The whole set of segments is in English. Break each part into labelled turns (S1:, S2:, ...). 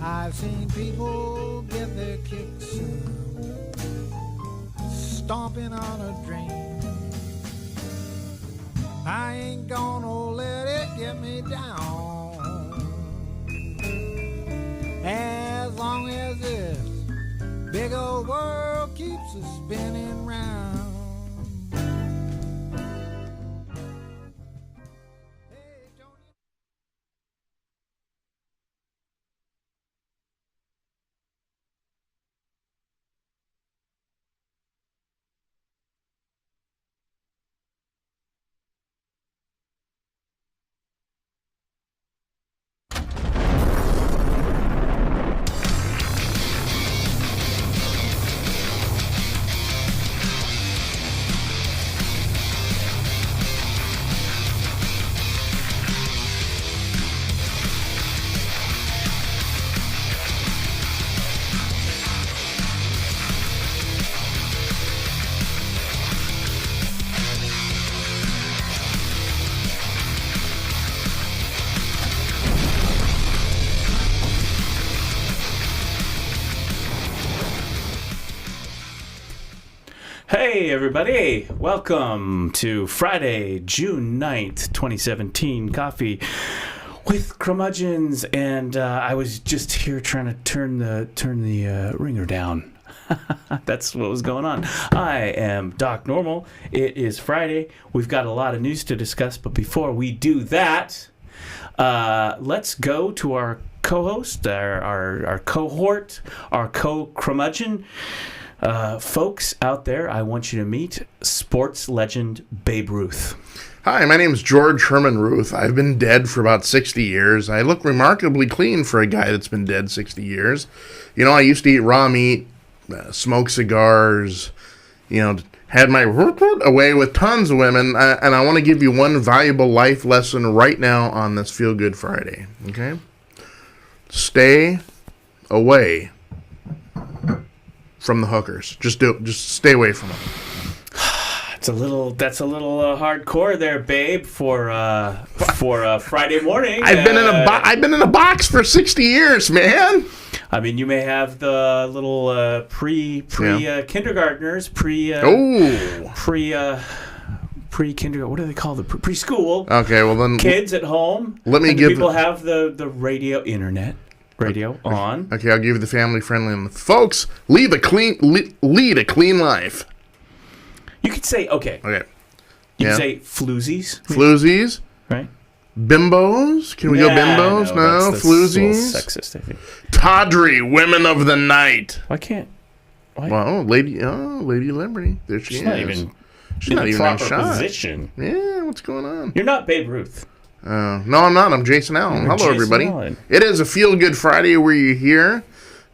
S1: I've seen people get their kicks stomping on a drain. I ain't gonna let it get me down as long as this big old world keeps a spinning round.
S2: Hey everybody, welcome to Friday, June 9th, 2017, Coffee with Curmudgeons, and I was just here trying to turn the ringer down. That's what was going on. I am Doc Normal. It is Friday. We've got a lot of news to discuss, but before we do that, let's go to our co-host, our cohort, our co-curmudgeon. Folks out there, I want you to meet sports legend Babe Ruth.
S3: Hi, my name is George Herman Ruth. I've been dead for about 60 years. I look remarkably clean for a guy that's been dead 60 years. You know, I used to eat raw meat, smoke cigars, had my away with tons of women, and I want to give you one valuable life lesson right now on this Feel Good Friday, okay? Stay away from the hookers. Just stay away from them.
S2: That's a little hardcore there, Babe, for Friday morning.
S3: I've been in a box for 60 years, man.
S2: I mean, you may have the little pre kindergartners, pre kindergarten. What do they call the preschool?
S3: Okay, well then
S2: kids at home.
S3: Let me give
S2: people have the internet radio on.
S3: Okay, I'll give you the family friendly one. Folks, lead a clean life.
S2: You could say
S3: Okay.
S2: You could say floozies.
S3: Floozies,
S2: right?
S3: Bimbos. Can we go bimbos? No,
S2: that's
S3: floozies.
S2: Sexist, I think.
S3: Tawdry women of the night.
S2: Why?
S3: Well, Lady Liberty. There she is. She's not even in shot.
S2: Position.
S3: Yeah, what's going on?
S2: You're not Babe Ruth.
S3: No, I'm not. I'm Jason Allen. Hello,
S2: Jason
S3: everybody.
S2: Allen.
S3: It is a Feel Good Friday where you're here.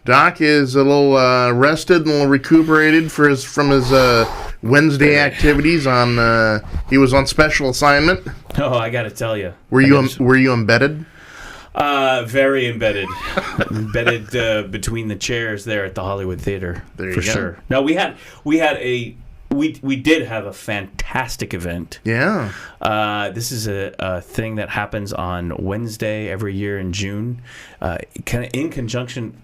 S3: Doc is a little rested and a little recuperated from his Wednesday activities. He was on special assignment.
S2: Oh, I got to tell you.
S3: Were you embedded?
S2: Very embedded. Embedded between the chairs there at the Hollywood Theater.
S3: There you
S2: for
S3: go.
S2: Sure. No, we did have a fantastic event.
S3: Yeah.
S2: This is a thing that happens on Wednesday every year in June, kind of in conjunction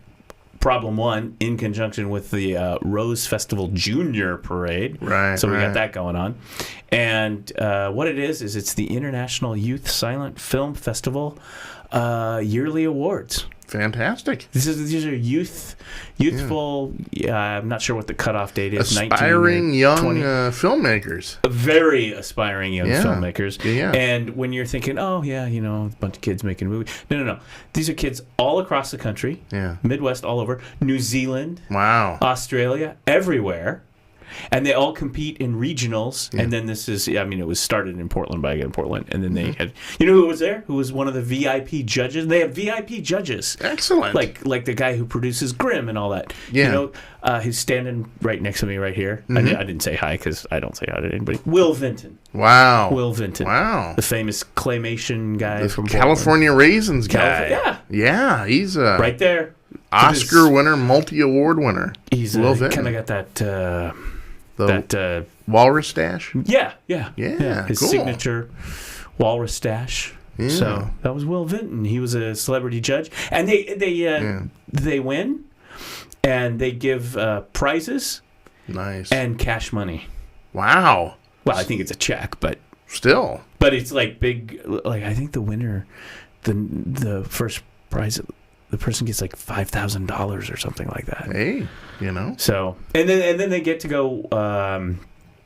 S2: with the Rose Festival Junior Parade.
S3: Right.
S2: So we got that going on. And what it is it's the International Youth Silent Film Festival yearly awards.
S3: Fantastic.
S2: These are youthful. Yeah, I'm not sure what the cutoff date is.
S3: Aspiring young filmmakers.
S2: Very aspiring young filmmakers.
S3: Yeah.
S2: And when you're thinking, a bunch of kids making a movie. No. These are kids all across the country.
S3: Yeah.
S2: Midwest, all over. New Zealand.
S3: Wow.
S2: Australia, everywhere. And they all compete in regionals. Yeah. And then it was started in Portland by Portland. And then they had, who was there? Who was one of the VIP judges? They have VIP judges.
S3: Excellent.
S2: Like the guy who produces Grimm and all that.
S3: Yeah.
S2: He's standing right next to me right here.
S3: Mm-hmm.
S2: I didn't say hi because I don't say hi to anybody. Will Vinton.
S3: Wow.
S2: Will Vinton.
S3: Wow.
S2: The famous claymation guy from
S3: California
S2: Portland.
S3: Raisins guy.
S2: Yeah.
S3: Yeah, he's
S2: right there.
S3: Oscar winner, multi-award winner.
S2: He's kind of got that...
S3: walrus stash?
S2: Yeah.
S3: His
S2: His
S3: cool.
S2: signature walrus stash.
S3: Yeah.
S2: So that was Will Vinton. He was a celebrity judge, and they win, and they give prizes,
S3: nice,
S2: and cash money.
S3: Wow.
S2: Well, I think it's a check, but it's like big. Like I think the winner, the first prize, the person gets like $5,000 or something like that.
S3: Hey,
S2: So and then they get to go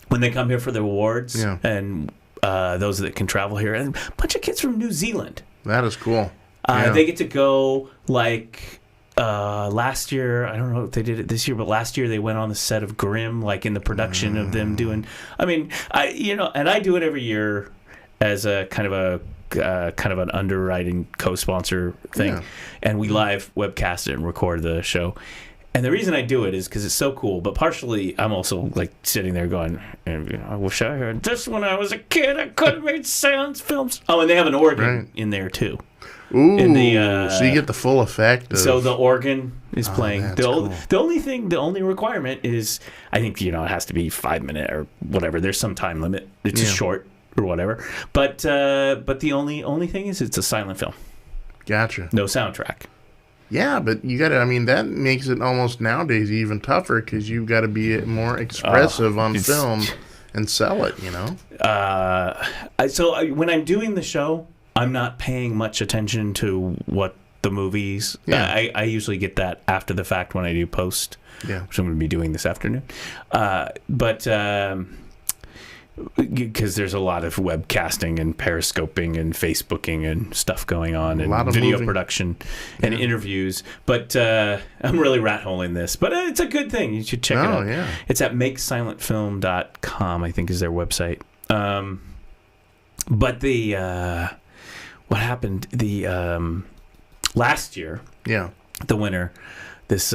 S2: when they come here for the awards, and those that can travel here, and a bunch of kids from New Zealand.
S3: That is cool.
S2: They get to go like. Last year, I don't know if they did it this year, but last year they went on the set of Grimm, like in the production of them doing. I mean, and I do it every year as a kind of an underwriting co-sponsor thing, and we live webcast it and record the show. And the reason I do it is because it's so cool, but partially I'm also like sitting there going, I wish I heard this when I was a kid. I could have made silent films. Oh, and they have an organ in there too.
S3: Ooh, so you get the full effect.
S2: So the organ is playing.
S3: Cool.
S2: The only requirement is, I think, it has to be 5 minutes or whatever. There's some time limit. It's a short or whatever. But the only thing is it's a silent film.
S3: Gotcha.
S2: No soundtrack.
S3: Yeah, but you got to, that makes it almost nowadays even tougher because you've got to be more expressive on film and sell it,
S2: So when I'm doing the show, I'm not paying much attention to what the movies.
S3: Yeah.
S2: I usually get that after the fact when I do post, which I'm going to be doing this afternoon. But because there's a lot of webcasting and periscoping and Facebooking and stuff going on, and video production and interviews. But I'm really rat holing this. But it's a good thing. You should check it out.
S3: Yeah.
S2: It's at makesilentfilm.com, I think is their website. But what happened last year?
S3: Yeah,
S2: the winner, this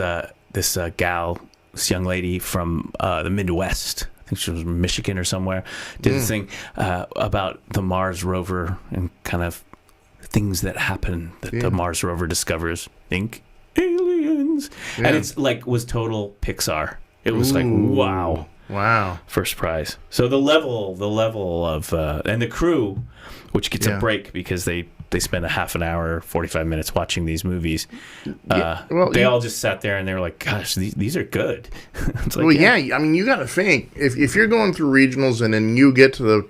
S2: gal, this young lady from the Midwest. I think she was from Michigan or somewhere. Did this thing about the Mars rover and kind of things that happen that the Mars rover discovers. Think aliens, and it's like was total Pixar. It was like wow, first prize. So the level of and the crew, which gets a break because they spend a half an hour, 45 minutes watching these movies. They all just sat there and they were like, "Gosh, these are good." It's like,
S3: you got to think if you're going through regionals and then you get to the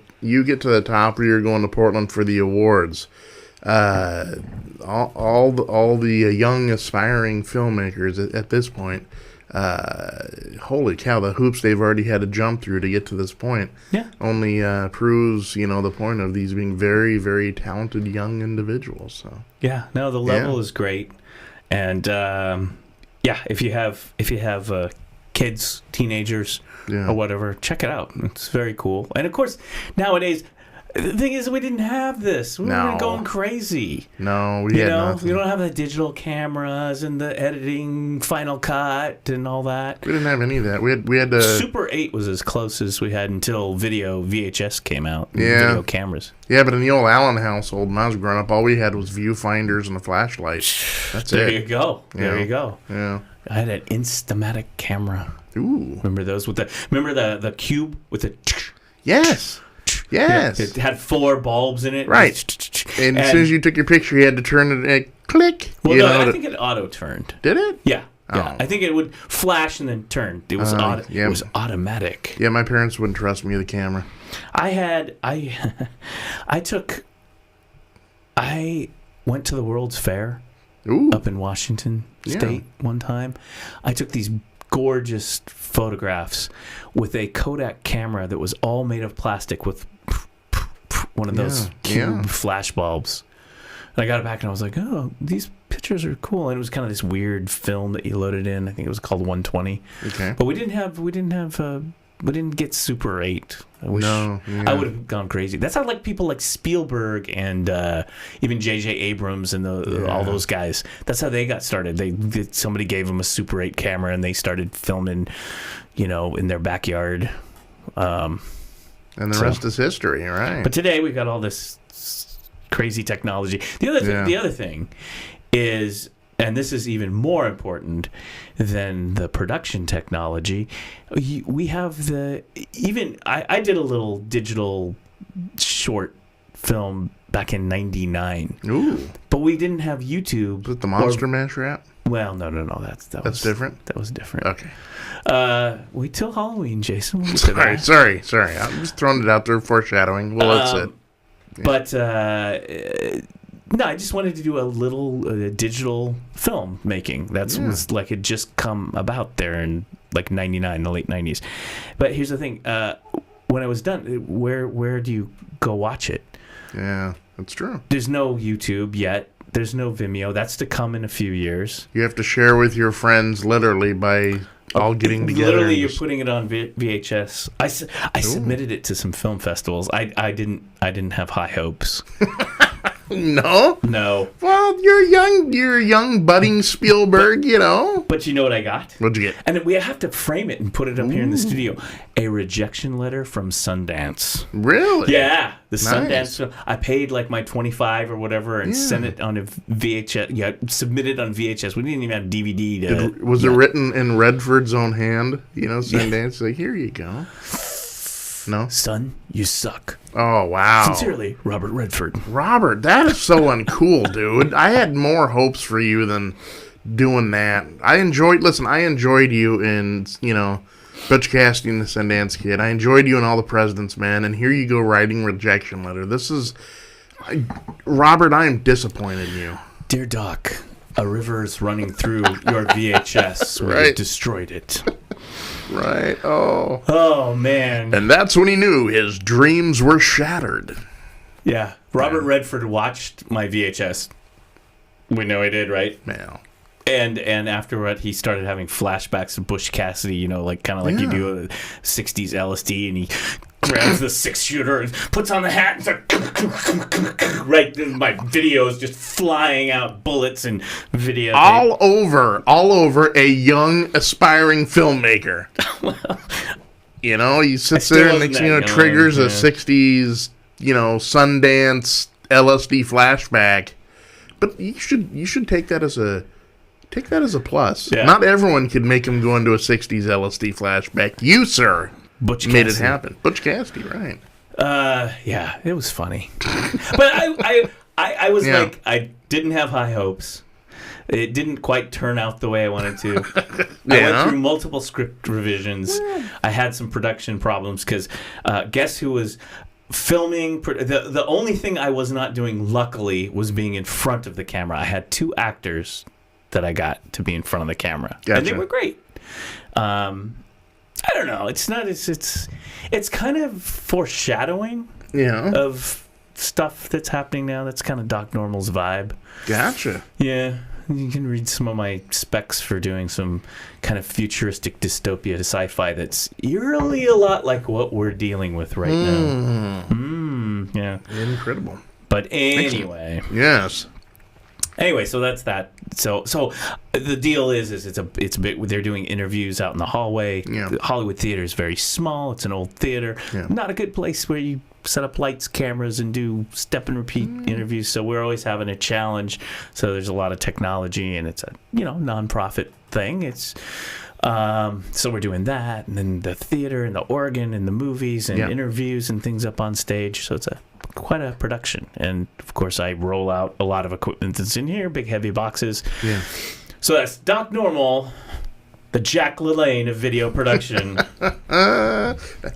S3: top, or you're going to Portland for the awards. All the young aspiring filmmakers at this point. Holy cow, the hoops they've already had to jump through to get to this point only proves the point of these being very, very talented young individuals. So
S2: the level is great, and if you have kids, teenagers or whatever, check it out. It's very cool. And of course nowadays the thing is, we didn't have this. We were going crazy.
S3: No, we had nothing.
S2: We don't have the digital cameras and the editing, Final Cut, and all that.
S3: We didn't have any of that. We had
S2: Super 8 was as close as we had until video VHS came out. Video cameras.
S3: Yeah, but in the old Allen household, when I was growing up, all we had was viewfinders and a flashlight. That's
S2: there
S3: it.
S2: You go. There you go.
S3: Yeah.
S2: I had an Instamatic camera.
S3: Ooh.
S2: Remember those remember the cube with the.
S3: Yes. Yes.
S2: It had 4 bulbs in it.
S3: Right. And as soon as you took your picture, you had to turn it and click.
S2: Well, I think it auto-turned.
S3: Did it?
S2: Yeah. Yeah. I think it would flash and then turn. It was it was automatic.
S3: Yeah, my parents wouldn't trust me with the camera.
S2: I went to the World's Fair up in Washington State one time. I took these gorgeous photographs with a Kodak camera that was all made of plastic with one of those cube flash bulbs. And I got it back and I was like, oh, these pictures are cool. And it was kind of this weird film that you loaded in. I think it was called 120.
S3: Okay.
S2: But we didn't get Super 8. I would have gone crazy. That's how people like Spielberg and even J.J. Abrams and all those guys. That's how they got started. Somebody gave them a Super 8 camera and they started filming, in their backyard.
S3: And the rest is history, right?
S2: But today we've got all this crazy technology. The other thing is, and this is even more important than the production technology, we have I did a little digital short film back in '99.
S3: Ooh.
S2: But we didn't have YouTube.
S3: Was it the Monster Mash rap?
S2: Well, no. That was
S3: different?
S2: That was different.
S3: Okay.
S2: Wait till Halloween, Jason. We'll get to
S3: Sorry.
S2: that.
S3: I'm just throwing it out there, foreshadowing. Well, that's it.
S2: But no, I just wanted to do a little digital film making. Was like it just come about there in like '99, the late '90s. But here's the thing: when I was done, where do you go watch it?
S3: Yeah, that's true.
S2: There's no YouTube yet. There's no Vimeo. That's to come in a few years.
S3: You have to share with your friends literally by all getting together.
S2: Literally, you're putting it on VHS. I submitted it to some film festivals. I didn't have high hopes.
S3: No?
S2: No.
S3: Well, you're a young budding Spielberg, you know.
S2: But you know what I got?
S3: What'd you get?
S2: And we have to frame it and put it up here in the studio. A rejection letter from Sundance.
S3: Really?
S2: Yeah. The
S3: Nice.
S2: Sundance. I paid like my $25 or whatever and sent it on a VHS. Yeah, submitted on VHS. We didn't even have DVD.
S3: Was it written in Redford's own hand? You know, Sundance? Like, here you go. No?
S2: Son, you suck.
S3: Oh, wow.
S2: Sincerely, Robert Redford.
S3: Robert, that is so uncool, dude. I had more hopes for you than doing that. I enjoyed you in, Butch Cassidy and the Sundance Kid. I enjoyed you in All the President's Men, and here you go writing rejection letter. Robert, I am disappointed in you.
S2: Dear Doc, a river is running through your VHS where you destroyed it.
S3: Right. Oh.
S2: Oh, man.
S3: And that's when he knew his dreams were shattered.
S2: Yeah. Robert Redford watched my VHS. We know he did, right?
S3: Yeah.
S2: And afterward, he started having flashbacks of Butch Cassidy, kind of like you do a 60s LSD, and he grabs the 6-shooter and puts on the hat and starts right then my video is just flying out bullets and video
S3: all over a young aspiring filmmaker. He sits there and triggers a 60s Sundance LSD flashback. But you should take that as a plus.
S2: Yeah.
S3: Not everyone could make him go into a 60s LSD flashback. You, sir,
S2: Butch
S3: made
S2: Cassidy.
S3: it happen. Butch Cassidy, right.
S2: Yeah, it was funny. But I was like, I didn't have high hopes. It didn't quite turn out the way I wanted to. I went through multiple script revisions. I had some production problems because guess who was filming? The only thing I was not doing, luckily, was being in front of the camera. I had 2 actors that I got to be in front of the camera.
S3: Gotcha.
S2: And they were great. I don't know. It's kind of foreshadowing of stuff that's happening now. That's kind of Doc Normal's vibe.
S3: Gotcha.
S2: Yeah. You can read some of my specs for doing some kind of futuristic dystopia to sci-fi that's eerily a lot like what we're dealing with right now. Yeah.
S3: Incredible.
S2: But anyway.
S3: Yes.
S2: Anyway, so that's that. So the deal is it's a bit. They're doing interviews out in the hallway.
S3: Yeah.
S2: The Hollywood Theater is very small. It's an old theater. Yeah. Not a good place where you set up lights, cameras, and do step and repeat interviews. So we're always having a challenge. So there's a lot of technology, and it's a nonprofit thing. It's so we're doing that, and then the theater and the organ and the movies and interviews and things up on stage. So it's quite a production. And of course I roll out a lot of equipment that's in here, big heavy boxes. Yeah. So that's Doc Normal, the Jack LaLanne of video production.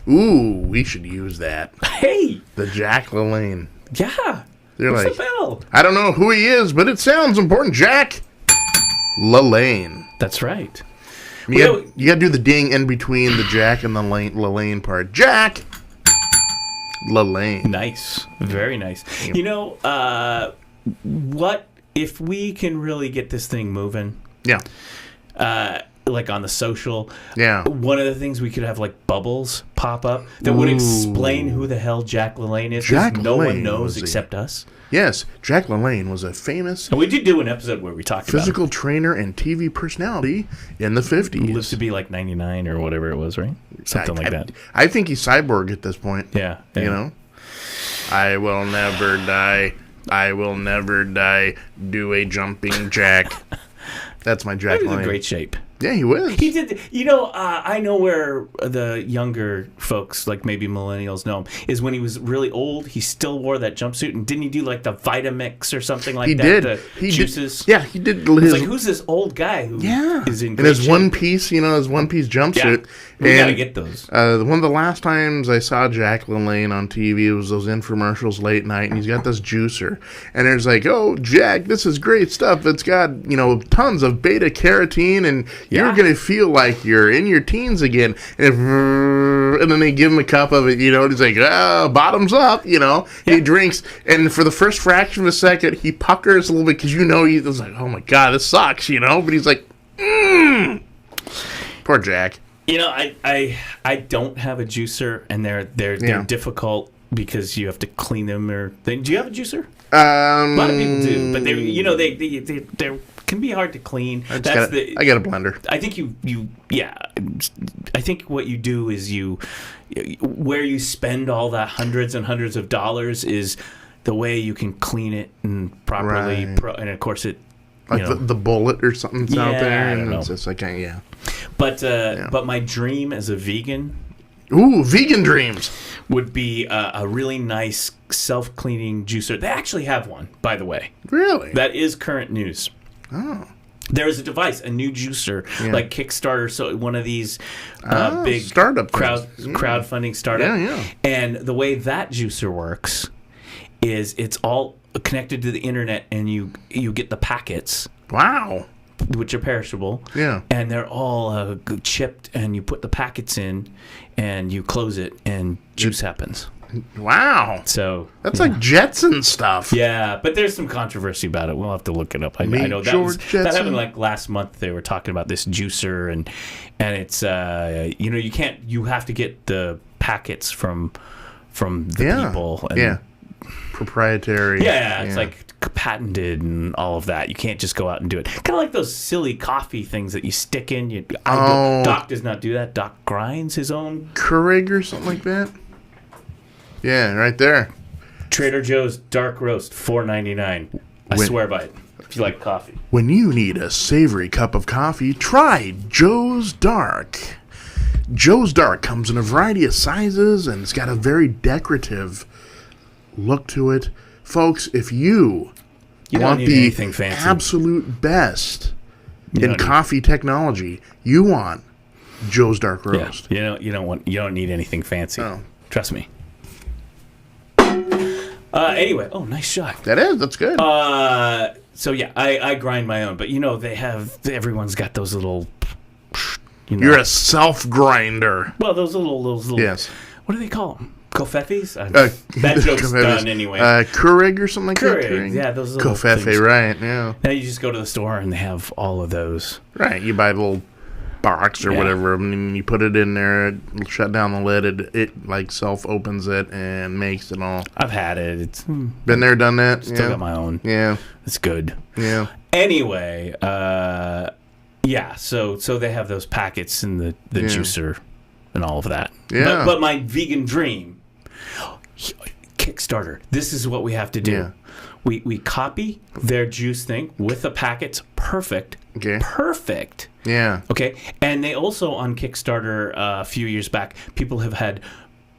S3: Ooh, we should use that.
S2: Hey!
S3: The Jack LaLanne.
S2: Yeah.
S3: They're
S2: what's
S3: like,
S2: the bell?
S3: I don't know who he is, but it sounds important. Jack LaLanne.
S2: That's right.
S3: You got to do the ding in between the Jack and the LaLanne part. Jack LaLanne.
S2: Nice. Very nice. Yep. What if we can really get this thing moving?
S3: Yeah.
S2: Like on the social.
S3: Yeah.
S2: One of the things we could have like bubbles pop up that would explain who the hell Jack LaLanne is.
S3: Jack
S2: no
S3: LaLanne
S2: one knows except us.
S3: Yes, Jack LaLanne was a famous...
S2: And we did do an episode where we talked about
S3: physical trainer and TV personality in the 50s.
S2: He lived to be like 99 or whatever it was, right? Something like that.
S3: I think he's cyborg at this point.
S2: Yeah.
S3: I will never die. I will never die. Do a jumping jack. That's my Jack LaLanne.
S2: He's in great shape.
S3: Yeah, he was.
S2: He did. I know where the younger folks, like maybe millennials, know him, is when he was really old, he still wore that jumpsuit. And didn't he do like the Vitamix or something like
S3: He
S2: that?
S3: did.
S2: The
S3: He
S2: juices?
S3: did. Yeah, he did.
S2: It's like, who's this old guy who is in
S3: and
S2: great
S3: his
S2: shape?
S3: one piece, his one piece jumpsuit.
S2: We
S3: and
S2: gotta get those.
S3: One of the last times I saw Jack LaLanne on TV, it was those infomercials late night, and he's got this juicer, and there's like, "Oh, Jack, this is great stuff. It's got tons of beta carotene, and you're gonna feel like you're in your teens again." And then they give him a cup of it, and he's like, bottoms up, He drinks, and for the first fraction of a second, he puckers a little bit because he's like, "Oh my god, this sucks," But he's like, poor Jack.
S2: I don't have a juicer, and they're difficult because you have to clean them. Do you have a juicer? A lot of people do, but they can be hard to clean.
S3: I got a blender.
S2: I think I think what you do is where you spend all that hundreds and hundreds of dollars is the way you can clean it and properly, and of course it.
S3: Like the bullet or something's out there, and it's just like,
S2: But my dream as a vegan.
S3: Ooh, vegan dreams.
S2: Would be a really nice self-cleaning juicer. They actually have one, by the way.
S3: Really?
S2: That is current news.
S3: Oh.
S2: There is a device, a new juicer, like Kickstarter, so one of these big
S3: startup
S2: crowdfunding startup.
S3: Yeah.
S2: And the way that juicer works is it's all connected to the internet, and you get the packets.
S3: Wow.
S2: Which are perishable.
S3: Yeah.
S2: And they're all chipped, and you put the packets in, and you close it, and juice happens.
S3: Wow.
S2: So
S3: that's like Jetson stuff.
S2: Yeah, but there's some controversy about it. We'll have to look it up. I know that happened like last month. They were talking about this juicer, and it's you have to get the packets from the people. And,
S3: proprietary.
S2: Yeah, it's like patented and all of that. You can't just go out and do it. Kind of like those silly coffee things that you stick in. Doc does not do that. Doc grinds his own
S3: Keurig or something like that. Yeah, right there.
S2: Trader Joe's Dark Roast, $4.99. I swear by it. If you like coffee.
S3: When you need a savory cup of coffee, try Joe's Dark. Joe's Dark comes in a variety of sizes, and it's got a very decorative look to it. Folks, if you want the absolute best in coffee technology, you want Joe's Dark Roast.
S2: Yeah, you don't need anything fancy.
S3: Oh.
S2: Trust me. Anyway, nice shot.
S3: That's good.
S2: So yeah, I grind my own, but everyone's got those little.
S3: You're a self grinder.
S2: Well, those little.
S3: Yes.
S2: What do they call them? Covfeffes? That joke's done anyway.
S3: Keurig or something like that?
S2: Keurig, yeah, those little
S3: Covfeffe,
S2: things.
S3: right, yeah.
S2: Now you just go to the store and they have all of those.
S3: Right, you buy a little box or whatever, and you put it in there, it'll shut down the lid, it like self-opens it and makes it all.
S2: I've had it. It's
S3: been there, done that.
S2: Still got my own.
S3: Yeah.
S2: It's good.
S3: Yeah.
S2: Anyway, so they have those packets in the juicer and all of that.
S3: Yeah.
S2: But my vegan dream, Kickstarter, this is what we have to do.
S3: Yeah.
S2: We copy their juice thing with the packets. Perfect.
S3: Okay.
S2: Perfect.
S3: Yeah.
S2: Okay. And they also, on Kickstarter a few years back, people have had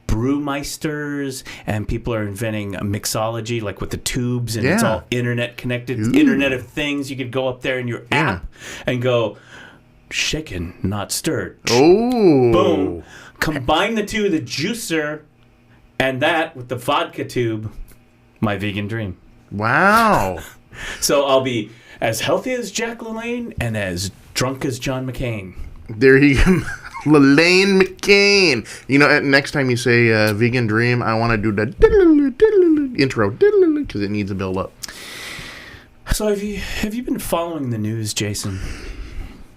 S2: brewmeisters, and people are inventing a mixology, like with the tubes, and it's all internet connected.
S3: Ooh.
S2: Internet of Things. You could go up there in your app and go, shaken, not stirred.
S3: Oh.
S2: Boom. Combine the two, the juicer and that with the vodka tube. My vegan dream.
S3: Wow.
S2: So I'll be as healthy as Jack LaLanne and as drunk as John McCain.
S3: There you go. LaLanne McCain. Next time you say vegan dream, I want to do the intro because it needs a build up.
S2: So have you been following the news, Jason?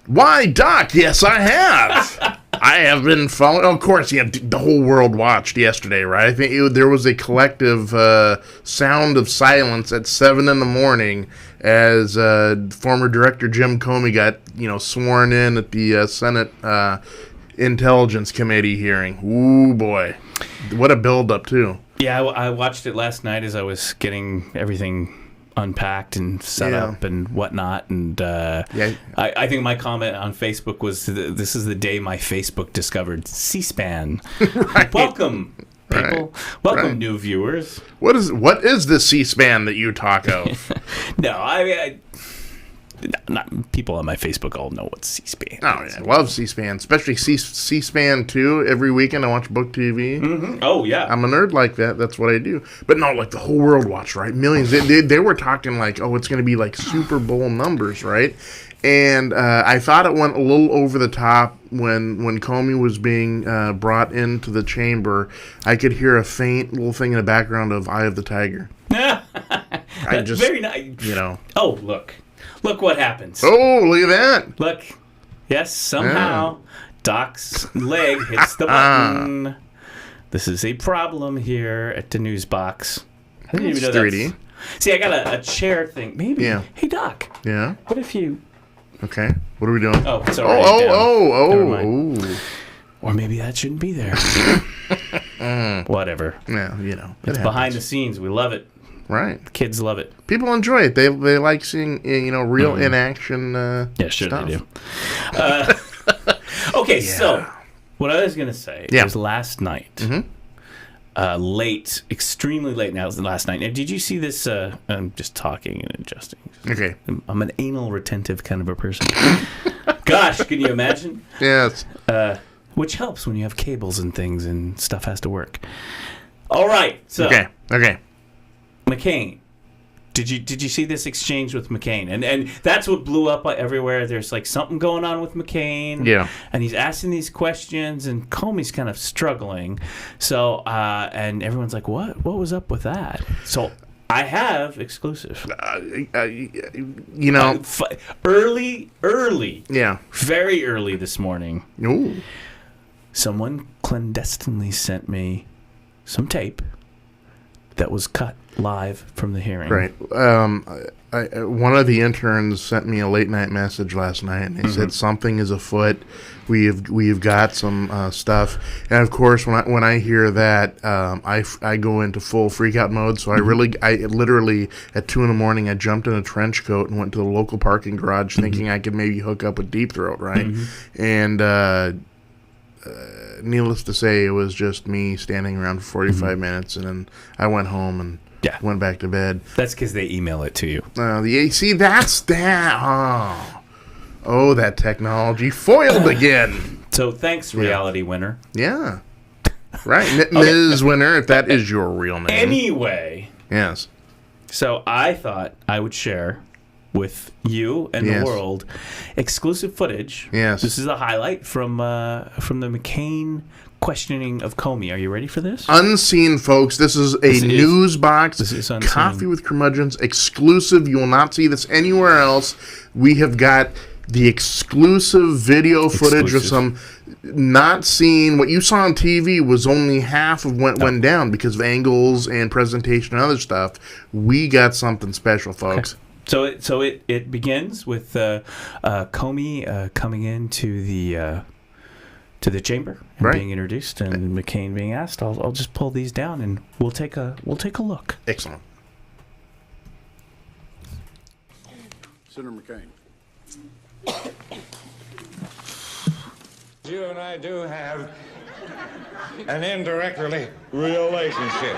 S3: Why, Doc? Yes, I have. I have been following. Of course, the whole world watched yesterday, right? I think there was a collective sound of silence at 7 a.m. as former Director Jim Comey got sworn in at the Senate Intelligence Committee hearing. Ooh, boy. What a build-up, too.
S2: Yeah, I watched it last night as I was getting everything unpacked and set up and whatnot. And I think my comment on Facebook was, "This is the day my Facebook discovered C-SPAN."
S3: Right.
S2: Welcome, people. Welcome,
S3: Right.
S2: new viewers.
S3: What is the C-SPAN that you talk of?
S2: No, I not people on my Facebook all know what C-SPAN
S3: Oh
S2: is.
S3: yeah, love C-SPAN, especially C-SPAN 2. Every weekend I watch Book TV.
S2: Mm-hmm. Oh yeah,
S3: I'm a nerd like that. That's what I do. But no, like the whole world watched, right? Millions. They were talking like, oh, it's going to be like Super Bowl numbers, right? And I thought it went a little over the top when Comey was being brought into the chamber. I could hear a faint little thing in the background of "Eye of the Tiger."
S2: That's very nice.
S3: You know.
S2: Oh look what happens.
S3: Oh, look at that!
S2: Look, yes, somehow Doc's leg hits the button. This is a problem here at the NuzBox. I didn't even know that.
S3: 3D.
S2: See, I got a chair thing. Maybe.
S3: Yeah.
S2: Hey, Doc.
S3: Yeah.
S2: What if you?
S3: Okay. What are we doing?
S2: Oh, it's already down. Never mind.
S3: Oh.
S2: Or maybe that shouldn't be there. Whatever.
S3: Yeah, you know.
S2: It's behind the scenes. We love it.
S3: Right.
S2: Kids love it.
S3: People enjoy it. They like seeing real in action.
S2: Yeah, sure
S3: stuff.
S2: they do. Okay, so what I was gonna say was last night, late, extremely late. Now it was last night. Now, did you see this? I'm just talking and adjusting.
S3: Okay.
S2: I'm an anal retentive kind of a person. Gosh, can you imagine?
S3: Yes.
S2: Which helps when you have cables and things and stuff has to work. All right. So
S3: Okay.
S2: McCain. Did you see this exchange with McCain? And that's what blew up everywhere. There's like something going on with McCain.
S3: Yeah.
S2: And he's asking these questions, and Comey's kind of struggling. So and everyone's like, what was up with that? So I have exclusive. Early.
S3: Yeah.
S2: Very early this morning.
S3: Ooh.
S2: Someone clandestinely sent me some tape that was cut live from the hearing.
S3: Right. One of the interns sent me a late night message last night, and they said something is afoot. We've got some stuff, and of course, when I hear that, I go into full freak out mode. So I literally at 2 a.m. I jumped in a trench coat and went to the local parking garage, thinking I could maybe hook up with Deep Throat, right? And needless to say, it was just me standing around for 45 minutes, and then I went home and went back to bed.
S2: That's because they email it to you.
S3: The AC, that's that. Oh, that technology foiled again.
S2: So thanks, reality winner.
S3: Yeah. Right. Ms. Winner, if that is your real name.
S2: Anyway.
S3: Yes.
S2: So I thought I would share with you and the world exclusive footage.
S3: Yes.
S2: This is a highlight from the McCain questioning of Comey. Are you ready for this?
S3: Unseen, folks. This is a NuzBox Coffee with Curmudgeons exclusive. You will not see this anywhere else. We have got the exclusive video footage of some not seen. What you saw on TV was only half of what went down because of angles and presentation and other stuff. We got something special, folks.
S2: Okay. So it begins with Comey coming into the chamber and being introduced, and McCain being asked. I'll just pull these down and we'll take a look.
S3: Excellent.
S4: Senator McCain. You and I do have an indirect relationship.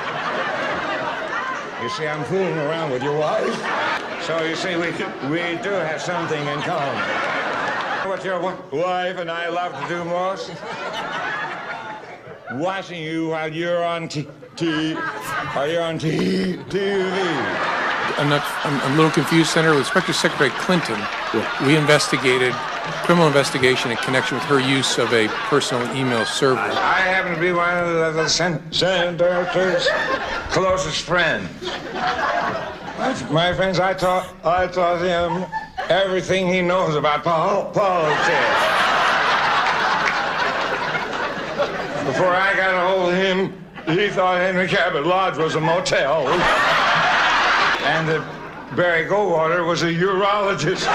S4: You see, I'm fooling around with your wife, so you see, we do have something in common. What your wife and I love to do most? Watching you while you're on TV.
S5: I'm a little confused, Senator. With respect to Secretary Clinton, we investigated criminal investigation in connection with her use of a personal email server.
S4: I happen to be one of the senator's closest friends. My friends, I taught him everything he knows about politics. Before I got a hold of him, he thought Henry Cabot Lodge was a motel. And that Barry Goldwater was a urologist.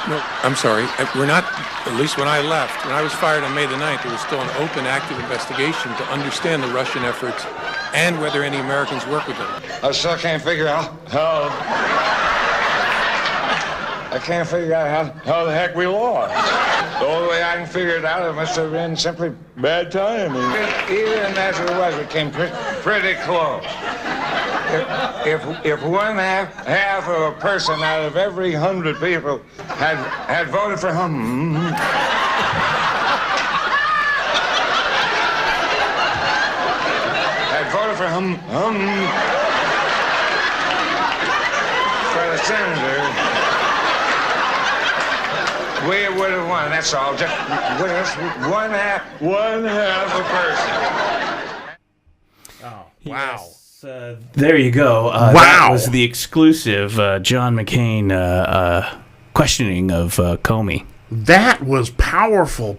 S5: No, I'm sorry. We're not, at least when I left, when I was fired on May the 9th, there was still an open, active investigation to understand the Russian efforts and whether any Americans work with him.
S4: I still can't figure out how. I can't figure out how the heck we lost. The only way I can figure it out, it must have been simply bad timing. Even as it was, we came pretty close. If one half of a person out of every 100 people had voted for him, for the senator, we would have won. That's all. Just one half a person.
S3: Oh, wow.
S2: Yes, there you go.
S3: Wow.
S2: That was the exclusive John McCain questioning of Comey.
S3: That was powerful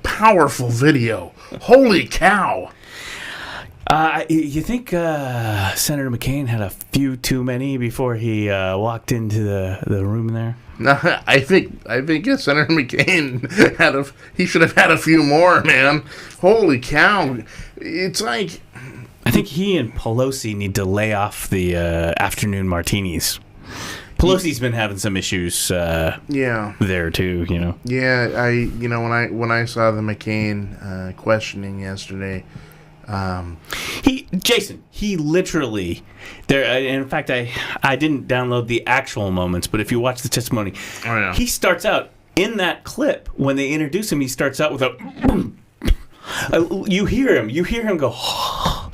S3: video. Holy cow.
S2: You think Senator McCain had a few too many before he walked into the room there?
S3: No, I think Senator McCain he should have had a few more, man. Holy cow. It's like,
S2: I think he and Pelosi need to lay off the afternoon martinis. Pelosi's been having some issues there too, you know.
S3: Yeah, when I saw the McCain questioning yesterday,
S2: he literally there. In fact, I didn't download the actual moments, but if you watch the testimony, he starts out in that clip when they introduce him. He starts out with a. You hear him go. I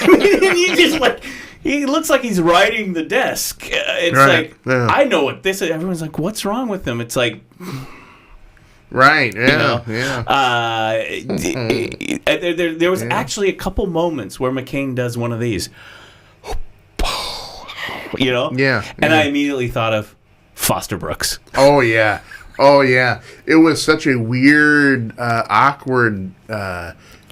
S2: mean, you just like. He looks like he's riding the desk. It's like, I know what this is. Everyone's like, what's wrong with him? It's like...
S3: Right, yeah,
S2: There was actually a couple moments where McCain does one of these. You know?
S3: Yeah.
S2: And I immediately thought of Foster Brooks.
S3: Oh, yeah. It was such a weird, awkward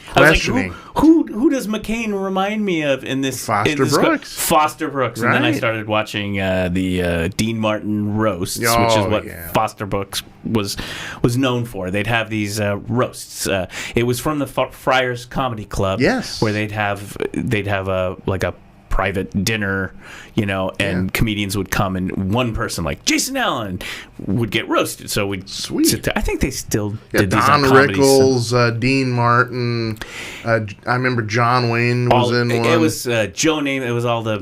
S3: questioning.
S2: Like, who does McCain remind me of in this?
S3: Brooks.
S2: Foster Brooks.
S3: Right.
S2: And then I started watching the Dean Martin roasts, which is what Foster Brooks was known for. They'd have these roasts. It was from the Friars Comedy Club.
S3: Yes.
S2: Where they'd have a private dinner, you know, and comedians would come, and one person like Jason Allen would get roasted. So we'd sit there. I think they still did these on
S3: Don
S2: comedy.
S3: Rickles, Dean Martin. I remember John Wayne was in one.
S2: It was Joe Namath. It was all the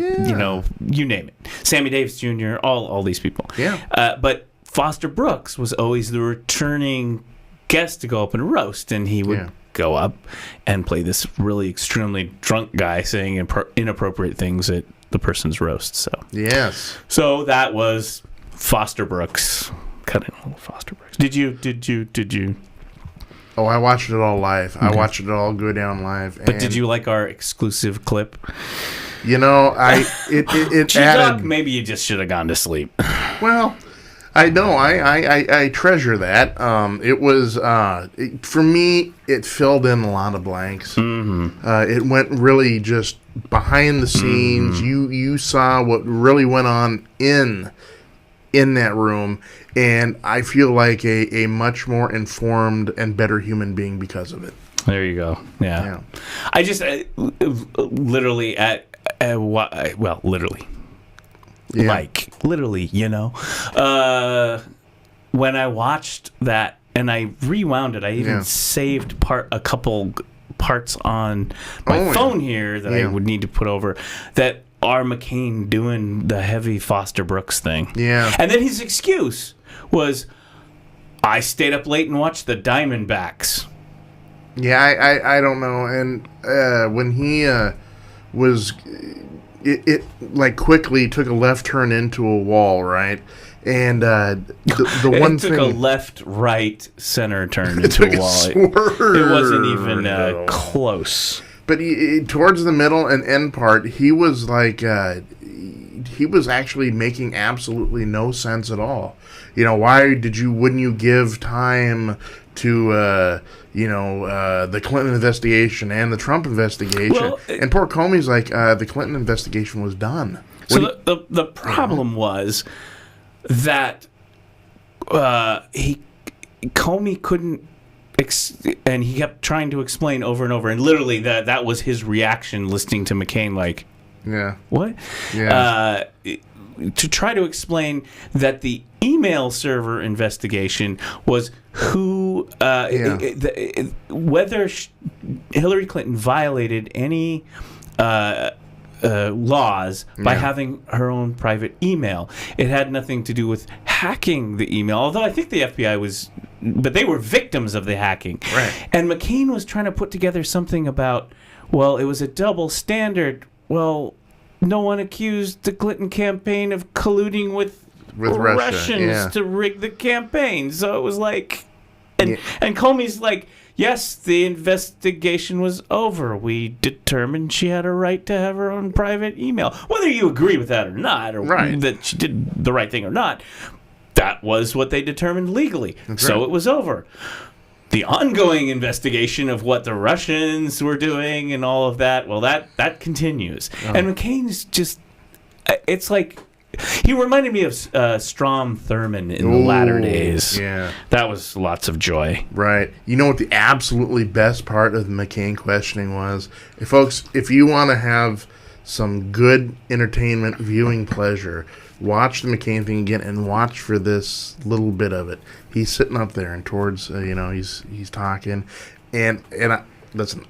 S2: you name it. Sammy Davis Jr. All these people.
S3: Yeah.
S2: But Foster Brooks was always the returning guest to go up and roast, and he would go up and play this really extremely drunk guy saying inappropriate things at the person's roast. So that was Foster Brooks. Cut in a little Foster Brooks. Did you?
S3: Oh, I watched it all live. Okay. I watched it all go down live.
S2: But did you like our exclusive clip?
S3: You know, it added.
S2: Maybe you just should have gone to sleep.
S3: Well, I know. I treasure that. It was for me. It filled in a lot of blanks. Mm-hmm. It went really just behind the scenes. Mm-hmm. You saw what really went on in that room, and I feel like a much more informed and better human being because of it.
S2: There you go. Yeah. I just literally literally.
S3: Yeah.
S2: Like, literally, you know. When I watched that and I rewound it, I even saved a couple parts on my phone here that I would need to put over that are McCain doing the heavy Foster Brooks thing.
S3: Yeah.
S2: And then his excuse was, I stayed up late and watched the Diamondbacks.
S3: Yeah, I don't know. And when he was... It like quickly took a left turn into a wall, right? And the one thing...
S2: It took a left, right, center turn into a wall. It wasn't even close.
S3: But towards the middle and end part, he was like... he was actually making absolutely no sense at all. You know, wouldn't you give time to, the Clinton investigation and the Trump investigation? Well, and poor Comey's like, the Clinton investigation was done.
S2: So the problem was that Comey couldn't and he kept trying to explain over and over, and literally that was his reaction listening to McCain, like,
S3: Yeah.
S2: what?
S3: Yeah.
S2: To try to explain that the email server investigation was whether Hillary Clinton violated any laws by having her own private email. It had nothing to do with hacking the email, although I think the FBI but they were victims of the hacking.
S3: Right.
S2: And McCain was trying to put together something about, well, it was a double standard. Well, no one accused the Clinton campaign of colluding with
S3: Russia,
S2: Russians to rig the campaign. So it was like, and Comey's like, yes, the investigation was over. We determined she had a right to have her own private email. Whether you agree with that or not, or that she did the right thing or not, that was what they determined legally. So it was over. The ongoing investigation of what the Russians were doing and all of that, well, that continues. And McCain's just, it's like, he reminded me of Strom Thurmond in the latter days.
S3: Yeah.
S2: That was lots of joy.
S3: Right. You know what the absolutely best part of the McCain questioning was? Folks, if you want to have some good entertainment viewing pleasure, watch the McCain thing again and watch for this little bit of it. He's sitting up there and towards, he's talking. And listen,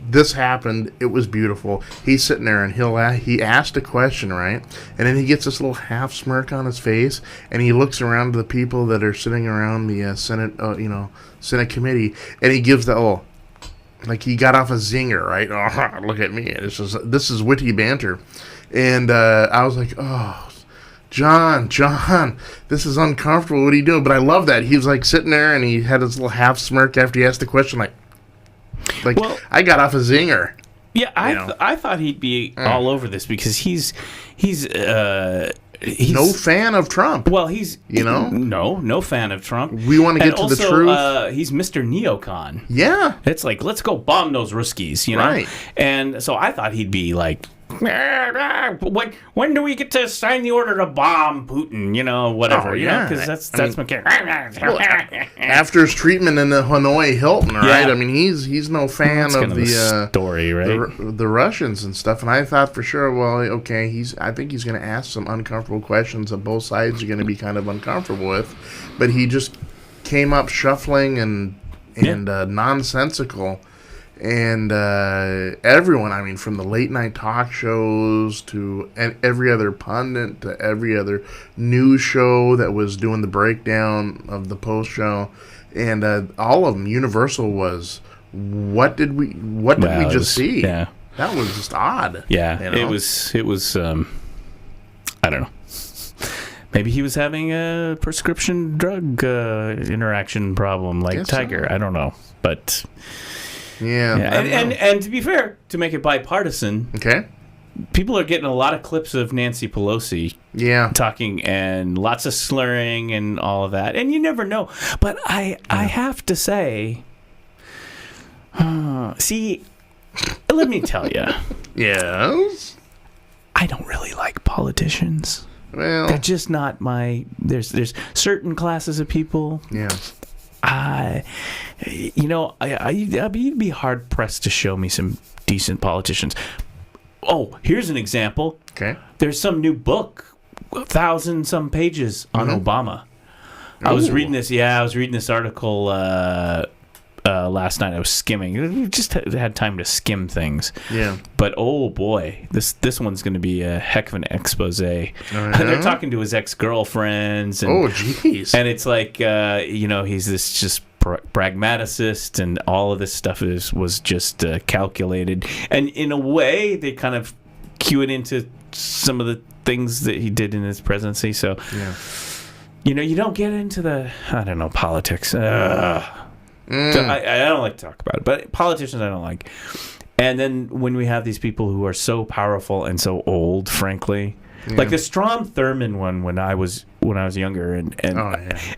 S3: this happened. It was beautiful. He's sitting there and he asked a question, right? And then he gets this little half smirk on his face, and he looks around to the people that are sitting around the Senate, Senate committee, and he gives like he got off a zinger, right? Oh, look at me. This is witty banter. And I was like, oh, John, this is uncomfortable. What are you doing? But I love that. He was like sitting there, and he had his little half smirk after he asked the question, like, I got off a zinger.
S2: Yeah, I thought he'd be all over this because he's
S3: no fan of Trump.
S2: Well, no fan of Trump.
S3: We want to get to the truth.
S2: He's Mr. Neocon.
S3: Yeah,
S2: it's like, let's go bomb those Ruskies,
S3: Right.
S2: And so I thought he'd be like, when do we get to sign the order to bomb Putin? Whatever, because that's McCain.
S3: After his treatment in the Hanoi Hilton, right? I mean, he's no fan of the
S2: story, right?
S3: The Russians and stuff. And I thought for sure, well, okay, I think he's going to ask some uncomfortable questions that both sides are going to be kind of uncomfortable with, but he just came up shuffling and nonsensical. And everyone, I mean, from the late night talk shows to every other pundit to every other news show that was doing the breakdown of the post show, and all of them, universal was, what did we just see?
S2: Yeah,
S3: that was just odd.
S2: Yeah, it was. I don't know. Maybe he was having a prescription drug interaction problem like Tiger. So. I don't know, but.
S3: Yeah.
S2: And to be fair, to make it bipartisan,
S3: okay,
S2: people are getting a lot of clips of Nancy Pelosi talking and lots of slurring and all of that. And you never know. But I have to say, see, let me tell you.
S3: Yes?
S2: I don't really like politicians.
S3: Well,
S2: they're just not my... There's certain classes of people...
S3: Yeah.
S2: You'd be hard pressed to show me some decent politicians. Oh, here's an example.
S3: Okay.
S2: There's some new book, 1,000-some pages on Obama. I was reading this. Yeah, I was reading this article last night. I was skimming. Just had time to skim things.
S3: Yeah.
S2: But oh boy, this one's going to be a heck of an expose. They're talking to his ex-girlfriends. And,
S3: oh, jeez.
S2: And it's like, he's this just pragmaticist, and all of this stuff was just calculated. And in a way, they kind of cue it into some of the things that he did in his presidency. So, you don't get into the, politics. I don't like to talk about it, but politicians I don't like. And then when we have these people who are so powerful and so old, frankly, like the Strom Thurmond one when I was younger, and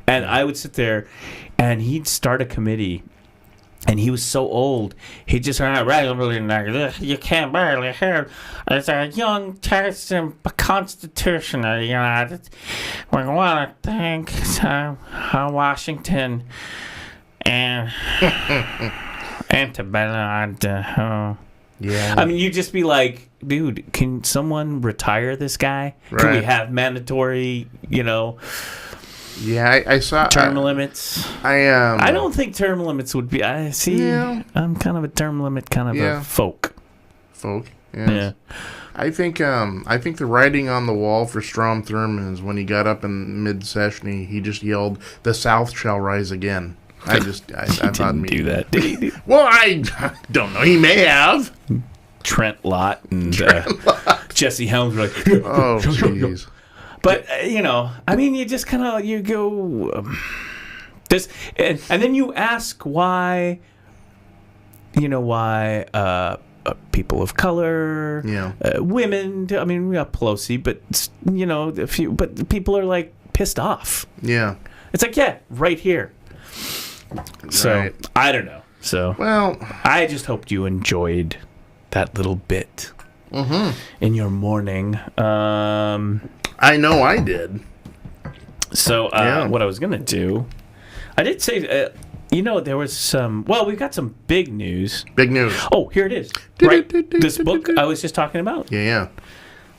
S2: I would sit there, and he'd start a committee, and he was so old, he just you can't barely hear. It's a young Texan Constitution. We want to thank Washington. antebellum.
S3: Yeah.
S2: I mean, you'd just be like, dude, can someone retire this guy? Can we
S3: Right.
S2: have mandatory,
S3: Yeah, I saw
S2: term limits? I don't think term limits would be. I see.
S3: Yeah.
S2: I'm kind of a term limit kind of
S3: Yeah.
S2: a folk.
S3: folk. Yes.
S2: Yeah.
S3: I think the writing on the wall for Strom Thurmond is when he got up in mid-session, he just yelled, "The South shall rise again." I thought
S2: Didn't do that, did he?
S3: Well, I don't know. He may have.
S2: Trent Lott and Jesse Helms were like,
S3: Oh, jeez.
S2: but I mean, you just kind of you go this, and then you ask why, people of color,
S3: Yeah.
S2: women. I mean, we got Pelosi, but a few, but people are like pissed off.
S3: Yeah.
S2: It's like, yeah, right here. So
S3: Right.
S2: I don't know. So
S3: Well,
S2: I just hoped you enjoyed that little bit in your morning.
S3: I know I did.
S2: So
S3: Yeah.
S2: what I was gonna do, I did say, there was some. Well, we've got some big news.
S3: Big news.
S2: Oh, here it is. Right, this book I was just talking about.
S3: Yeah.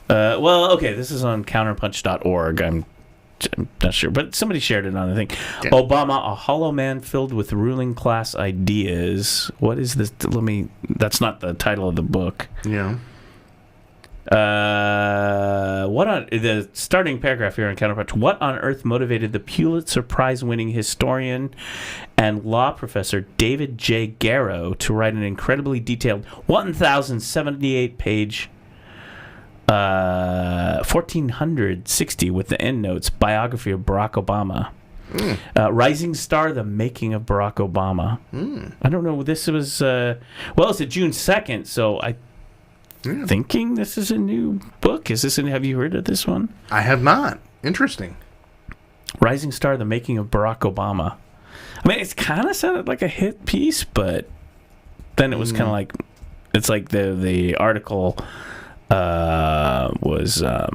S2: Well, okay, this is on counterpunch.org. I'm not sure, but somebody shared it on the thing.
S3: Okay.
S2: Obama, a hollow man filled with ruling class ideas. What is this? That's not the title of the book.
S3: Yeah.
S2: What on the starting paragraph here on Counterpunch? What on earth motivated the Pulitzer Prize-winning historian and law professor David J. Garrow to write an incredibly detailed 1,078-page, 1,460 with the endnotes biography of Barack Obama? Rising Star: The Making of Barack Obama. I don't know. This was it's a June 2nd, so I. Thinking this is a new book. Have you heard of this one?
S3: I have not. Interesting.
S2: Rising Star: The Making of Barack Obama. I mean, it's kind of sounded like a hit piece, but then it was kind of like, it's like the article was not.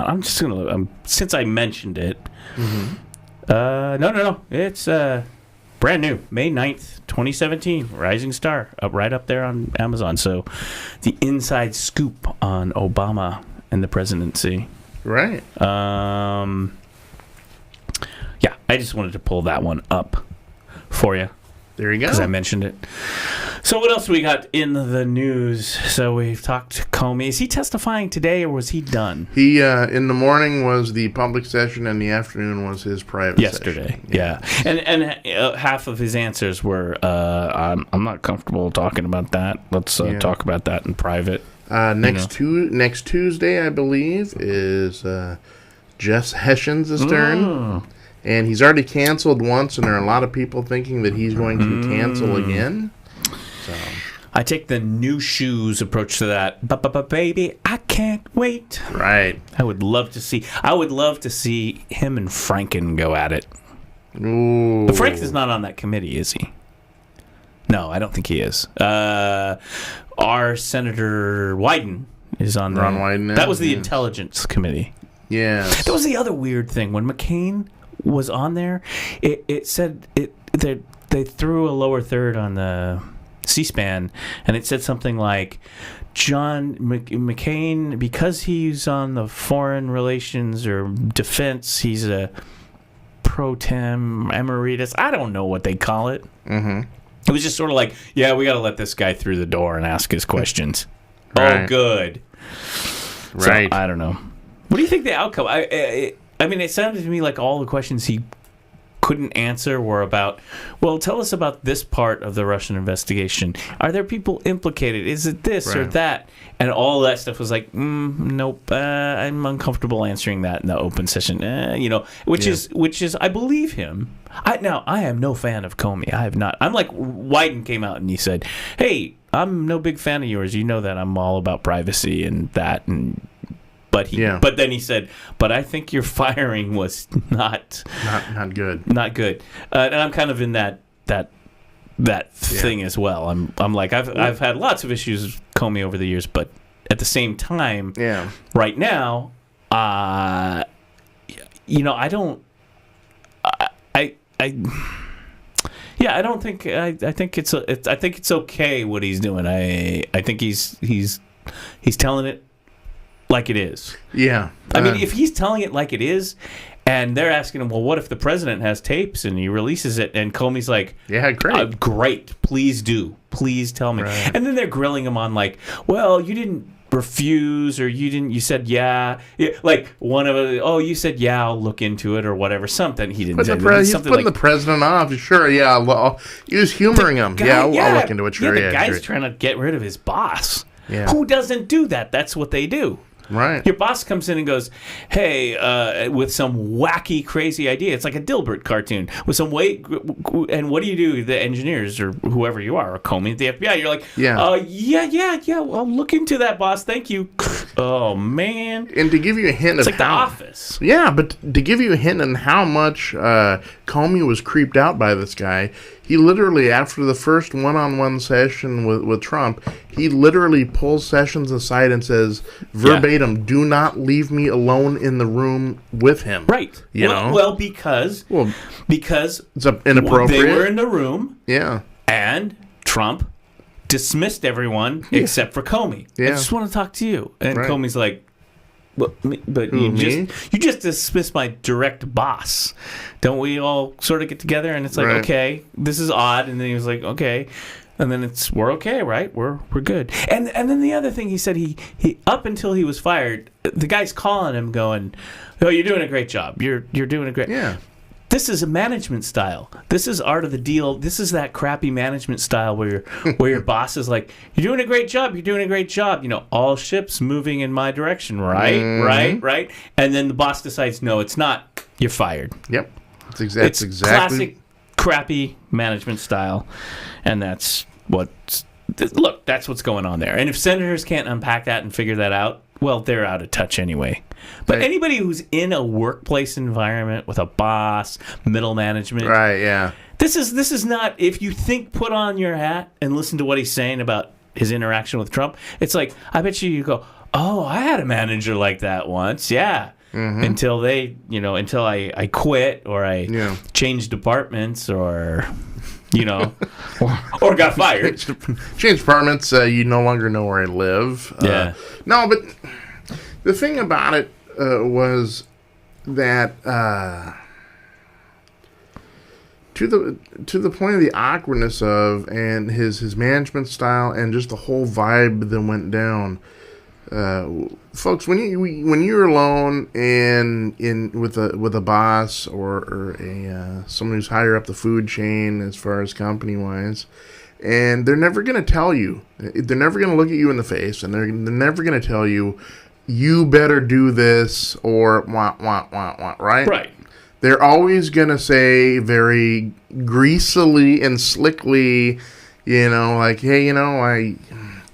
S2: I'm just gonna since I mentioned it. No. It's brand new, May 9th, 2017. Rising Star, right up there on Amazon. So, the inside scoop on Obama and the presidency.
S3: Right.
S2: Yeah, I just wanted to pull that one up for you
S3: There you go.
S2: because I mentioned it. So, what else we got in the news? So, we've talked to Comey. Is he testifying today, or was he done?
S3: He in the morning was the public session, and the afternoon was his private
S2: Yesterday,
S3: session.
S2: yeah. And half of his answers were, I'm not comfortable talking about that. Let's talk about that in private.
S3: Next Tuesday, I believe, is Jeff Sessions' turn. And he's already canceled once, and there are a lot of people thinking that he's going to cancel again. So
S2: I take the new shoes approach to that. Baby, I can't wait.
S3: right.
S2: I would love to see him and Franken go at it.
S3: Ooh.
S2: But Frank is not on that committee, is he? No, I don't think he is. Our Senator Wyden is on there.
S3: Ron Wyden is,
S2: That was the
S3: yes.
S2: Intelligence Committee.
S3: Yes.
S2: That was the other weird thing. When McCain was on there, it said they threw a lower third on the C-SPAN, and it said something like, John McCain, because he's on the foreign relations or defense, he's a pro tem emeritus. I don't know what they call it.
S3: Mm-hmm.
S2: It was just sort of like, yeah, we got to let this guy through the door and ask his questions.
S3: Right.
S2: Oh, good.
S3: Right.
S2: So, I don't know. What do you think the outcome? I mean, it sounded to me like all the questions he couldn't answer were about, well, tell us about this part of the Russian investigation. Are there people implicated? Is it this or
S3: Right.
S2: that? And all that stuff was like, nope, I'm uncomfortable answering that in the open session. Which is, I believe him. I am no fan of Comey. I have not. I'm like, Wyden came out and he said, hey, I'm no big fan of yours. You know that I'm all about privacy and that. But then he said, but I think your firing was not
S3: good.
S2: Not good. And I'm kind of in that thing as well. I'm like, I've had lots of issues with Comey over the years, but at the same time, right now, I don't. Yeah, I don't think I think it's okay what he's doing. I think he's telling it like it is.
S3: Yeah.
S2: I mean, if he's telling it like it is, and they're asking him, well, what if the president has tapes and he releases it? And Comey's like,
S3: yeah, great.
S2: Great. Please do. Please tell me.
S3: Right.
S2: And then they're grilling him on like, well, you didn't refuse, or you said yeah. Like one of you said yeah, I'll look into it or whatever, something. He didn't say
S3: he's putting the president off. Sure, yeah. He was humoring him. I'll look into it. Sure,
S2: the guy's trying to get rid of his boss. Yeah. Who doesn't do that? That's what they do.
S3: Right.
S2: Your boss comes in and goes, hey, with some wacky, crazy idea. It's like a Dilbert cartoon with some and what do? The engineers or whoever you are, or Comey at the FBI, you're like, yeah, well, I'll look into that, boss. Thank you. Oh, man.
S3: And to give you a hint
S2: it's like The Office.
S3: Yeah, but to give you a hint on how much Comey was creeped out by this guy, he literally, after the first one-on-one session with Trump, he literally pulls Sessions aside and says, verbatim, do not leave me alone in the room with him.
S2: Right.
S3: You know?
S2: Well, because
S3: it's inappropriate.
S2: They were in the room.
S3: Yeah.
S2: And Trump dismissed everyone except for Comey.
S3: Yeah.
S2: I just want to talk to you. And Comey's like, but
S3: Who,
S2: you just dismissed my direct boss. Don't we all sort of get together? And it's like, okay, this is odd. And then he was like, okay. And then we're okay, right? We're good. And then the other thing he said, he up until he was fired, the guy's calling him going, oh, you're doing a great job. You're doing a great.
S3: Yeah.
S2: This is a management style. This is art of the deal. This is that crappy management style where your boss is like, you're doing a great job. You're doing a great job. You know, all ships moving in my direction, right?
S3: Mm-hmm.
S2: Right? And then the boss decides, no, it's not. You're fired.
S3: Yep. It's exactly
S2: classic crappy management style. And that's what's going on there. And if senators can't unpack that and figure that out, well, they're out of touch anyway. But anybody who's in a workplace environment with a boss, middle management,
S3: right? Yeah.
S2: This is not. If you put on your hat and listen to what he's saying about his interaction with Trump, it's like, I bet you go, oh, I had a manager like that once, yeah. Mm-hmm. Until I quit or I changed departments or. Or got fired.
S3: Change departments, you no longer know where I live.
S2: Yeah.
S3: No, but the thing about it was that to the point of the awkwardness of and his management style and just the whole vibe that went down. Folks, when you're alone and with a boss or a someone who's higher up the food chain as far as company wise, and they're never going to tell you, they're never going to look at you in the face, and they're never going to tell you, you better do this or want, right?
S2: Right.
S3: They're always going to say very greasily and slickly, like, hey,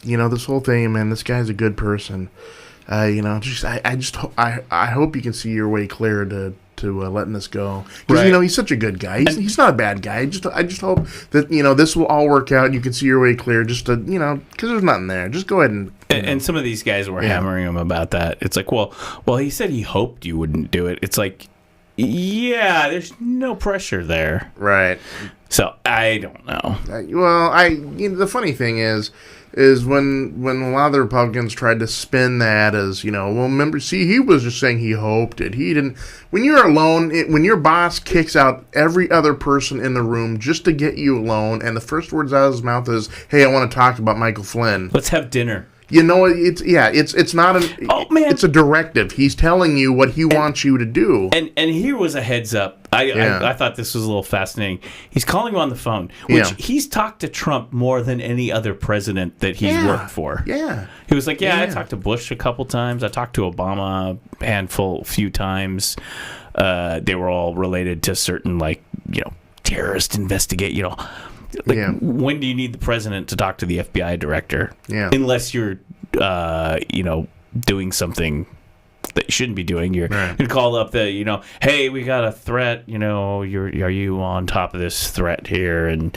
S3: this whole thing, man, this guy's a good person. I hope you can see your way clear to letting this go. Because, he's such a good guy. He's not a bad guy. I just hope that, this will all work out and you can see your way clear just to, because there's nothing there. Just go ahead
S2: and some of these guys were hammering him about that. It's like, well, he said he hoped you wouldn't do it. It's like, yeah, there's no pressure there.
S3: Right.
S2: So, I don't know.
S3: The funny thing is when a lot of the Republicans tried to spin that as, remember, he was just saying he hoped it. He didn't. When you're alone, when your boss kicks out every other person in the room just to get you alone, and the first words out of his mouth is, hey, I want to talk about Michael Flynn.
S2: Let's have dinner.
S3: It's not it's a directive. He's telling you what he wants you to do.
S2: And here was a heads up. I thought this was a little fascinating. He's calling him on the phone, which he's talked to Trump more than any other president that he's worked for.
S3: Yeah.
S2: He was like, I talked to Bush a couple times. I talked to Obama a few times. They were all related to certain, terrorist investigate, when do you need the president to talk to the FBI director? Yeah. Unless you're, doing something that you shouldn't be doing. You're going to call up the, hey, we got a threat. Are you on top of this threat here and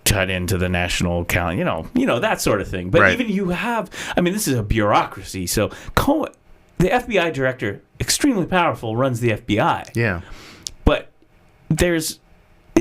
S2: tied into the national account? That sort of thing. But even you have, this is a bureaucracy. So the FBI director, extremely powerful, runs the FBI.
S3: Yeah.
S2: But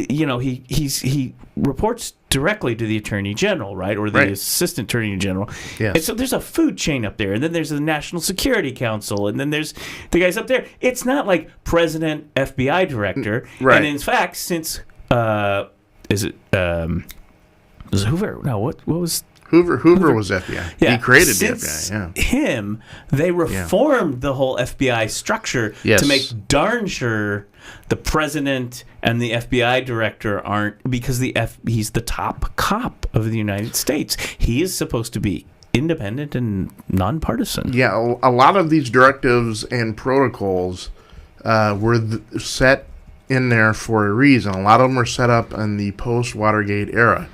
S2: he reports directly to the Attorney General, right, or the
S3: Right.
S2: Assistant Attorney General.
S3: Yes.
S2: And so there's a food chain up there, and then there's the National Security Council, and then there's the guys up there. It's not like President, FBI Director,
S3: Right.
S2: And in fact, since was it Hoover? No, what was?
S3: Hoover was FBI.
S2: Yeah,
S3: He created the
S2: since
S3: FBI. Yeah.
S2: him, they reformed the whole FBI structure
S3: Yes.
S2: to make darn sure the president and the FBI director aren't, because he's the top cop of the United States. He is supposed to be independent and nonpartisan.
S3: Yeah, a lot of these directives and protocols were set in there for a reason. A lot of them were set up in the post-Watergate era.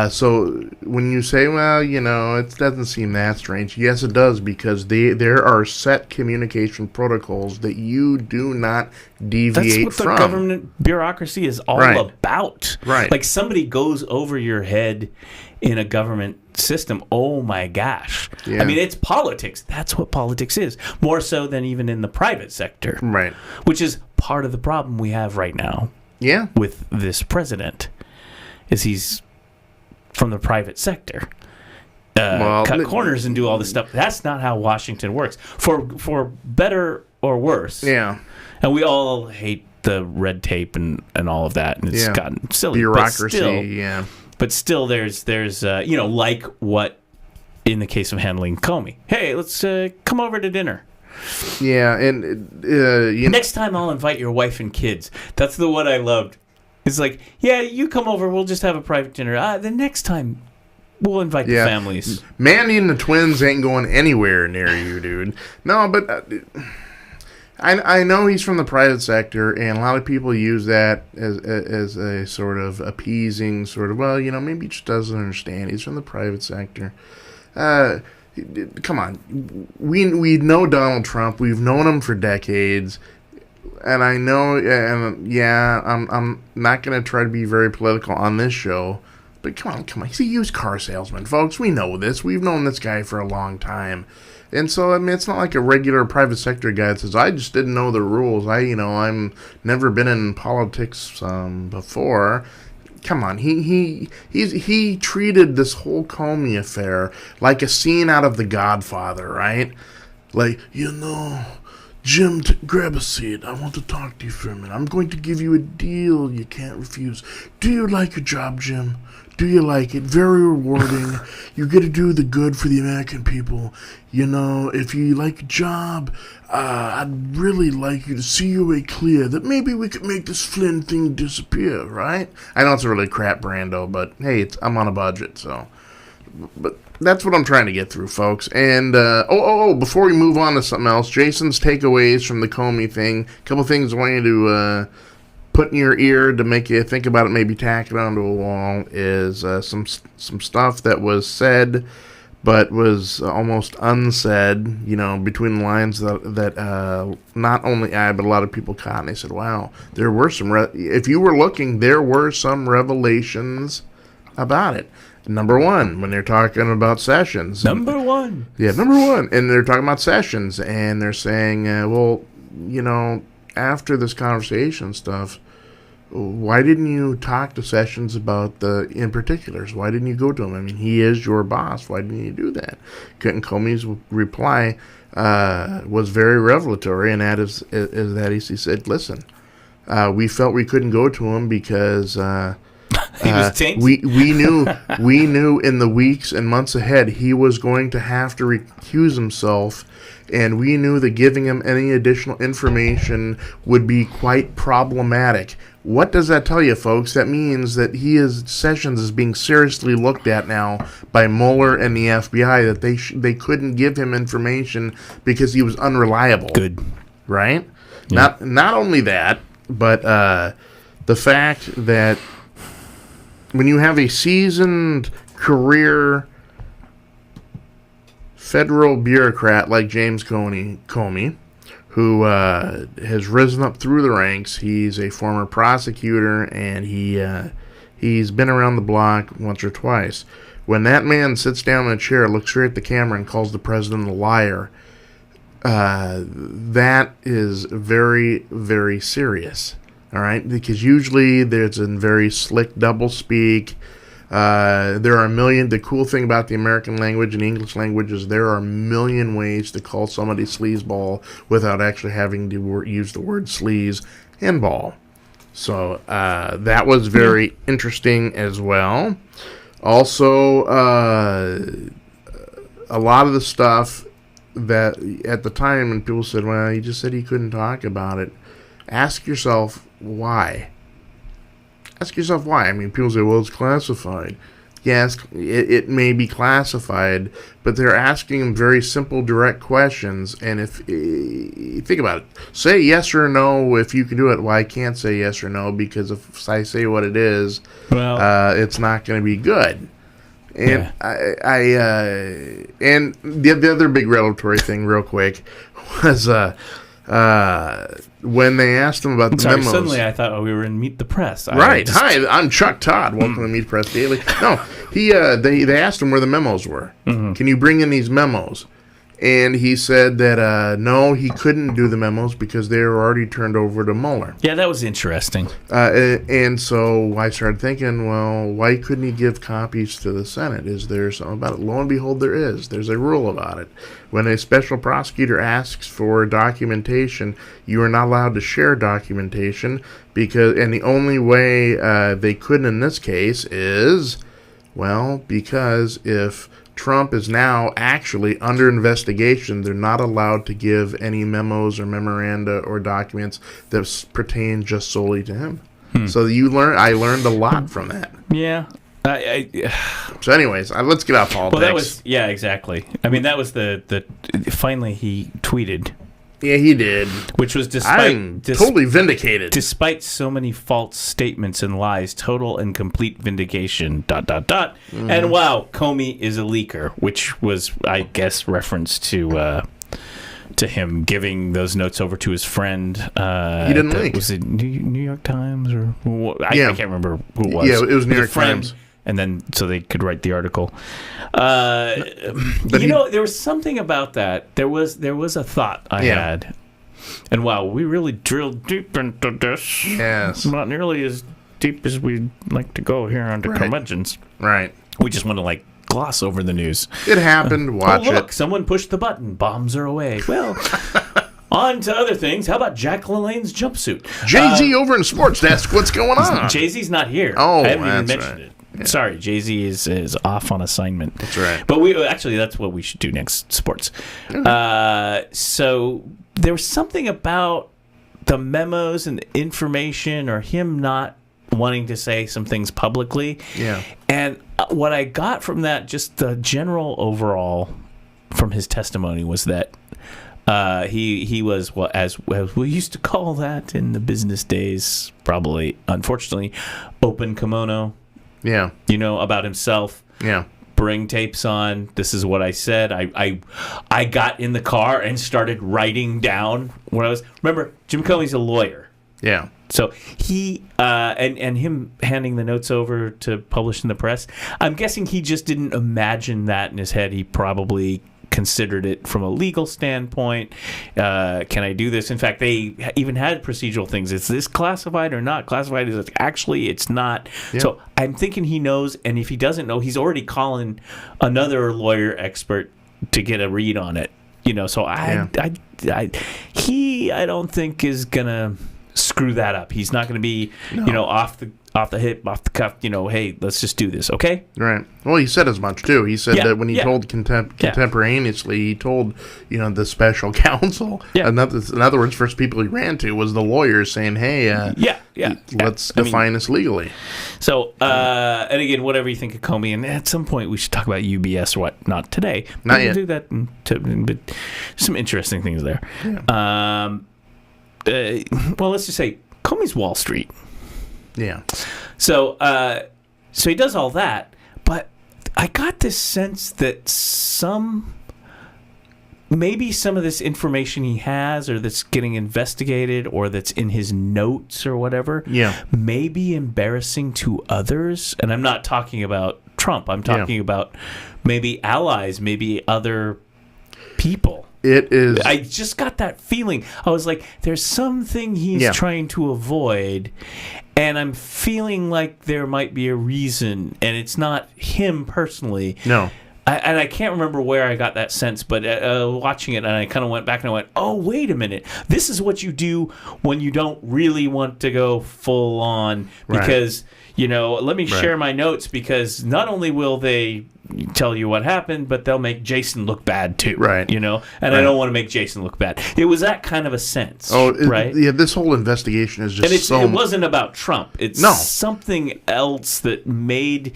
S3: So when you say, well, it doesn't seem that strange. Yes, it does, because there are set communication protocols that you do not deviate
S2: That's what
S3: from.
S2: the government bureaucracy is all
S3: Right.
S2: about.
S3: Right.
S2: Like somebody goes over your head in a government system. Oh my gosh.
S3: Yeah.
S2: I mean, it's politics. That's what politics is. More so than even in the private sector.
S3: Right.
S2: Which is part of the problem we have right now
S3: Yeah.
S2: with this president, is he's from the private sector. Cut corners and do all this stuff. That's not how Washington works. For better or worse.
S3: Yeah.
S2: And we all hate the red tape and all of that, and it's gotten silly.
S3: Bureaucracy,
S2: But still, there's like what in the case of handling Comey. Hey, let's come over to dinner.
S3: Yeah, and
S2: Next time I'll invite your wife and kids. That's the one I loved. It's like, yeah, you come over, we'll just have a private dinner. The next time, we'll invite the families.
S3: Mandy and the twins ain't going anywhere near you, dude. No, but I know he's from the private sector, and a lot of people use that as a sort of appeasing sort of, well, maybe he just doesn't understand. He's from the private sector. Come on. We know Donald Trump. We've known him for decades. And I know, I'm not going to try to be very political on this show, but come on. He's a used car salesman, folks. We know this. We've known this guy for a long time. And so, I mean, it's not like a regular private sector guy that says, I just didn't know the rules. I'm never been in politics before. Come on. He treated this whole Comey affair like a scene out of The Godfather, right? Like, Jim, grab a seat. I want to talk to you for a minute. I'm going to give you a deal you can't refuse. Do you like your job, Jim? Do you like it? Very rewarding. You get to do the good for the American people. If you like your job, I'd really like you to see your way clear that maybe we could make this Flynn thing disappear, right? I know it's a really crap Brando, but hey, I'm on a budget, so. But that's what I'm trying to get through, folks. And, before we move on to something else, Jason's takeaways from the Comey thing. A couple things I want you to put in your ear to make you think about it, maybe tack it onto a wall, is some stuff that was said but was almost unsaid, between the lines that not only I, but a lot of people caught. And they said, wow, there were some, if you were looking, there were some revelations about it. Number one, when they're talking about Sessions.
S2: Number one.
S3: Yeah, number one. And they're talking about Sessions, and they're saying, after this conversation stuff, why didn't you talk to Sessions about the in particulars? Why didn't you go to him? I mean, he is your boss. Why didn't you do that? And Comey's reply was very revelatory, and that is that he said, listen, we felt we couldn't go to him because
S2: he was tainted.
S3: we knew in the weeks and months ahead he was going to have to recuse himself, and we knew that giving him any additional information would be quite problematic. What does that tell you, folks? That means that Sessions is being seriously looked at now by Mueller and the FBI, that they couldn't give him information because he was unreliable.
S2: Good.
S3: Right?
S2: Yeah.
S3: Not only that, but the fact that when you have a seasoned career federal bureaucrat like James Comey, who has risen up through the ranks. He's a former prosecutor, and he's been around the block once or twice. When that man sits down in a chair, looks straight at the camera, and calls the president a liar, that is very, very serious. All right, because usually there's a very slick doublespeak. There are a million. The cool thing about the American language and English language is there are a million ways to call somebody sleazeball without actually having to use the word sleaze and ball. So that was very interesting as well. Also, a lot of the stuff that at the time when people said, well, he just said he couldn't talk about it, ask yourself why. Ask yourself why. I mean, people say, well, it's classified. Yes, it may be classified, but they're asking him very simple, direct questions. And if think about it, say yes or no if you can do it. Well, I can't say yes or no because if I say what it is, it's not going to be good. And and the other big revelatory thing, real quick, was when they asked him about the memos.
S2: Suddenly I thought, we were in Meet the Press.
S3: Right. Hi, I'm Chuck Todd. Welcome to Meet the Press Daily. No, they asked him where the memos were. Mm-hmm. Can you bring in these memos? And he said that, no, he couldn't do the memos because they were already turned over to Mueller.
S2: Yeah, that was interesting.
S3: And so I started thinking, well, why couldn't he give copies to the Senate? Is there something about it? Lo and behold, there is. There's a rule about it. When a special prosecutor asks for documentation, you are not allowed to share documentation and the only way they couldn't in this case is, well, because if Trump is now actually under investigation, they're not allowed to give any memos or memoranda or documents that pertain just solely to him. So I learned a lot from that.
S2: Yeah.
S3: So anyways, let's get off politics.
S2: Well, that was, exactly. I mean, that was the finally he tweeted.
S3: Yeah, he did.
S2: Which was
S3: totally vindicated.
S2: Despite so many false statements and lies, total and complete vindication, ... And wow, Comey is a leaker, which was, I guess, reference to him giving those notes over to his friend.
S3: He didn't leak.
S2: Was it New York Times or I can't remember who it was.
S3: Yeah, it was New York Times.
S2: And then so they could write the article. There was something about that. There was a thought I had. And wow, we really drilled deep into this.
S3: Yes.
S2: Not nearly as deep as we'd like to go here under curmudgeons.
S3: Right.
S2: We just want to gloss over the news.
S3: It happened. Watch
S2: look, someone pushed the button. Bombs are away. Well, on to other things. How about Jack LaLanne's jumpsuit?
S3: Jay-Z over in Sports Desk. What's going on?
S2: Jay-Z's not here.
S3: Oh,
S2: I haven't even
S3: that's
S2: mentioned
S3: right.
S2: it. Yeah. Sorry, Jay-Z is off on assignment.
S3: That's right.
S2: But that's what we should do next, sports. So there was something about the memos and the information or him not wanting to say some things publicly.
S3: Yeah.
S2: And what I got from that, just the general overall from his testimony was that he was, well, as we used to call that in the business days, probably, unfortunately, open kimono.
S3: Yeah.
S2: About himself.
S3: Yeah.
S2: Bring tapes on. This is what I said. I got in the car and started writing down what I was. Remember, Jim Comey's a lawyer.
S3: Yeah.
S2: So he and him handing the notes over to publish in the press, I'm guessing he just didn't imagine that in his head. He probably considered it from a legal standpoint. Can I do this? In fact, they even had procedural things. Is this classified or not classified? Is it actually? It's not. Yeah. So I'm thinking he knows, and if he doesn't know, he's already calling another lawyer expert to get a read on it. So I don't think is gonna screw that up. He's not going to be, off the hip, off the cuff, hey, let's just do this, okay?
S3: Right. Well, he said as much, too. He said that when he told contemporaneously, he told, the special counsel. Yeah. In other words, first people he ran to was the lawyers saying, hey, let's define this legally.
S2: So, and again, whatever you think of Comey, and at some point we should talk about UBS or what, not today.
S3: Not yet.
S2: We'll do that, but some interesting things there.
S3: Yeah.
S2: Well, let's just say Comey's Wall Street.
S3: Yeah.
S2: So he does all that, but I got this sense that maybe some of this information he has or that's getting investigated or that's in his notes or whatever may be embarrassing to others. And I'm not talking about Trump. I'm talking about maybe allies, maybe other people.
S3: It is.
S2: I just got that feeling. I was like, there's something he's trying to avoid, and I'm feeling like there might be a reason, and it's not him personally.
S3: No.
S2: I can't remember where I got that sense, but watching it, and I kind of went back and I went, oh, wait a minute. This is what you do when you don't really want to go full on because, let me share my notes, because not only will they tell you what happened, but they'll make Jason look bad too.
S3: Right.
S2: And I don't want to make Jason look bad. It was that kind of a sense. Right?
S3: Yeah, this whole investigation is just
S2: and it wasn't about Trump. It's something else that made...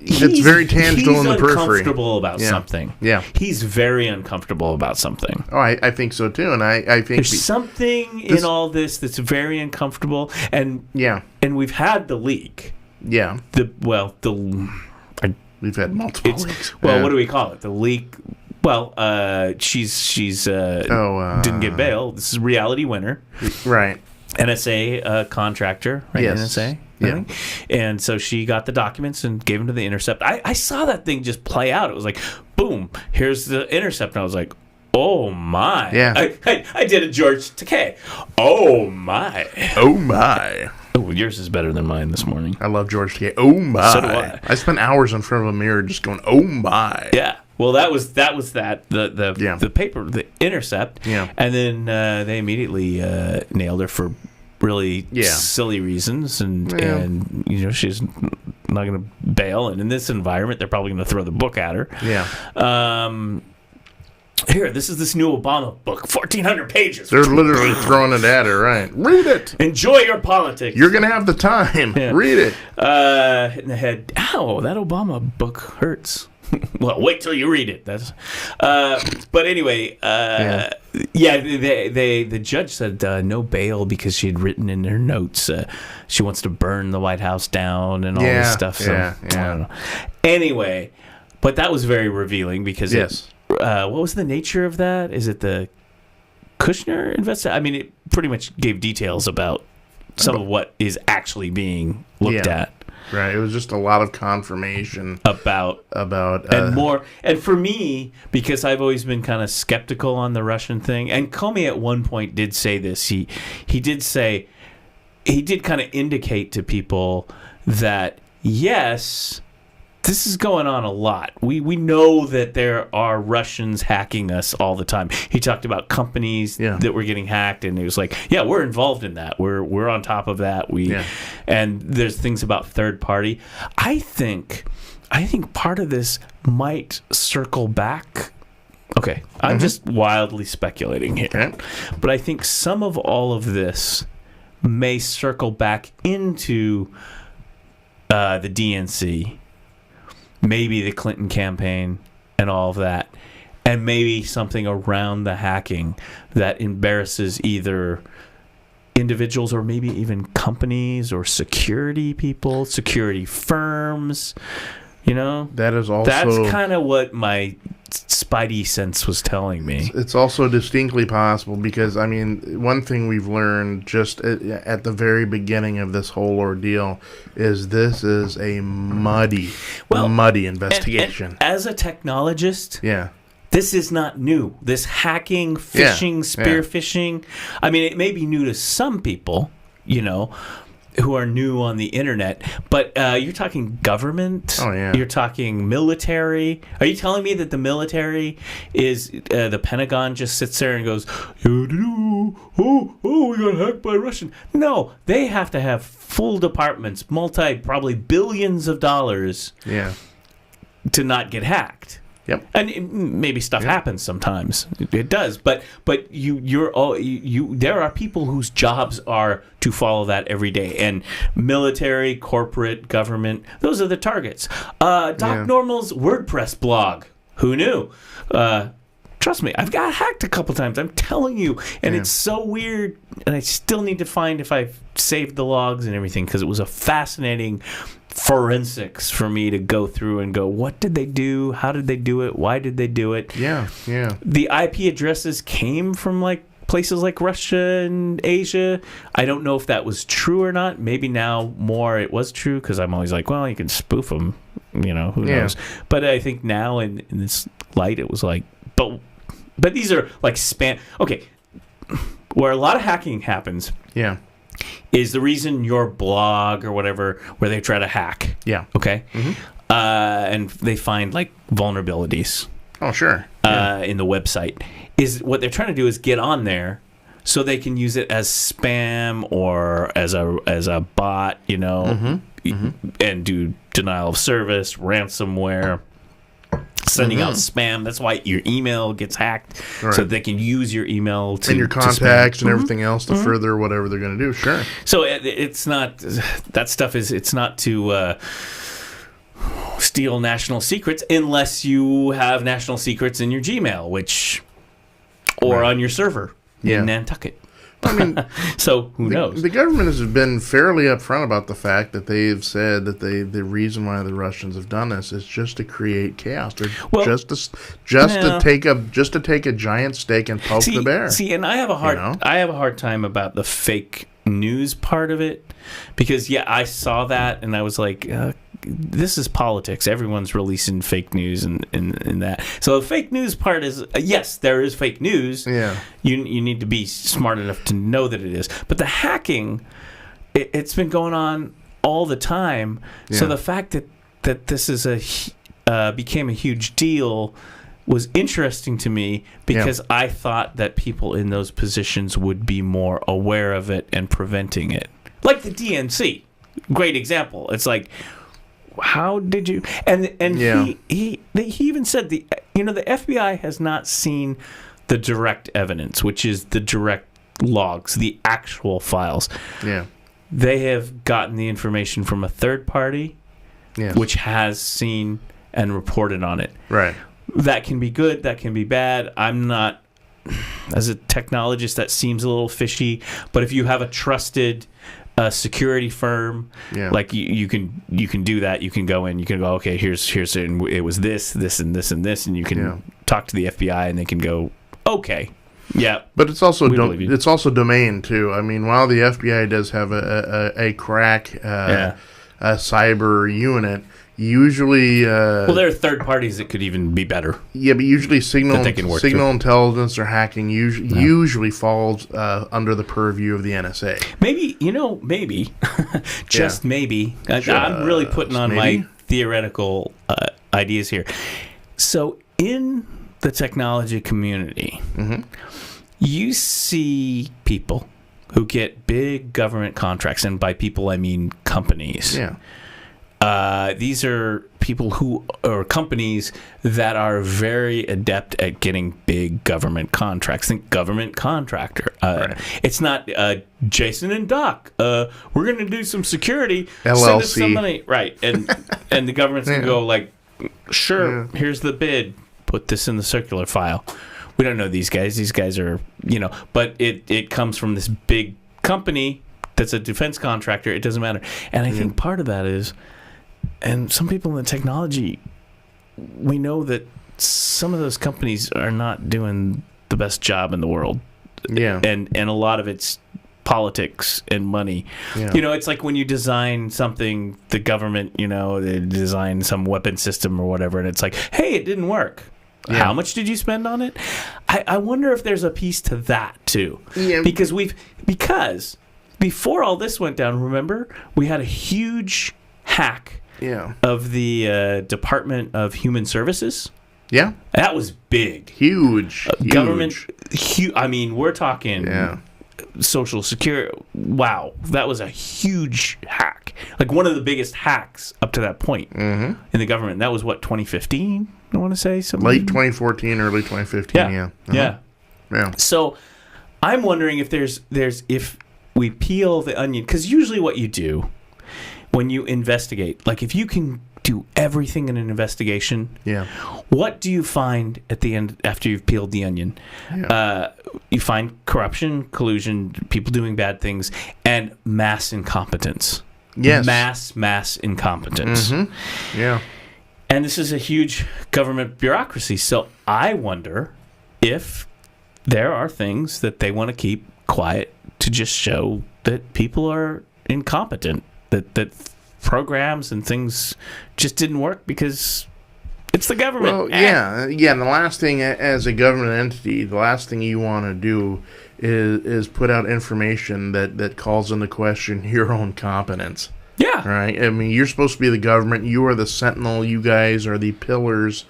S3: It's very tangible in the periphery.
S2: He's uncomfortable about something.
S3: Yeah.
S2: He's very uncomfortable about something.
S3: Oh, I think so too. And I think
S2: there's something in all this that's very uncomfortable. And we've had the leak. Yeah.
S3: We've had multiple leaks.
S2: Well, what do we call it? The leak. Well, she's didn't get bail. This is Reality Winner.
S3: Right.
S2: NSA contractor, right?
S3: Yes.
S2: NSA.
S3: Yeah.
S2: And so she got the documents and gave them to the Intercept. I saw that thing just play out. It was like, boom, here's the Intercept. And I was like, oh, my.
S3: Yeah.
S2: I did a George Takei. Oh, my.
S3: Oh, my.
S2: Oh, yours is better than mine this morning.
S3: I love George Takei. Oh, my.
S2: So do I.
S3: I spent hours in front of a mirror just going, oh, my.
S2: Yeah. Well, that was the paper, the Intercept.
S3: Yeah.
S2: And then they immediately nailed her for really silly reasons, and she's not going to bail, and in this environment they're probably going to throw the book at her. Here, this is this new Obama book, 1,400 pages.
S3: They're literally throwing it at her, right? Read it.
S2: Enjoy your politics.
S3: You're going to have the time. Read it.
S2: Hitting the head. Ow, that Obama book hurts. Well, wait till you read it. That's, but anyway, the judge said no bail because she had written in her notes she wants to burn the White House down and all this stuff. So, I don't know. Anyway, but that was very revealing because what was the nature of that? Is it the Kushner investigation? I mean, it pretty much gave details about some of what is actually being looked at.
S3: Right, it was just a lot of confirmation
S2: about and more. And for me, because I've always been kind of skeptical on the Russian thing, and Comey at one point did say this. He did kind of indicate to people that yes, this is going on a lot. We know that there are Russians hacking us all the time. He talked about companies that were getting hacked, and he was like, "Yeah, we're involved in that. We're on top of that. And there's things about third party. I think part of this might circle back. Okay, I'm just wildly speculating here, but I think some of all of this may circle back into the DNC." Maybe the Clinton campaign and all of that, and maybe something around the hacking that embarrasses either individuals or maybe even companies or security people, security firms.
S3: That is also...
S2: That's kind of what my spidey sense was telling me.
S3: It's also distinctly possible because, I mean, one thing we've learned just at the very beginning of this whole ordeal is this is a muddy investigation.
S2: And as a technologist, this is not new. This hacking, phishing, spear phishing. I mean, it may be new to some people, who are new on the internet, but you're talking government.
S3: Oh, yeah.
S2: You're talking military. Are you telling me that the military is the Pentagon just sits there and goes, we got hacked by Russian? No, they have to have full departments, probably billions of dollars, to not get hacked.
S3: Yep.
S2: And maybe stuff happens sometimes. It does. But there are people whose jobs are to follow that every day. And military, corporate, government, those are the targets. Doc Normal's WordPress blog. Who knew? Trust me, I've got hacked a couple times. I'm telling you. And it's so weird. And I still need to find if I've saved the logs and everything, because it was a fascinating forensics for me to go through and go, what did they do? How did they do it? Why did they do it? The IP addresses came from places like Russia and Asia. I don't know if that was true or not. Maybe now more it was true, because I'm always like, well, you can spoof them. Who knows? But I think now in this light, it was like, but but these are like spam. Okay, where a lot of hacking happens
S3: Yeah.
S2: is the reason your blog or whatever, where they try to hack.
S3: Yeah.
S2: Okay, and they find like vulnerabilities
S3: Oh, sure.
S2: in the website. Is what they're trying to do is get on there so they can use it as spam or as a bot, you know, and do denial of service, ransomware, sending out spam. That's why your email gets hacked,
S3: Right.
S2: so they can use your email to
S3: And your
S2: to spam.
S3: contacts and everything else to further whatever they're going to do. Sure.
S2: So it's not that stuff is it's not to steal national secrets unless you have national secrets in your Gmail, or on your server
S3: Yeah.
S2: in Nantucket.
S3: I mean,
S2: So who knows?
S3: the government has been fairly upfront about the fact that they've said that the reason why the Russians have done this is just to create chaos. They're
S2: Well,
S3: just
S2: yeah.
S3: to take a giant stake and poke the bear.
S2: See, and I have a hard time about the fake news part of it, because I saw that and I was like, this is politics. Everyone's releasing fake news and that. So the fake news part is yes, there is fake news.
S3: Yeah.
S2: You need to be smart enough to know that it is. But the hacking, it's been going on all the time. So
S3: Yeah.
S2: the fact that this is became a huge deal was interesting to me, because I thought that people in those positions would be more aware of it and preventing it. Like the DNC, great example. It's like, how did you? And
S3: Yeah.
S2: he even said the FBI has not seen the direct evidence, which is the direct logs, the actual files.
S3: Yeah.
S2: They have gotten the information from a third party,
S3: Yes.
S2: which has seen and reported on it.
S3: Right.
S2: That can be good, that can be bad. I'm not, as a technologist, that seems a little fishy. But if you have a trusted security firm,
S3: Yeah.
S2: like you can do that. You can go in, you can go, okay, here's it, and it was this, and this, and you can talk to the FBI, and they can go, okay, yeah.
S3: But it's also
S2: We believe you.
S3: it's also domain too. I mean, while the FBI does have a crack a cyber unit, usually
S2: Well, there are third parties that could even be better.
S3: but usually signal
S2: they can work
S3: intelligence or hacking usually falls under the purview of the NSA.
S2: Maybe, just maybe. I'm really putting on
S3: maybe?
S2: my theoretical ideas here. So in the technology community, you see people who get big government contracts, and by people I mean companies.
S3: Yeah.
S2: These are people or companies that are very adept at getting big government contracts. Think government contractor.
S3: Right.
S2: It's not Jason and Doc. We're going to do some security. Send us
S3: LLC.
S2: some money. Right. And the government's going to go like, sure, here's the bid. Put this in the circular file. We don't know these guys. These guys are, but it comes from this big company that's a defense contractor. It doesn't matter. And I think part of that is, and some people in the technology, we know that some of those companies are not doing the best job in the world.
S3: Yeah.
S2: And a lot of it's politics and money.
S3: Yeah.
S2: It's like when you design something, the government, they design some weapon system or whatever, and it's like, hey, it didn't work.
S3: Yeah.
S2: How much did you spend on it? I wonder if there's a piece to that too.
S3: Yeah.
S2: Because before all this went down, remember, we had a huge hack of the Department of Human Services.
S3: Yeah.
S2: That was big.
S3: Huge.
S2: Government. I mean, we're talking
S3: Yeah.
S2: Social Security. Wow, that was a huge hack. Like one of the biggest hacks up to that point in the government. That was what, 2015? I want to say something.
S3: Late 2014, early 2015. Yeah.
S2: Yeah. So I'm wondering if if we peel the onion, because usually what you do when you investigate, like if you can do everything in an investigation, what do you find at the end after you've peeled the onion? You find corruption, collusion, people doing bad things, and mass incompetence.
S3: Yes.
S2: Mass incompetence.
S3: Yeah.
S2: And this is a huge government bureaucracy. So I wonder if there are things that they want to keep quiet to just show that people are incompetent, that programs and things just didn't work because It's the government.
S3: Well, yeah. And the last thing, as a government entity, the last thing you want to do is put out information that calls into question your own competence.
S2: Yeah.
S3: Right? I mean, you're supposed to be the government. You are the sentinel. You guys are the pillars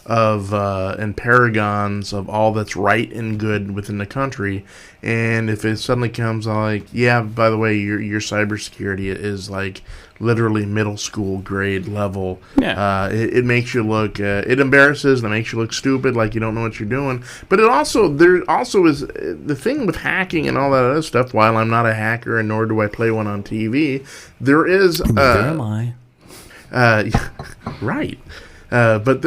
S3: of and paragons of all that's right and good within the country. And if it suddenly comes like, yeah, by the way, your cybersecurity is like literally middle school grade level.
S2: Yeah.
S3: It makes you look, it embarrasses and it makes you look stupid, like you don't know what you're doing. But there also is the thing with hacking and all that other stuff. While I'm not a hacker and nor do I play one on TV, there is.
S2: Neither am I.
S3: Right. But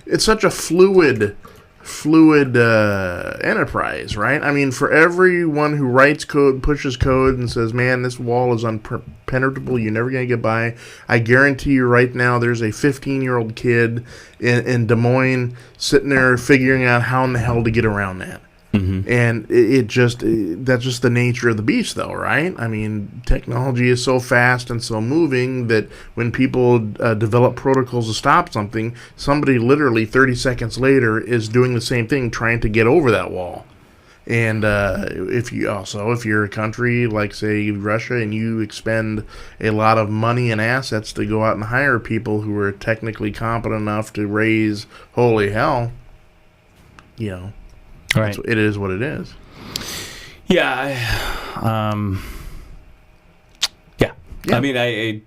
S3: it's such a fluid enterprise, right? I mean, for everyone who writes code, pushes code, and says, man, this wall is impenetrable, you're never going to get by, I guarantee you right now there's a 15-year-old kid in Des Moines sitting there figuring out how in the hell to get around that. Mm-hmm. And that's just the nature of the beast, though, right? I mean, technology is so fast and so moving that when people develop protocols to stop something, somebody literally 30 seconds later is doing the same thing, trying to get over that wall. And if you're a country like, say, Russia, and you expend a lot of money and assets to go out and hire people who are technically competent enough to raise holy hell,
S2: Right.
S3: It is what it is.
S2: Yeah. Yeah. I mean, I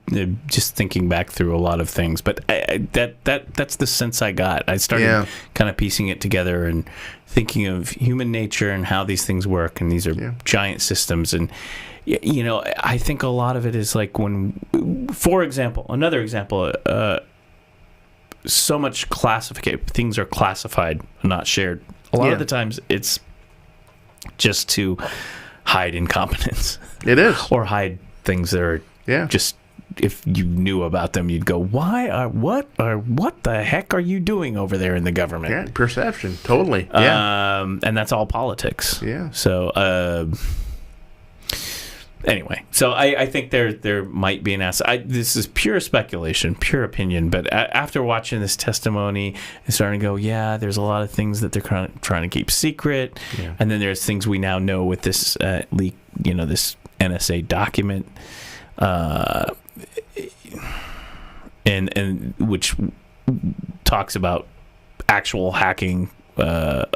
S2: just thinking back through a lot of things, but that's the sense I got. I started kind of piecing it together and thinking of human nature and how these things work, and these are giant systems. And I think a lot of it is like when, for example, another example, so much things are classified, not shared. A lot of the times it's just to hide incompetence.
S3: It is.
S2: Or hide things that are just, if you knew about them, you'd go, what the heck are you doing over there in the government?
S3: Yeah, perception. Totally. Yeah.
S2: And that's all politics.
S3: Yeah.
S2: So, anyway, so I think there might be an answer. This is pure speculation, pure opinion, but after watching this testimony, it's starting to go, there's a lot of things that they're trying to keep secret, and then there's things we now know with this leak, this NSA document, and which talks about actual hacking of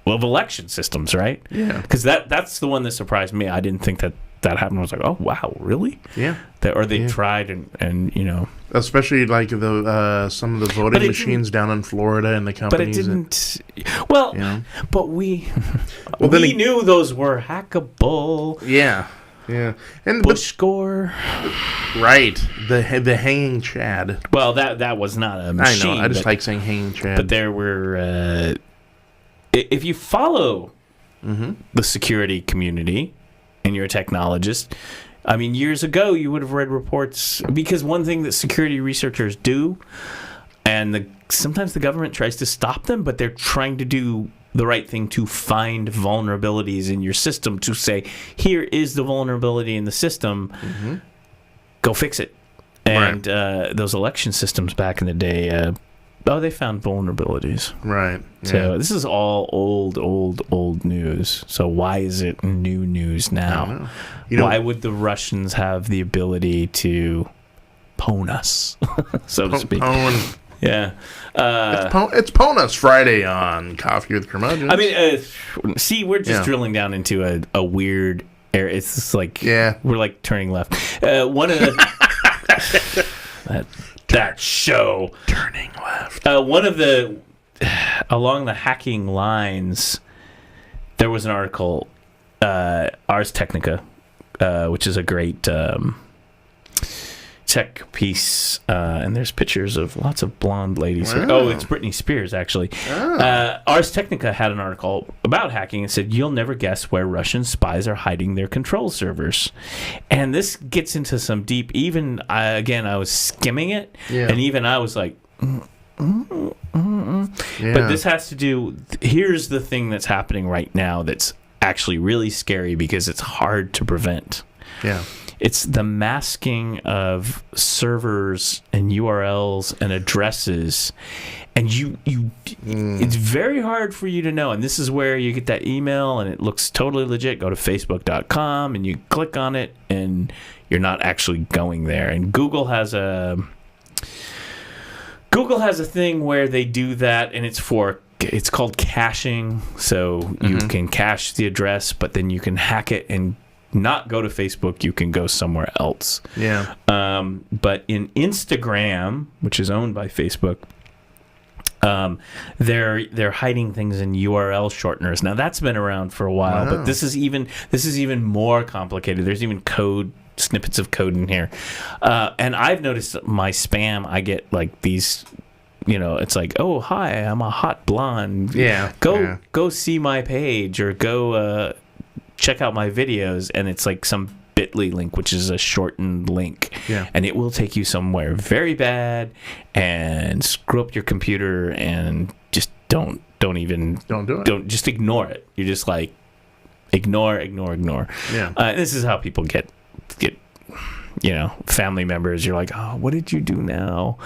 S2: election systems, right?
S3: Yeah.
S2: Because that's the one that surprised me. I didn't think that happened. I was like, oh wow, really?
S3: Yeah.
S2: They tried and
S3: especially like some of the voting machines down in Florida and the companies.
S2: But it didn't. But we knew those were hackable.
S3: Yeah. Yeah. And
S2: Bush score.
S3: Right. The hanging Chad.
S2: Well, that was not a machine.
S3: I know. I just like saying hanging Chad.
S2: But there were. If you follow the security community, and you're a technologist, I mean, years ago you would have read reports, because one thing that security researchers do, and sometimes the government tries to stop them, but they're trying to do the right thing to find vulnerabilities in your system, to say, here is the vulnerability in the system, go fix it. And those election systems back in the day, they found vulnerabilities.
S3: Right. Yeah.
S2: So this is all old news. So why is it new news now? Why would the Russians have the ability to pwn us, so to speak? Yeah.
S3: It's Pwn Us Friday on Coffee with Curmudgeons.
S2: I mean, see, we're just drilling down into a weird area. It's just like, we're like turning left. One of the... that show.
S3: Turning left.
S2: One of the... along the hacking lines, there was an article, Ars Technica, which is a great tech piece, and there's pictures of lots of blonde ladies.
S3: Wow.
S2: Oh, it's Britney Spears, actually. Ars Technica had an article about hacking and said, you'll never guess where Russian spies are hiding their control servers. And this gets into some deep, even, again, I was skimming it, and even I was like... But this has to do... Here's the thing that's happening right now that's actually really scary because it's hard to prevent.
S3: Yeah.
S2: it's the masking of servers and URLs and addresses, and it's very hard for you to know. And this is where you get that email and it looks totally legit. Go to facebook.com and you click on it and you're not actually going there. And Google has a thing where they do that, and it's called caching. So you can cache the address, but then you can hack it and not go to Facebook. You can go somewhere else.
S3: Yeah.
S2: But in Instagram, which is owned by Facebook, they're hiding things in URL shorteners. Now that's been around for a while, but this is even more complicated. There's even snippets of code in here, and I've noticed my spam. I get like these, it's like, oh hi, I'm a hot blonde.
S3: Yeah.
S2: Go see my page, or go check out my videos, and it's like some bit.ly link, which is a shortened link.
S3: Yeah.
S2: And it will take you somewhere very bad and screw up your computer, and just don't do it. Just ignore it. You're just like ignore.
S3: Yeah.
S2: This is how people get family members. You're like, oh, what did you do now?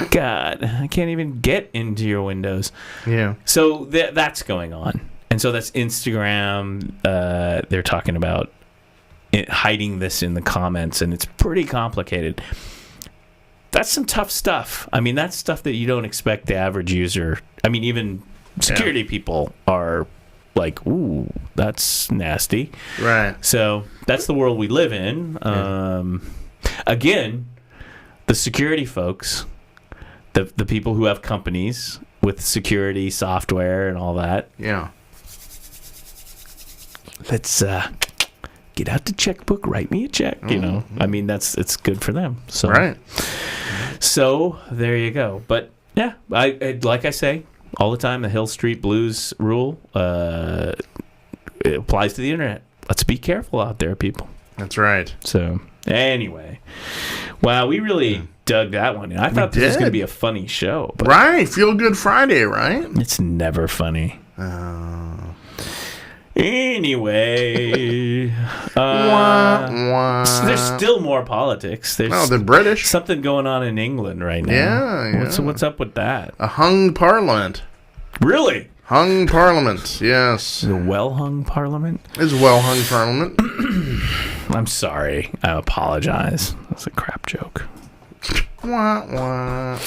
S2: God, I can't even get into your Windows.
S3: Yeah.
S2: So that's going on. And so that's Instagram. They're talking about hiding this in the comments, and it's pretty complicated. That's some tough stuff. I mean, that's stuff that you don't expect the average user. I mean, even security people are like, ooh, that's nasty.
S3: Right.
S2: So that's the world we live in. Again, the security folks, the people who have companies with security software and all that.
S3: Yeah.
S2: Let's get out the checkbook, write me a check. I mean, it's good for them. So,
S3: right.
S2: So there you go. But yeah, I like I say all the time, the Hill Street Blues rule it applies to the internet. Let's be careful out there, people.
S3: That's right.
S2: So anyway, wow, we really dug that one. I thought this was going to be a funny show. But
S3: right. Feel Good Friday, right?
S2: It's never funny. Anyway, there's still more politics. There's
S3: the British.
S2: Something going on in England right now.
S3: Yeah.
S2: What's up with that?
S3: A hung parliament.
S2: Really?
S3: Hung parliament, yes.
S2: The well-hung parliament?
S3: It's a well-hung parliament.
S2: I'm sorry. I apologize. That's a crap joke.
S3: Wah, wah.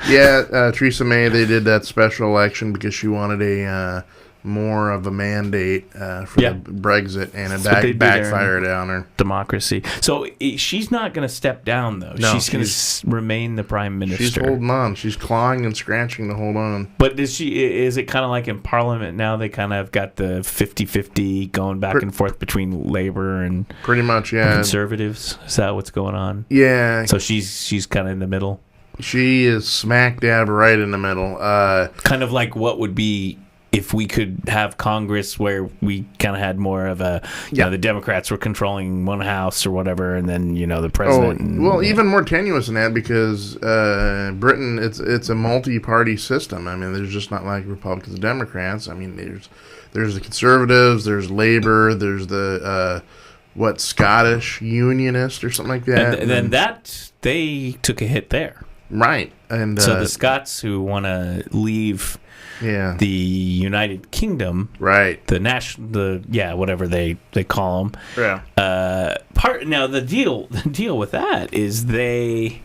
S3: Yeah, Theresa May, they did that special election because she wanted a more of a mandate for the Brexit, and it backfired on her.
S2: Democracy. So she's not going to step down, though.
S3: No,
S2: she's going to remain the prime minister.
S3: She's holding on. She's clawing and scratching to hold on.
S2: But is it kind of like in Parliament now? They kind of got the 50-50 going back and forth between Labour and
S3: pretty much, yeah,
S2: Conservatives. Is that what's going on?
S3: Yeah.
S2: So she's kind of in the middle.
S3: She is smack dab right in the middle.
S2: Kind of like what would be if we could have Congress where we kind of had more of a, the Democrats were controlling one house or whatever, and then, the president.
S3: Even more tenuous than that, because Britain, it's a multi-party system. I mean, there's just not like Republicans and Democrats. I mean, there's the Conservatives, there's Labour, there's the, Scottish Unionist or something like that.
S2: And then that, they took a hit there.
S3: Right. And
S2: so the Scots who want to leave the United Kingdom,
S3: right?
S2: Whatever they call them.
S3: Yeah.
S2: Now the deal with that is the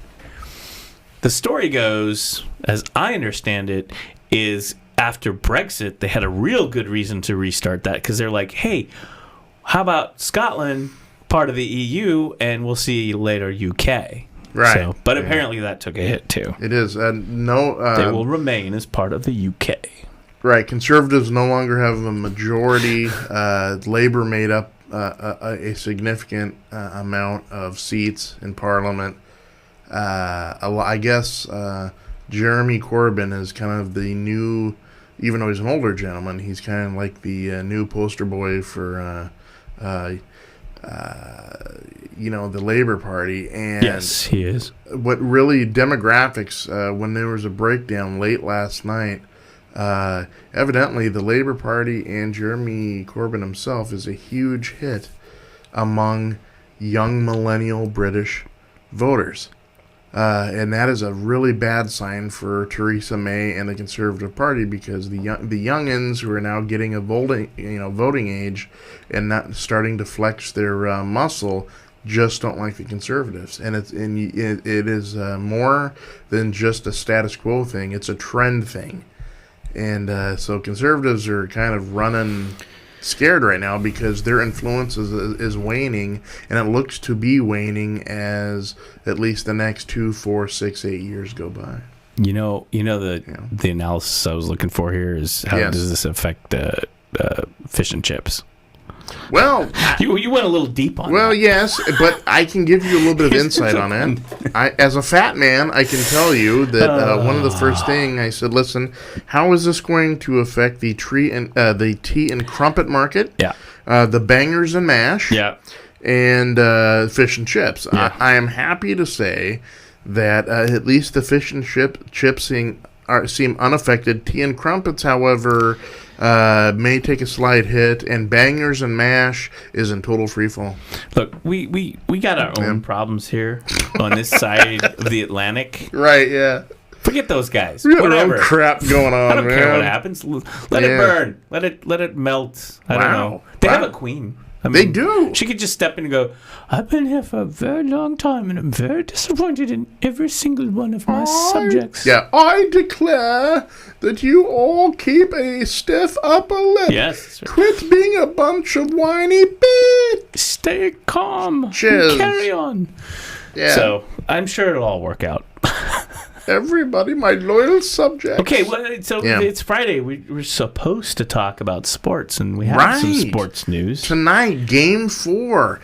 S2: story goes, as I understand it, is after Brexit they had a real good reason to restart that, because they're like, hey, how about Scotland part of the EU, and we'll see you later, UK.
S3: Right.
S2: So, but apparently that took a hit too.
S3: It is. They
S2: will remain as part of the UK.
S3: Right. Conservatives no longer have a majority. Labour made up a significant amount of seats in Parliament. I guess Jeremy Corbyn is kind of the new, even though he's an older gentleman, he's kind of like the new poster boy for the Labour Party. And
S2: yes, he is.
S3: What really demographics, when there was a breakdown late last night, evidently the Labour Party and Jeremy Corbyn himself is a huge hit among young millennial British voters. And that is a really bad sign for Theresa May and the Conservative Party, because the youngins who are now getting a voting age and not starting to flex their muscle just don't like the Conservatives. And it is more than just a status quo thing. It's a trend thing. And so Conservatives are kind of running scared right now because their influence is waning, and it looks to be waning as at least the next 2, 4, 6, 8 years go by.
S2: The analysis I was looking for here is how does this affect fish and chips?
S3: Well,
S2: you went a little deep on that.
S3: Well, yes, but I can give you a little bit of insight on it. As a fat man, I can tell you that one of the first thing I said, listen, how is this going to affect the tea and crumpet market?
S2: Yeah.
S3: The bangers and mash.
S2: Yeah.
S3: And fish and chips. Yeah. I am happy to say that at least the fish and chips seem unaffected. Tea and crumpets, however, may take a slight hit, and bangers and mash is in total freefall.
S2: Look, we got our own problems here on this side of the Atlantic.
S3: Right, yeah.
S2: Forget those guys.
S3: We got
S2: Whatever.
S3: our own crap going on,
S2: I don't
S3: man.
S2: care what happens. Let it burn. Let it melt. I don't know. They have a queen. I mean,
S3: they do.
S2: She could just step in and go, I've been here for a very long time, and I'm very disappointed in every single one of my subjects.
S3: Yeah, I declare that you all keep a stiff upper lip.
S2: Yes.
S3: Quit being a bunch of whiny bitch.
S2: Stay calm.
S3: Cheers.
S2: And carry on.
S3: Yeah.
S2: So I'm sure it'll all work out.
S3: Everybody, my loyal subjects.
S2: Okay, well, so it's Friday. We're supposed to talk about sports, and we have some sports news.
S3: Tonight, Game 4.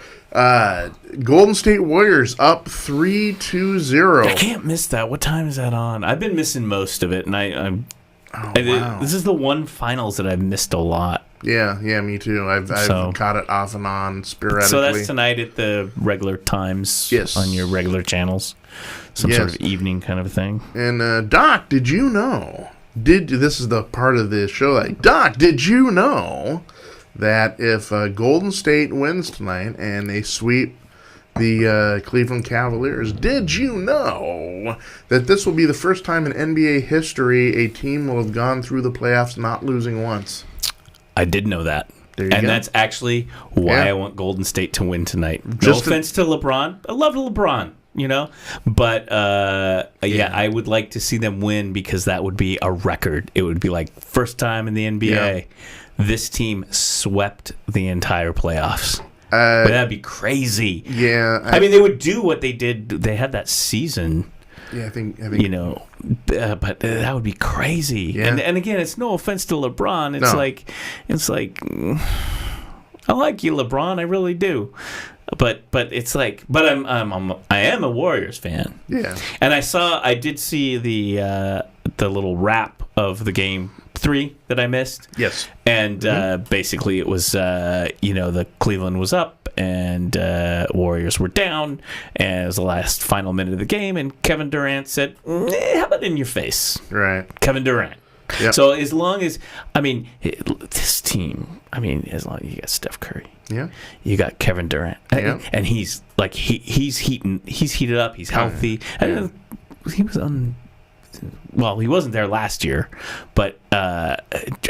S3: Golden State Warriors up 3-0.
S2: I can't miss that. What time is that on? I've been missing most of it, and
S3: wow.
S2: This is the one finals that I've missed a lot.
S3: Yeah, me too. I've caught it off and on sporadically.
S2: So that's tonight at the regular times on your regular channels. Some sort of evening kind of thing.
S3: And Doc, did you know? This is the part of the show that Doc, did you know that if Golden State wins tonight and they sweep the Cleveland Cavaliers, did you know that this will be the first time in NBA history a team will have gone through the playoffs not losing once?
S2: I did know that.
S3: There you go.
S2: That's actually why I want Golden State to win tonight. No offense to LeBron. I love LeBron, But, I would like to see them win because that would be a record. It would be like first time in the NBA, this team swept the entire playoffs. But that'd be crazy.
S3: Yeah.
S2: I mean, they would do what they did. They had that season.
S3: Yeah, I think
S2: but that would be crazy.
S3: Yeah.
S2: And again, it's no offense to LeBron. It's like I like you, LeBron. I really do. But it's like, I am a Warriors fan.
S3: Yeah.
S2: And I did see the little wrap of the game 3 that I missed.
S3: Yes.
S2: And basically it was the Cleveland was up and Warriors were down, and it was the last final minute of the game, and Kevin Durant said, how about in your face?
S3: Right.
S2: Kevin Durant.
S3: Yep.
S2: So as long as this team, as long as you got Steph Curry, you got Kevin Durant, and he's like he's heated up, he's healthy. He was on. Well, he wasn't there last year, but I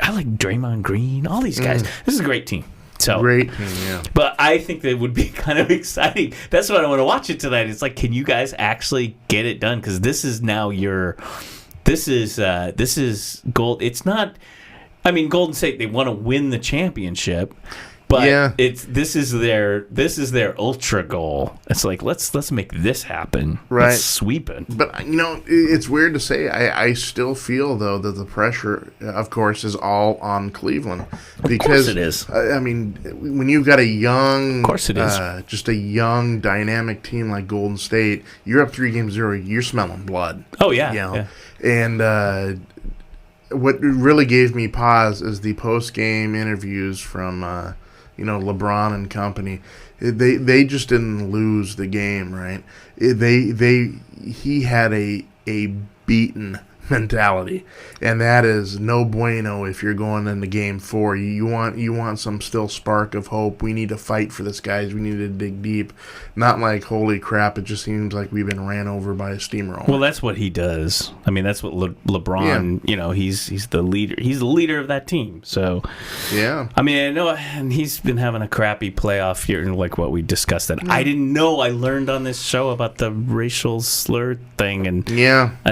S2: like Draymond Green, all these guys. This is a great team. So
S3: great team, yeah.
S2: But I think that would be kind of exciting. That's why I want to watch it tonight. It's like, can you guys actually get it done? Because this is now this is gold. It's not. Golden State, they want to win the championship, but this is their ultra goal. It's like let's make this happen.
S3: Right,
S2: let's sweep it.
S3: But it's weird to say. I still feel though that the pressure, of course, is all on Cleveland because
S2: of course it is.
S3: When you've got a young,
S2: of course it is,
S3: just a young dynamic team like Golden State, you're up 3-0. You're smelling blood.
S2: Oh yeah,
S3: And what really gave me pause is the post-game interviews from LeBron and company. They just didn't lose the game, right? He had a beaten mentality, and that is no bueno if you're going into game 4. You want some still spark of hope. We need to fight for this, guys. We need to dig deep. Not like, holy crap, it just seems like we've been ran over by a steamroller.
S2: Well, that's what he does. I mean, that's what LeBron, he's the leader. He's the leader of that team. So,
S3: yeah.
S2: I mean, I know, and he's been having a crappy playoff year, like what we discussed. That I didn't know. I learned on this show about the racial slur thing, but I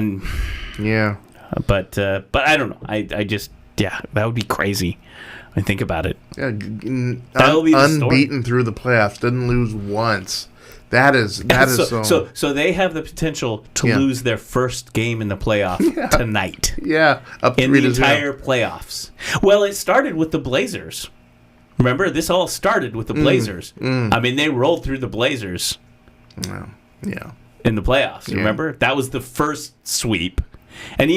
S2: don't know. I just that would be crazy. I mean, think about it.
S3: Yeah,
S2: that would be the
S3: unbeaten through the playoffs. Didn't lose once. That is
S2: so they have the potential to lose their first game in the playoff tonight.
S3: Yeah, up
S2: in the entire playoffs. Well, it started with the Blazers. Remember, this all started with the Blazers. I mean, they rolled through the Blazers.
S3: Yeah.
S2: In the playoffs, remember? That was the first sweep. And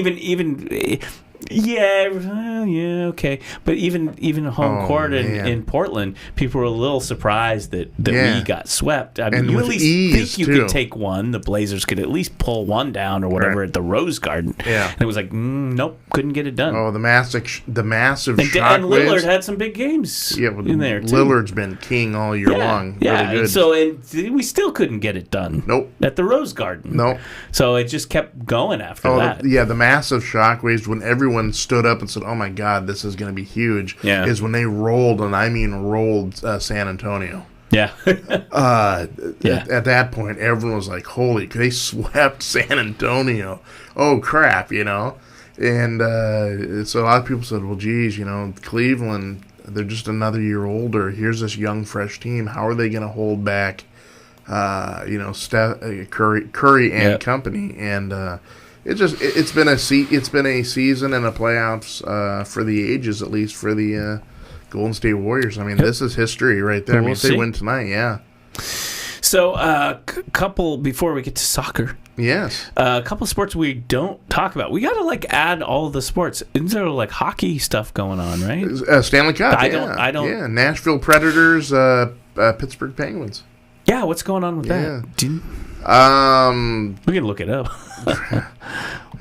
S2: okay. But even home court in Portland, people were a little surprised that we got swept. I mean,
S3: and
S2: you at least think you could take one. The Blazers could at least pull one down or whatever at the Rose Garden.
S3: Yeah.
S2: And it was like, nope, couldn't get it done.
S3: Oh, the massive shockwaves.
S2: And Lillard had some big games in there, too.
S3: Lillard's been king all year long.
S2: Yeah,
S3: really good.
S2: And we still couldn't get it done.
S3: Nope.
S2: At the Rose Garden.
S3: Nope.
S2: So it just kept going after that.
S3: The massive shockwaves when everyone stood up and said, "Oh my God, this is going to be huge."
S2: Yeah.
S3: Is when they rolled, and I mean rolled, San Antonio.
S2: Yeah.
S3: At that point, everyone was like, "Holy!" They swept San Antonio. Oh crap, And so a lot of people said, "Well, geez, Cleveland, they're just another year older. Here's this young, fresh team. How are they going to hold back, Steph Curry and company?" And it's been a season and a playoffs for the ages, at least for the Golden State Warriors. I mean, this is history right there. I mean, if they win tonight,
S2: So, couple before we get to soccer.
S3: Yes.
S2: A couple sports we don't talk about. We got to add all of the sports. Isn't there hockey stuff going on, right?
S3: Stanley Cup.
S2: I don't.
S3: Yeah, Nashville Predators, Pittsburgh Penguins.
S2: Yeah, what's going on with that? We can look it up.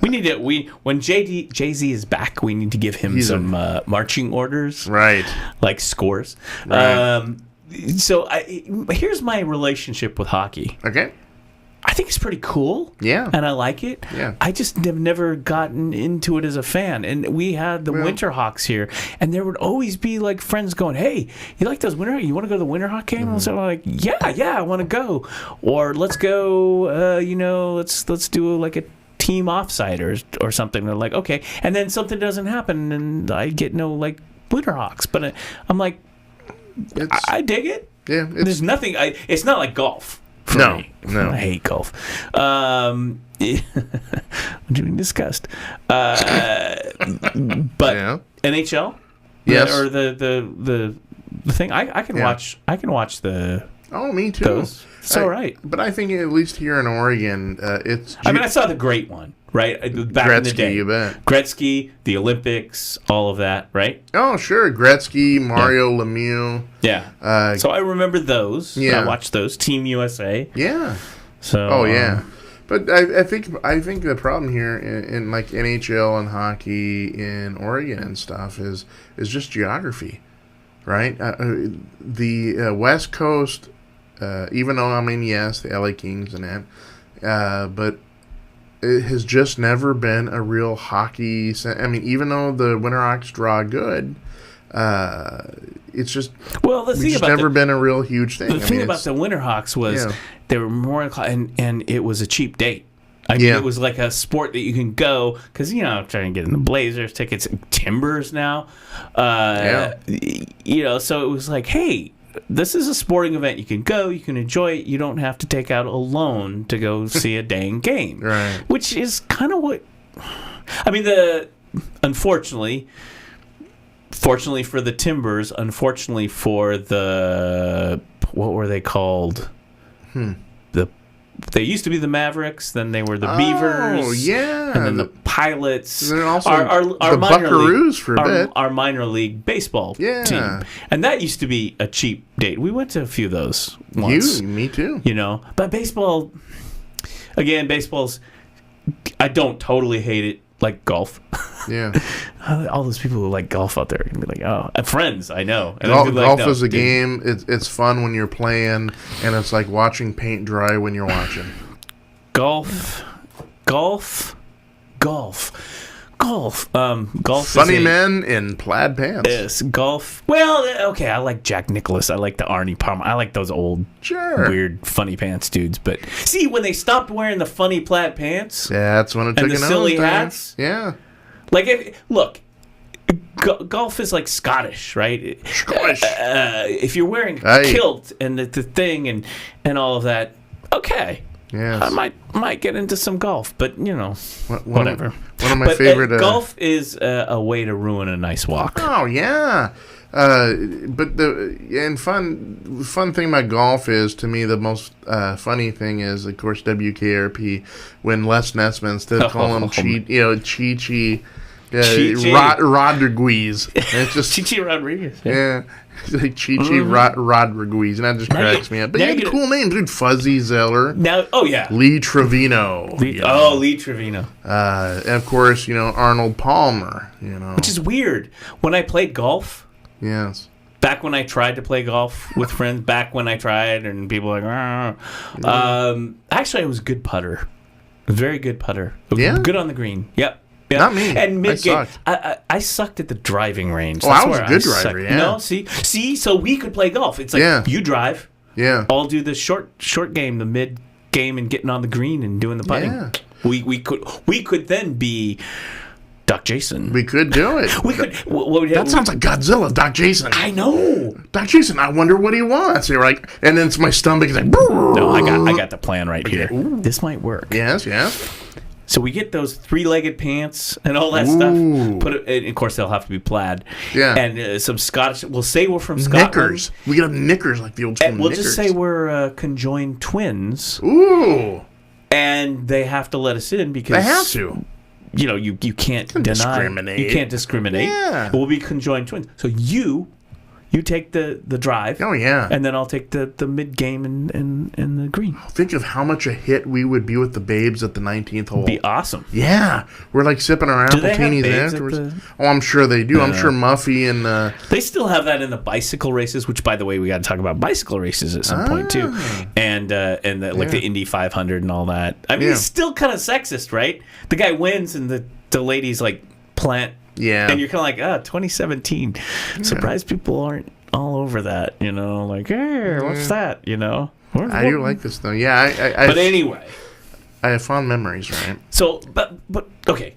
S2: We need to. When Jay-Z is back, we need to give him some marching orders,
S3: right?
S2: Like scores.
S3: Right.
S2: So here's my relationship with hockey.
S3: Okay.
S2: I think it's pretty cool.
S3: Yeah.
S2: And I like it.
S3: Yeah.
S2: I just have never gotten into it as a fan. And we had the Winterhawks here, and there would always be friends going, "Hey, you like those Winterhawks? You want to go to the Winterhawk game?" And so I'm like, yeah, I want to go. Or let's go, let's do a team offsite or something. They're like, okay. And then something doesn't happen, and I get no Winterhawks. But I'm like, I dig it.
S3: Yeah.
S2: There's nothing. It's not like golf.
S3: No.
S2: I hate golf. Which we discussed. But NHL,
S3: yes,
S2: or the thing. I can watch. I can watch the.
S3: Oh, me too.
S2: Those. It's all right.
S3: But I think at least here in Oregon, it's.
S2: I saw the great one. Right, back
S3: Gretzky,
S2: in the day.
S3: You bet.
S2: Gretzky, the Olympics, all of that, right?
S3: Oh, sure. Gretzky, Mario Lemieux.
S2: Yeah. So I remember those.
S3: Yeah.
S2: I watched those. Team USA.
S3: Yeah.
S2: So.
S3: Oh yeah. But I think the problem here in NHL and hockey in Oregon and stuff is just geography, right? The West Coast, even though the LA Kings and that, but it has just never been a real hockey. Even though the Winterhawks draw good, it's just never been a real huge thing.
S2: The thing about the Winterhawks was they were more and it was a cheap date. It was like a sport that you can go because trying to get in the Blazers tickets, Timbers now, so it was like, hey, this is a sporting event. You can go, you can enjoy it. You don't have to take out a loan to go see a dang game,
S3: right?
S2: Which is kind of what fortunately for the Timbers, unfortunately for the what were they called? They used to be the Mavericks, then they were the Beavers.
S3: Oh, yeah.
S2: And then the Pilots.
S3: And then also
S2: our
S3: the Buckaroos for a bit.
S2: Our minor league baseball team. And that used to be a cheap date. We went to a few of those once.
S3: Me too.
S2: But baseball's, I don't totally hate it. like golf.
S3: Yeah.
S2: All those people who like golf out there are gonna be like, oh, friends, I know. And
S3: Golf,
S2: I'm gonna be
S3: golf
S2: like, no,
S3: is a
S2: dude.
S3: game. It's fun when you're playing, and it's like watching paint dry when you're watching.
S2: Golf. Golf.
S3: Funny men in plaid pants.
S2: Is golf. Well, okay, I like Jack Nicklaus. I like the Arnie Palmer. I like those old,
S3: Sure.
S2: weird, funny pants dudes. But see, when they stopped wearing the funny plaid pants,
S3: Yeah, that's when it took
S2: and the
S3: an
S2: silly
S3: over.
S2: hats?
S3: Yeah.
S2: like, golf is like Scottish, right?
S3: Scottish.
S2: If you're wearing a
S3: Aye.
S2: kilt and the thing and all of that, okay.
S3: Yes.
S2: I might get into some golf, but whatever.
S3: One of my
S2: But
S3: favorite.
S2: golf is a way to ruin a nice walk.
S3: Oh yeah. But the fun thing about golf is, to me, the most funny thing is, of course, WKRP, when Les Nessman, instead of calling him Chi-Chi Rodriguez. It's just
S2: Chichi Rodriguez.
S3: yeah. It's like Chi-Chi Rodriguez, and that just cracks me up. But
S2: now
S3: he had
S2: you
S3: a cool name, dude. Fuzzy Zeller,
S2: Now, oh yeah.
S3: Lee Trevino,
S2: Lee Trevino.
S3: and of course, Arnold Palmer,
S2: Which is weird. When I played golf,
S3: yes.
S2: back when I tried to play golf with friends, and people were like, actually, I was a good putter. A very good putter. I was
S3: Yeah?
S2: good on the green. Yep. Yeah.
S3: Not me.
S2: And mid game,
S3: sucked.
S2: I sucked at the driving range.
S3: Oh,
S2: That's
S3: I was
S2: where
S3: a good
S2: sucked.
S3: driver, yeah.
S2: No, see, so we could play golf. It's like
S3: Yeah.
S2: you drive,
S3: Yeah.
S2: I'll do the short game, the mid game, and getting on the green and doing the putting.
S3: Yeah.
S2: We could then be Doc Jason.
S3: We could do it.
S2: We could. What
S3: That sounds like Godzilla, Doc Jason.
S2: I know.
S3: Doc Jason, I wonder what he wants. You're like, and then it's my stomach is like,
S2: No, I got the plan right here.
S3: Ooh.
S2: This might work.
S3: yes.
S2: So we get those three-legged pants and all that
S3: Ooh.
S2: stuff. Put it, and of course they'll have to be plaid.
S3: Yeah.
S2: And some Scottish. We'll say we're from Scotland.
S3: Knickers. We get knickers like the old school
S2: And we'll
S3: knickers.
S2: just say we're conjoined twins,
S3: Ooh.
S2: and they have to let us in because
S3: They have to.
S2: You can't deny.
S3: discriminate.
S2: You can't discriminate.
S3: Yeah.
S2: We'll be conjoined twins. So you take the drive.
S3: Oh, yeah.
S2: And then I'll take the mid game and the green.
S3: Think of how much a hit we would be with the babes at the 19th hole.
S2: Be awesome.
S3: Yeah. We're like sipping our
S2: Do they have
S3: appletinis
S2: babes at
S3: afterwards.
S2: the-
S3: Oh, I'm sure they do. I'm sure Muffy and...
S2: They still have that in the bicycle races, which, by the way, we got to talk about bicycle races at some point too, and the Indy 500 and all that. I mean,
S3: Yeah.
S2: it's still kind of sexist, right? The guy wins, and the ladies like plant.
S3: Yeah.
S2: And you're kind of like, 2017. Surprised people aren't all over that, like, hey, what's that,
S3: I do like this, though. Yeah,
S2: But anyway,
S3: I have fond memories, right?
S2: so but okay.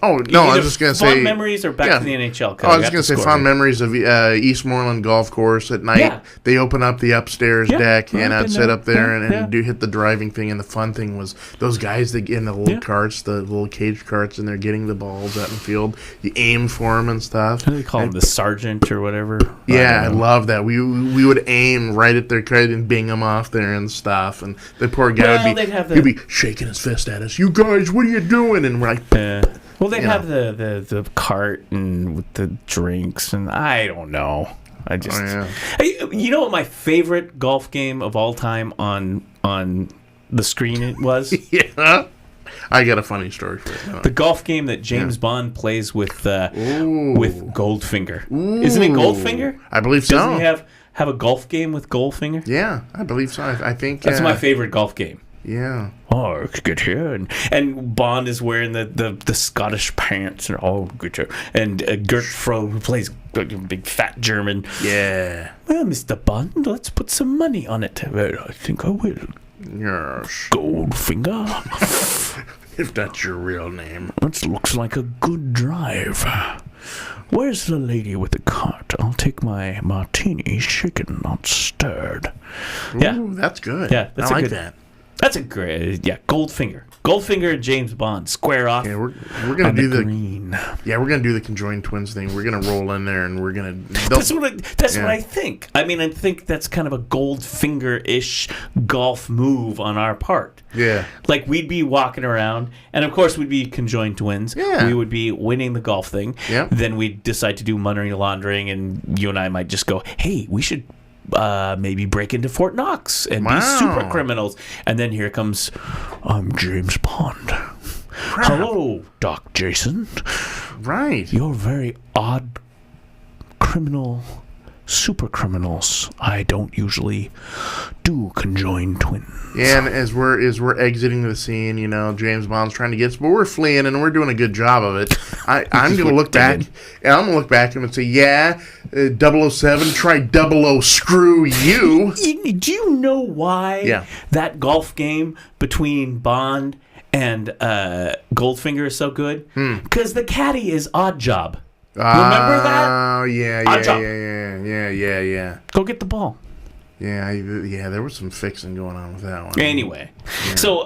S3: Oh, no, I
S2: Either
S3: was just going to
S2: fond
S3: say...
S2: memories or back
S3: yeah.
S2: to the NHL.
S3: Oh, I was going to say fond memories of Eastmoreland Golf Course at night.
S2: Yeah.
S3: They open up the upstairs deck, and
S2: I've
S3: I'd
S2: been
S3: sit
S2: there.
S3: up there
S2: Yeah.
S3: and do hit the driving thing. And the fun thing was those guys that get in the little carts, the little cage carts, and they're getting the balls out in the field. You aim for them and stuff.
S2: What do they call them? The sergeant or whatever?
S3: Yeah, I
S2: don't know.
S3: love that. We would aim right at their cart and bing them off there and stuff. And the poor guy
S2: Well,
S3: would
S2: they'd have
S3: he'd be shaking his fist at us. You guys, what are you doing? And we're like,
S2: Well, they
S3: You
S2: have the cart and with the drinks, and I don't know. I just, Hey, you know what my favorite golf game of all time on the screen it was?
S3: yeah. I got a funny story for you.
S2: The golf game that James Bond plays with Goldfinger. Isn't it Goldfinger?
S3: I believe so.
S2: Doesn't he have a golf game with Goldfinger?
S3: Yeah, I believe so. I think
S2: That's my favorite golf game.
S3: Yeah.
S2: Oh, let's get here, and Bond is wearing the Scottish pants, and good here. And Gert Froh, who plays a big fat German.
S3: Yeah.
S2: Well, Mr. Bond, let's put some money on it. Well, I think I will.
S3: Yes.
S2: Goldfinger.
S3: If that's your real name.
S2: That looks like a good drive. Where's the lady with the cart? I'll take my martini, shaken, not stirred.
S3: Ooh, that's good.
S2: Yeah, that's
S3: I
S2: a
S3: like
S2: good-
S3: that.
S2: That's a great, Goldfinger. Goldfinger and James Bond square off.
S3: Yeah, we're gonna
S2: on
S3: do the
S2: green.
S3: we're gonna do the conjoined twins thing. We're gonna roll in there and we're gonna.
S2: That's what I think. I mean, I think that's kind of a Goldfinger-ish golf move on our part.
S3: Yeah.
S2: Like, we'd be walking around, and of course we'd be conjoined twins.
S3: Yeah.
S2: We would be winning the golf thing.
S3: Yep.
S2: Then we'd decide to do money laundering, and you and I might just go, hey, we should maybe break into Fort Knox and be super criminals. And then here comes, I'm James Bond. Hello, Doc Jason.
S3: Right.
S2: You're very odd criminal, super criminals. I don't usually do conjoined twins.
S3: Yeah, and as we're exiting the scene, you know, James Bond's trying to get us, but we're fleeing, and we're doing a good job of it. I'm going to look back, and I'm going to look back at him and say, yeah, 007, try 00, screw you.
S2: Do you know why that golf game between Bond and Goldfinger is so good? Because the caddy is Odd Job. Remember that?
S3: Oh, yeah.
S2: Go get the ball.
S3: Yeah, there was some fixing going on with that one.
S2: Anyway, so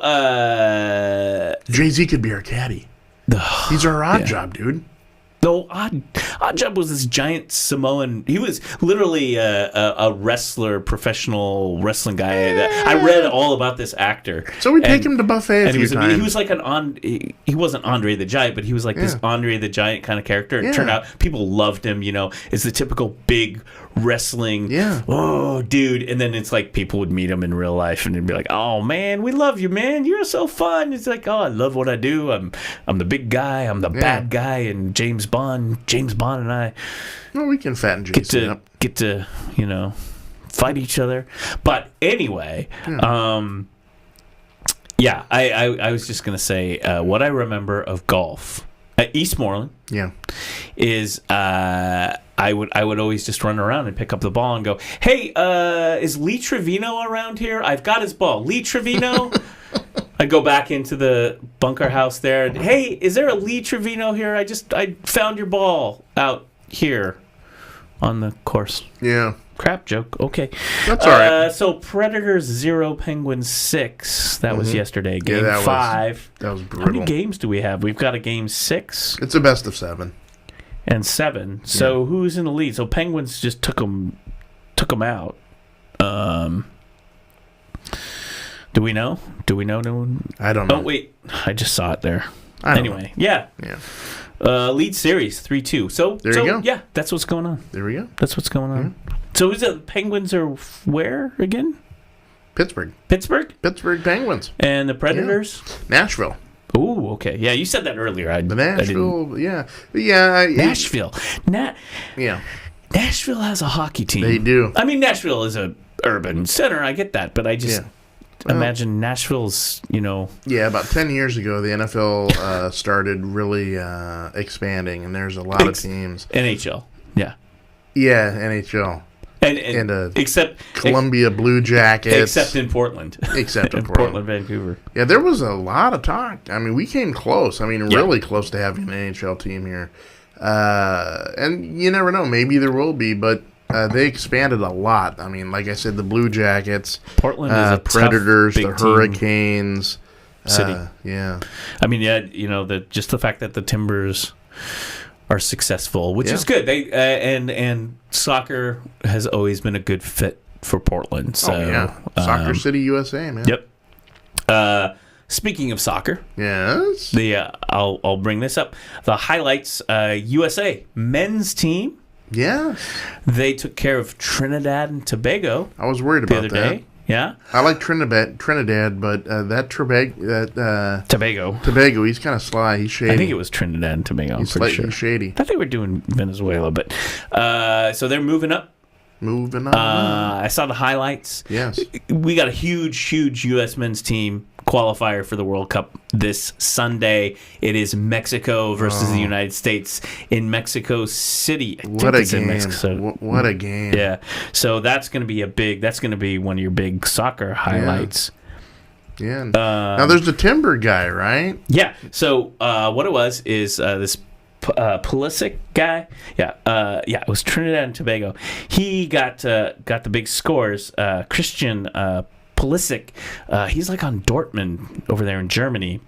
S3: Jay-Z could be our caddy. He's our Odd Job, dude.
S2: No, Odd Job was this giant Samoan. He was literally a wrestler, professional wrestling guy. I read all about this actor.
S3: So we take him to buffet a few times.
S2: He was like he wasn't Andre the Giant, but he was like this Andre the Giant kind of character. It turned out people loved him. You know, it's the typical big wrestling.
S3: Yeah.
S2: Oh, dude. And then it's like people would meet him in real life and they'd be like, "Oh man, we love you, man. You're so fun." It's like, "Oh, I love what I do. I'm the big guy. I'm the bad guy." And James Bond and I.
S3: Well, we can fatten Jason up.
S2: Get to fight each other. But anyway, I was just gonna say what I remember of golf at Eastmoreland. Is I would always just run around and pick up the ball and go, "Hey, is Lee Trevino around here? I've got his ball. Lee Trevino." I go back into the bunker house there. And, "Hey, is there a Lee Trevino here? I found your ball out here on the course."
S3: Yeah.
S2: Crap joke. Okay.
S3: That's all right.
S2: So Predators 0, Penguins 6. That was yesterday. Game 5.
S3: That was brutal.
S2: How many games do we have? We've got a game 6.
S3: It's a best of 7.
S2: And 7. So who's in the lead? So Penguins just took them out. Do we know?
S3: I don't know.
S2: Oh, wait. I just saw it there.
S3: Anyway.
S2: Yeah. Lead series 3-2. So
S3: there you go.
S2: Yeah, that's what's going on.
S3: There we go.
S2: That's what's going on. So is it Penguins are where again?
S3: Pittsburgh Penguins.
S2: And the Predators?
S3: Nashville.
S2: Ooh, okay. Yeah, you said that earlier.
S3: Nashville.
S2: Nashville. Nashville has a hockey team.
S3: They do.
S2: I mean, Nashville is a urban center. I get that, but I just imagine Nashville's,
S3: about 10 years ago, the NFL started really expanding, and there's a lot of teams.
S2: NHL. Yeah.
S3: Yeah, NHL.
S2: And except
S3: Columbia Blue Jackets.
S2: Except in Portland.
S3: Except in
S2: Portland, Vancouver.
S3: Yeah, there was a lot of talk. I mean, we came close. I mean, really close to having an NHL team here. And you never know. Maybe there will be, but they expanded a lot. I mean, like I said, the Blue Jackets,
S2: Portland is a
S3: Predators,
S2: tough, big
S3: the Hurricanes.
S2: City.
S3: Yeah.
S2: I mean, just the fact that the Timbers are successful, which is good. They and soccer has always been a good fit for Portland. So
S3: Soccer City, USA, man.
S2: Yep. Speaking of soccer,
S3: yes,
S2: I'll bring this up. The highlights: USA men's team.
S3: Yes,
S2: they took care of Trinidad and Tobago.
S3: I was worried about
S2: the other
S3: that.
S2: Day. Yeah,
S3: I like Trinidad, but Tobago, he's kind of sly. He's shady.
S2: I think it was Trinidad and Tobago.
S3: He's
S2: pretty sure.
S3: He's shady.
S2: I thought they were doing Venezuela, but so they're moving up. I saw the highlights.
S3: Yes,
S2: we got a huge U.S. men's team qualifier for the World Cup this Sunday. It is Mexico versus the United States in Mexico City.
S3: What a game! What a game!
S2: Yeah, so that's going to be one of your big soccer highlights.
S3: Yeah. Now there's the Timber guy, right?
S2: Yeah. So what it was is this Pulisic guy. It was Trinidad and Tobago. He got the big scores. Christian Pulisic, he's like on Dortmund over there in Germany.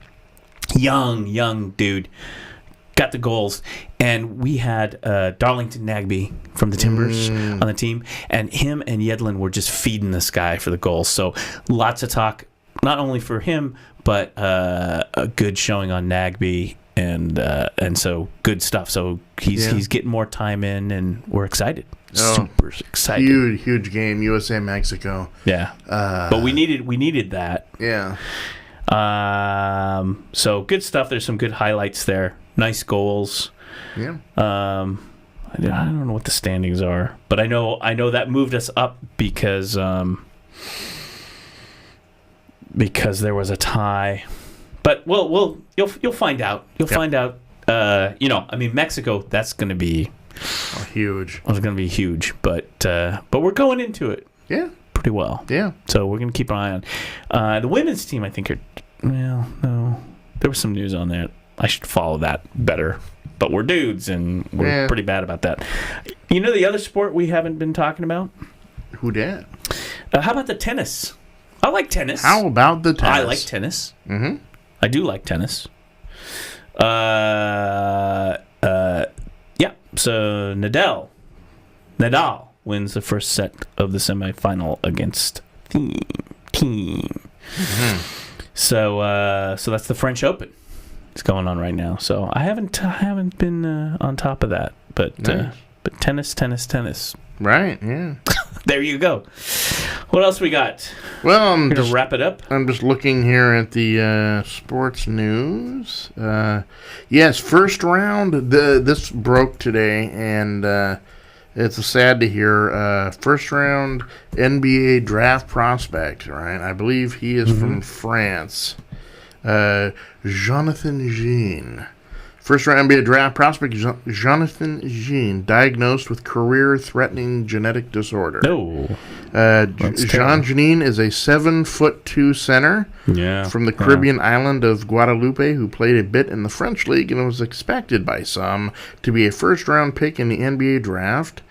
S2: Young dude. Got the goals. And we had Darlington Nagbe from the Timbers on the team. And him and Yedlin were just feeding this guy for the goals. So lots of talk, not only for him, but a good showing on Nagbe. And so good stuff. So he's getting more time in, and we're excited. Super excited.
S3: Huge game, USA Mexico.
S2: Yeah, but we needed that.
S3: Yeah.
S2: So good stuff. There's some good highlights there. Nice goals.
S3: Yeah.
S2: I don't know what the standings are, but I know that moved us up because there was a tie. But you'll find out. You'll find out. Mexico. That's going to be
S3: huge.
S2: It's going to be huge. But we're going into it.
S3: Yeah.
S2: Pretty well.
S3: Yeah.
S2: So we're going to keep an eye on the women's team. I think no, there was some news on that. I should follow that better. But we're dudes, and we're pretty bad about that. You know the other sport we haven't been talking about?
S3: Who dat?
S2: How about the tennis? I like tennis.
S3: How about the tennis?
S2: I like tennis.
S3: Mm-hmm.
S2: I do like tennis. So Nadal wins the first set of the semifinal against Team. Mm-hmm. So that's the French Open. It's going on right now. So I haven't been on top of that, but
S3: nice.
S2: But tennis.
S3: Right. Yeah.
S2: There you go. What else we got?
S3: Well,
S2: I'm gonna wrap it up.
S3: I'm just looking here at the sports news. Yes, first round. This broke today, and it's sad to hear. First round NBA draft prospect. Right, I believe he is from France. Jonathan Jean. First round NBA draft prospect Jonathan Jean, diagnosed with career-threatening genetic disorder.
S2: No.
S3: Jean Jean is a 7'2" center from the Caribbean island of Guadeloupe who played a bit in the French league and was expected by some to be a first-round pick in the NBA draft.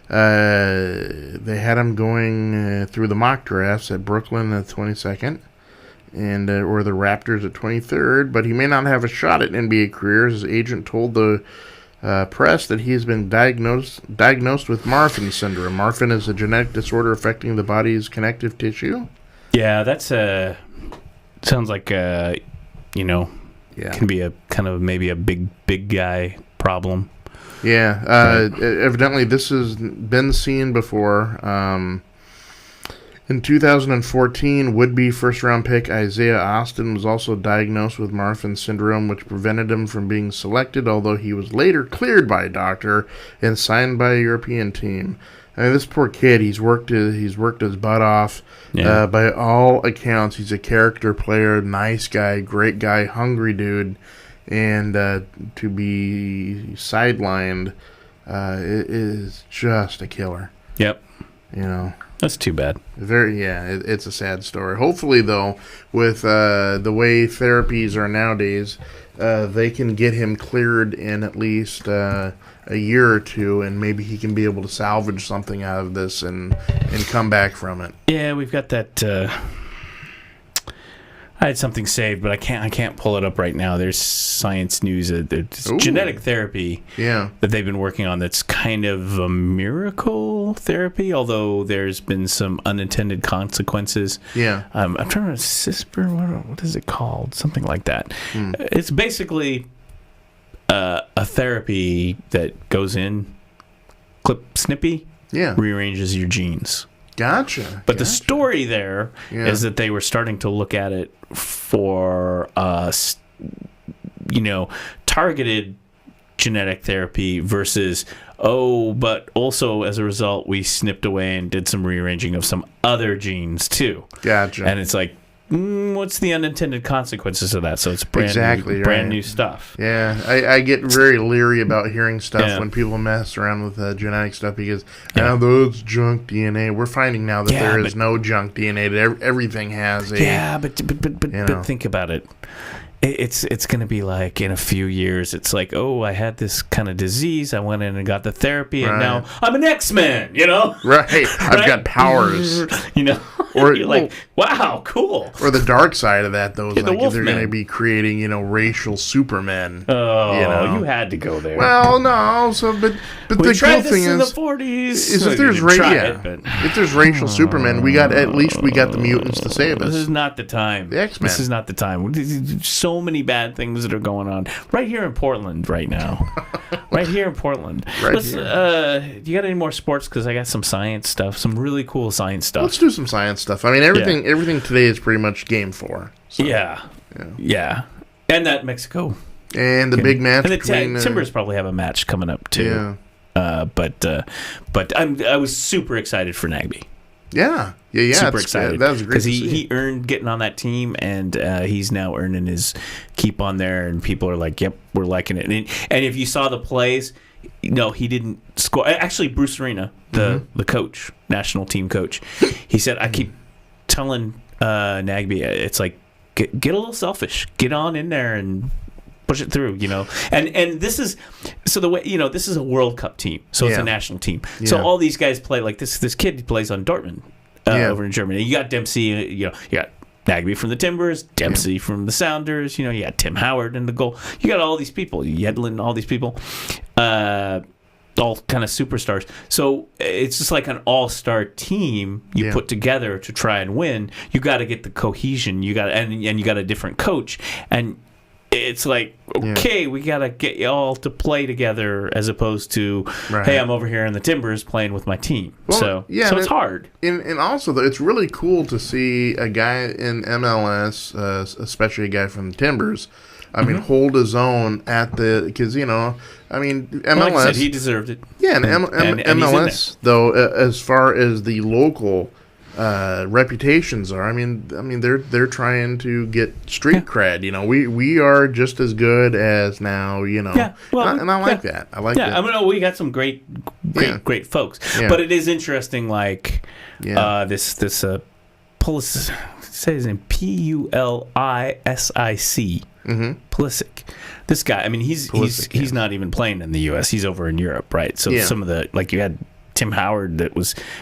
S3: They had him going through the mock drafts at Brooklyn at 22nd. And or the Raptors at 23rd, but he may not have a shot at NBA career. His agent told the press that he has been diagnosed with Marfan syndrome. Marfan is a genetic disorder affecting the body's connective tissue.
S2: Yeah, that's sounds like can be a kind of maybe a big guy problem.
S3: Yeah, evidently this has been seen before. In 2014, would-be first-round pick Isaiah Austin was also diagnosed with Marfan syndrome, which prevented him from being selected, although he was later cleared by a doctor and signed by a European team. I mean, this poor kid, he's worked his butt off. Yeah. By all accounts, he's a character player, nice guy, great guy, hungry dude, and to be sidelined it is just a killer.
S2: Yep.
S3: You know.
S2: That's too bad.
S3: It's a sad story. Hopefully, though, with the way therapies are nowadays, they can get him cleared in at least a year or two, and maybe he can be able to salvage something out of this and come back from it.
S2: Yeah, we've got that. I had something saved, but I can't pull it up right now. There's science news. There's genetic therapy that they've been working on that's kind of a miracle therapy, although there's been some unintended consequences. Yeah. I'm trying to remember, CRISPR, what is it called? Something like that. It's basically a therapy that goes in, snippy, rearranges your genes.
S3: Gotcha.
S2: But the story there is that they were starting to look at it for, targeted genetic therapy versus, but also as a result, we snipped away and did some rearranging of some other genes too.
S3: Gotcha.
S2: And it's like, what's the unintended consequences of that? So it's brand new stuff.
S3: Yeah, I get very leery about hearing stuff when people mess around with genetic stuff because it's junk DNA. We're finding now that there is no junk DNA. That everything has a
S2: but think about it. It's going to be like in a few years. It's like, I had this kind of disease. I went in and got the therapy, and now I'm an X-Men.
S3: Right? I've got powers.
S2: Or you're like, wow, cool.
S3: Or the dark side of that, though, is like they're going to be creating, racial supermen.
S2: Oh, you had to go there.
S3: Well, no. But the cool thing
S2: in
S3: is,
S2: the 40s.
S3: Is if there's racial supermen, we got the mutants to save us.
S2: This is not the time.
S3: The X-Men.
S2: This is not the time. So many bad things that are going on right here in Portland right now. Right here in Portland. Do you got any more sports? Because I got some science stuff, some really cool science stuff.
S3: Let's do some science stuff. I mean, everything today is pretty much Game 4. So,
S2: yeah. And that Mexico.
S3: And the big match
S2: and the
S3: between
S2: Timbers probably have a match coming up too.
S3: Yeah.
S2: But I was super excited for Nagby.
S3: Yeah.
S2: Super excited.
S3: That was great
S2: because he earned getting on that team, and he's now earning his keep on there. And people are like, "Yep, we're liking it." And if you saw the plays, no, he didn't score. Actually, Bruce Arena, the coach, national team coach, he said, "I keep telling Nagby, it's like get a little selfish, get on in there and." Push it through, and this is so the way this is a World Cup team, so it's a national team. So all these guys play like this. This kid plays on Dortmund over in Germany. You got Dempsey, you got Nagby from the Timbers, Dempsey from the Sounders. You got Tim Howard in the goal. You got all these people, Yedlin, all these people, all kind of superstars. So it's just like an all-star team you put together to try and win. You got to get the cohesion. You got and you got a different coach and. It's like, okay, we got to get you all to play together as opposed to, hey, I'm over here in the Timbers playing with my team. Well, so it's hard.
S3: And also, though, it's really cool to see a guy in MLS, especially a guy from the Timbers, I mean, hold his own at because, MLS.
S2: Like I said, he deserved it.
S3: Yeah, and MLS, though, as far as the local reputations are. I mean, they're trying to get street cred. We are just as good as now.
S2: Yeah, well,
S3: and I like that. I like that.
S2: Yeah, we got some great folks. Yeah. But it is interesting. Like this Pulisic, say his name Pulisic. Pulisic. This guy. I mean, he's not even playing in the U.S. He's over in Europe, right? So some of the you had. Tim Howard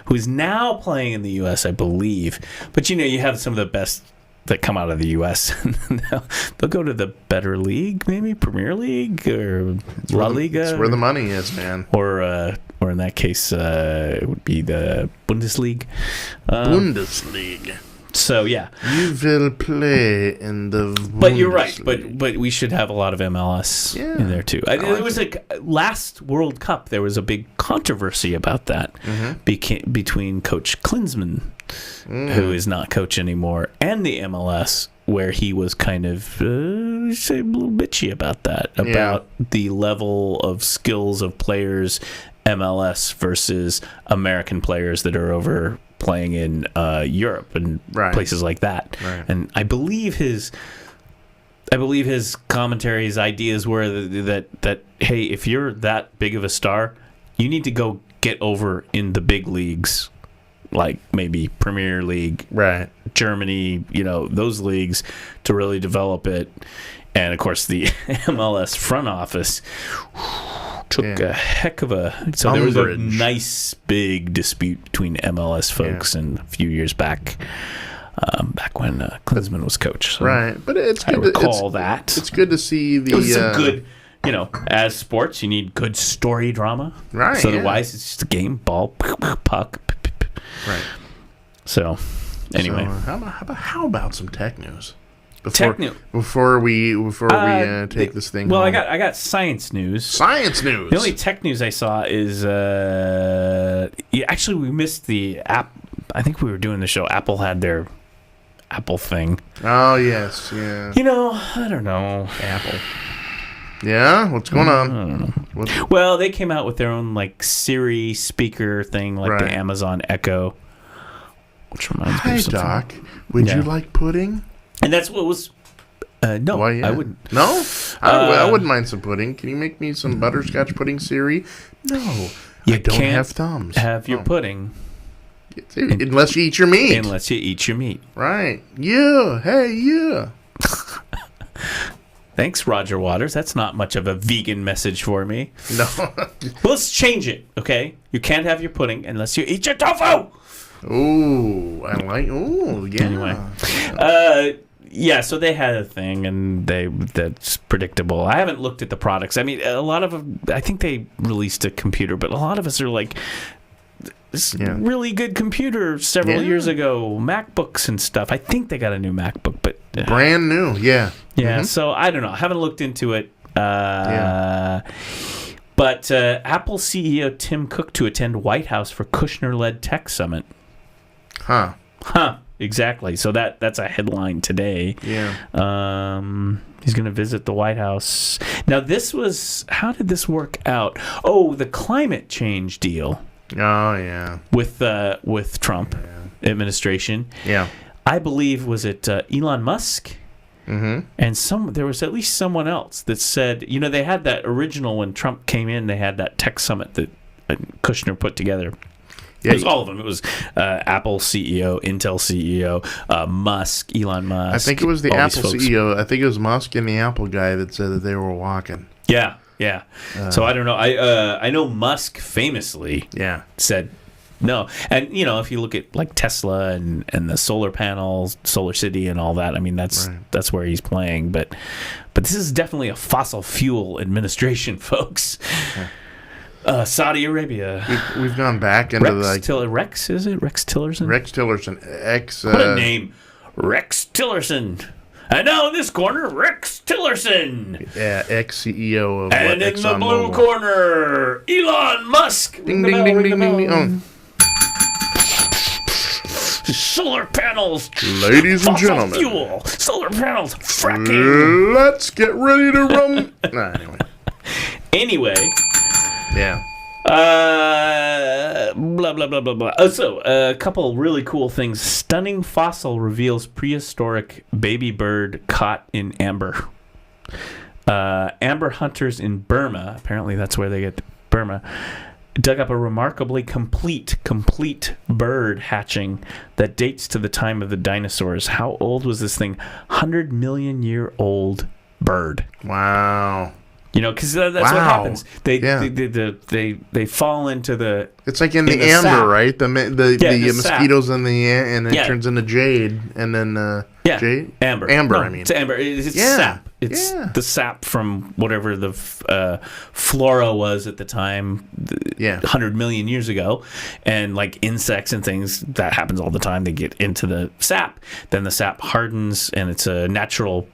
S2: who's now playing in the U.S., I believe. But you have some of the best that come out of the U.S. They'll go to the better league, maybe Premier League or La Liga.
S3: That's where the money is, man.
S2: Or in that case, it would be the Bundesliga.
S3: Bundesliga.
S2: So yeah,
S3: you will play in the.
S2: But you're right. But we should have a lot of MLS in there too. It was last World Cup. There was a big controversy about that between Coach Klinsmann, who is not coach anymore, and the MLS, where he was kind of a little bitchy about that, about the level of skills of players, MLS versus American players that are over. Playing in Europe and places like that, and I believe his commentary, his ideas were that hey, if you're that big of a star, you need to go get over in the big leagues, like maybe Premier League, Germany, those leagues to really develop it. And of course, the MLS front office took a heck of a. So there was a nice big dispute between MLS folks and a few years back, back when Klinsmann was coach. So
S3: but it's good.
S2: I recall that.
S3: It's good to see the.
S2: It was some good. As sports, you need good story drama. So otherwise, it's just a game, ball, puck. So, anyway,
S3: how about some tech news?
S2: Before
S3: we take this thing.
S2: Well,
S3: home.
S2: I got science news.
S3: Science news.
S2: The only tech news I saw is actually we missed the app. I think we were doing the show. Apple had their Apple thing.
S3: Oh yes, yeah.
S2: I don't know.
S3: Apple. Yeah, what's going on?
S2: I don't know. Well, they came out with their own Siri speaker thing, the Amazon Echo. Which reminds me of something.
S3: Hi, Doc. Would you like pudding?
S2: And that's what was. No, I wouldn't.
S3: No, I wouldn't mind some pudding. Can you make me some butterscotch pudding, Siri? No, I don't have thumbs.
S2: Have your pudding.
S3: Unless you eat your meat.
S2: Unless you eat your meat.
S3: Right. Yeah. Hey, yeah.
S2: Thanks, Roger Waters. That's not much of a vegan message for me.
S3: No.
S2: Well, let's change it, okay? You can't have your pudding unless you eat your tofu.
S3: Ooh, I like. Ooh, yeah.
S2: Anyway, so they had a thing, and that's predictable. I haven't looked at the products. I mean, a lot of them. I think they released a computer, but a lot of us are like, this really good computer several years ago, MacBooks and stuff. I think they got a new MacBook, but
S3: brand new, yeah.
S2: So I don't know. I haven't looked into it. But Apple CEO Tim Cook to attend White House for Kushner-led tech summit.
S3: Huh.
S2: exactly. So that's a headline today.
S3: Yeah.
S2: He's going to visit the White House. Now, how did this work out? Oh, the climate change deal.
S3: Oh, yeah.
S2: With Trump administration.
S3: Yeah.
S2: I believe, was it Elon Musk? Mm-hmm. And there was at least someone else that said, they had that original when Trump came in, they had that tech summit that Kushner put together.
S3: Yeah,
S2: it was all of them. It was Apple CEO, Intel CEO, Musk, Elon Musk.
S3: I think it was the Apple CEO. I think it was Musk and the Apple guy that said that they were walking.
S2: Yeah. So I don't know. I know Musk famously said no. And, if you look at like Tesla and the solar panels, Solar City and all that, I mean, that's where he's playing. But this is definitely a fossil fuel administration, folks. Okay. Saudi Arabia.
S3: We've gone back into
S2: Rex, is it? Rex Tillerson?
S3: Rex Tillerson.
S2: What a name. Rex Tillerson. And now in this corner, Rex Tillerson.
S3: Yeah, ex-CEO of
S2: And in the blue corner, Elon Musk.
S3: Ding, ding, ding, ding, ding, ding. Oh.
S2: Solar panels.
S3: Ladies and gentlemen.
S2: Fuel. Solar panels. Fracking.
S3: Let's get ready to run. Anyway. Yeah.
S2: Blah, blah, blah, blah, blah. So, a couple really cool things. Stunning fossil reveals prehistoric baby bird caught in amber. Amber hunters in Burma, apparently that's where they get Burma, dug up a remarkably complete bird hatching that dates to the time of the dinosaurs. How old was this thing? 100 million year old bird.
S3: Wow.
S2: Because that's what happens. They fall into the.
S3: It's like in the amber, sap. Right? The mosquitoes in the and it turns into jade, and then jade,
S2: amber.
S3: No,
S2: I mean, it's amber. It's sap. It's the sap from whatever the flora was at the time. 100 million years ago, and like insects and things that happens all the time. They get into the sap, then the sap hardens, and it's a natural.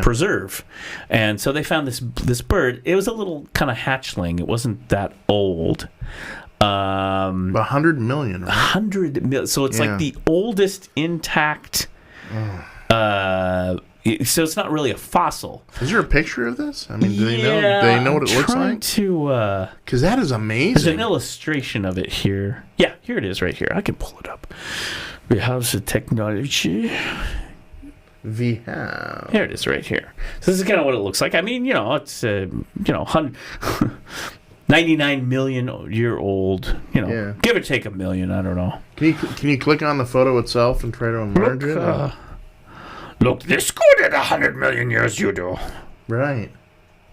S2: Preserve. And so they found this bird. It was a little kind of hatchling. It wasn't that old.
S3: 100 million, right?
S2: 100 million. So it's like the oldest intact. So it's not really a fossil.
S3: Is there a picture of this? I mean, do they know? Do they know what it looks like?
S2: Because
S3: that is amazing.
S2: There's an illustration of it here. Yeah, here it is right here. I can pull it up. We have the technology. Here it is right here. So this is kind of what it looks like. I mean, it's 99 million year old, give or take a million, I don't know.
S3: Can you click on the photo itself and try to enlarge it?
S2: Look this good at 100 million years you do.
S3: Right.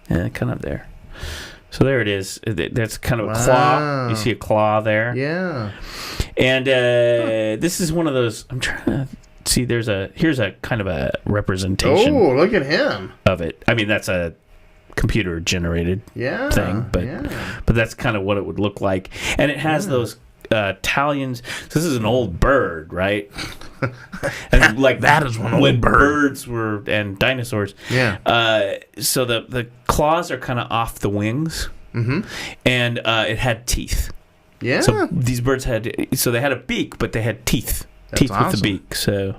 S2: Yeah, kind of there. So there it is. That's kind of a claw. You see a claw there.
S3: Yeah.
S2: And this is one of those, I'm trying to see, here's a kind of a representation.
S3: Oh, look at him.
S2: Of it. I mean, that's a computer generated thing, but that's kind of what it would look like. And it has those Italians. So this is an old bird, right? And like
S3: that is one old
S2: when
S3: bird.
S2: Birds were and dinosaurs.
S3: Yeah.
S2: So the claws are kind of off the wings, and it had teeth.
S3: Yeah.
S2: So these birds had a beak, but they had teeth.
S3: That's
S2: teeth
S3: awesome.
S2: with the beak. So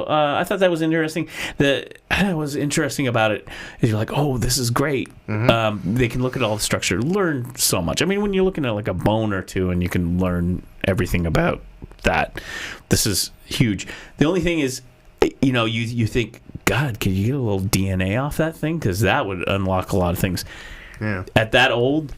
S2: I thought that was interesting. What was interesting about it is you're like, oh, this is great. They can look at all the structure, learn so much. I mean, when you're looking at like a bone or two and you can learn everything about that, this is huge. The only thing is, you think, God, could you get a little DNA off that thing? Because that would unlock a lot of things.
S3: Yeah.
S2: At that old,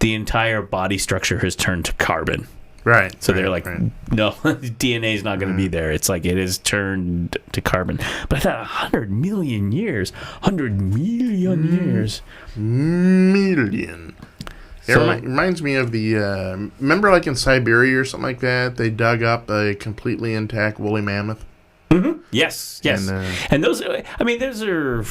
S2: the entire body structure has turned to carbon.
S3: Right.
S2: So they're like, no, DNA is not going to be there. It's like it is turned to carbon. But I thought 100 million years. 100 million years.
S3: Million. It reminds me of the, remember like in Siberia or something like that, they dug up a completely intact woolly mammoth?
S2: Mm-hmm. Yes. And those are...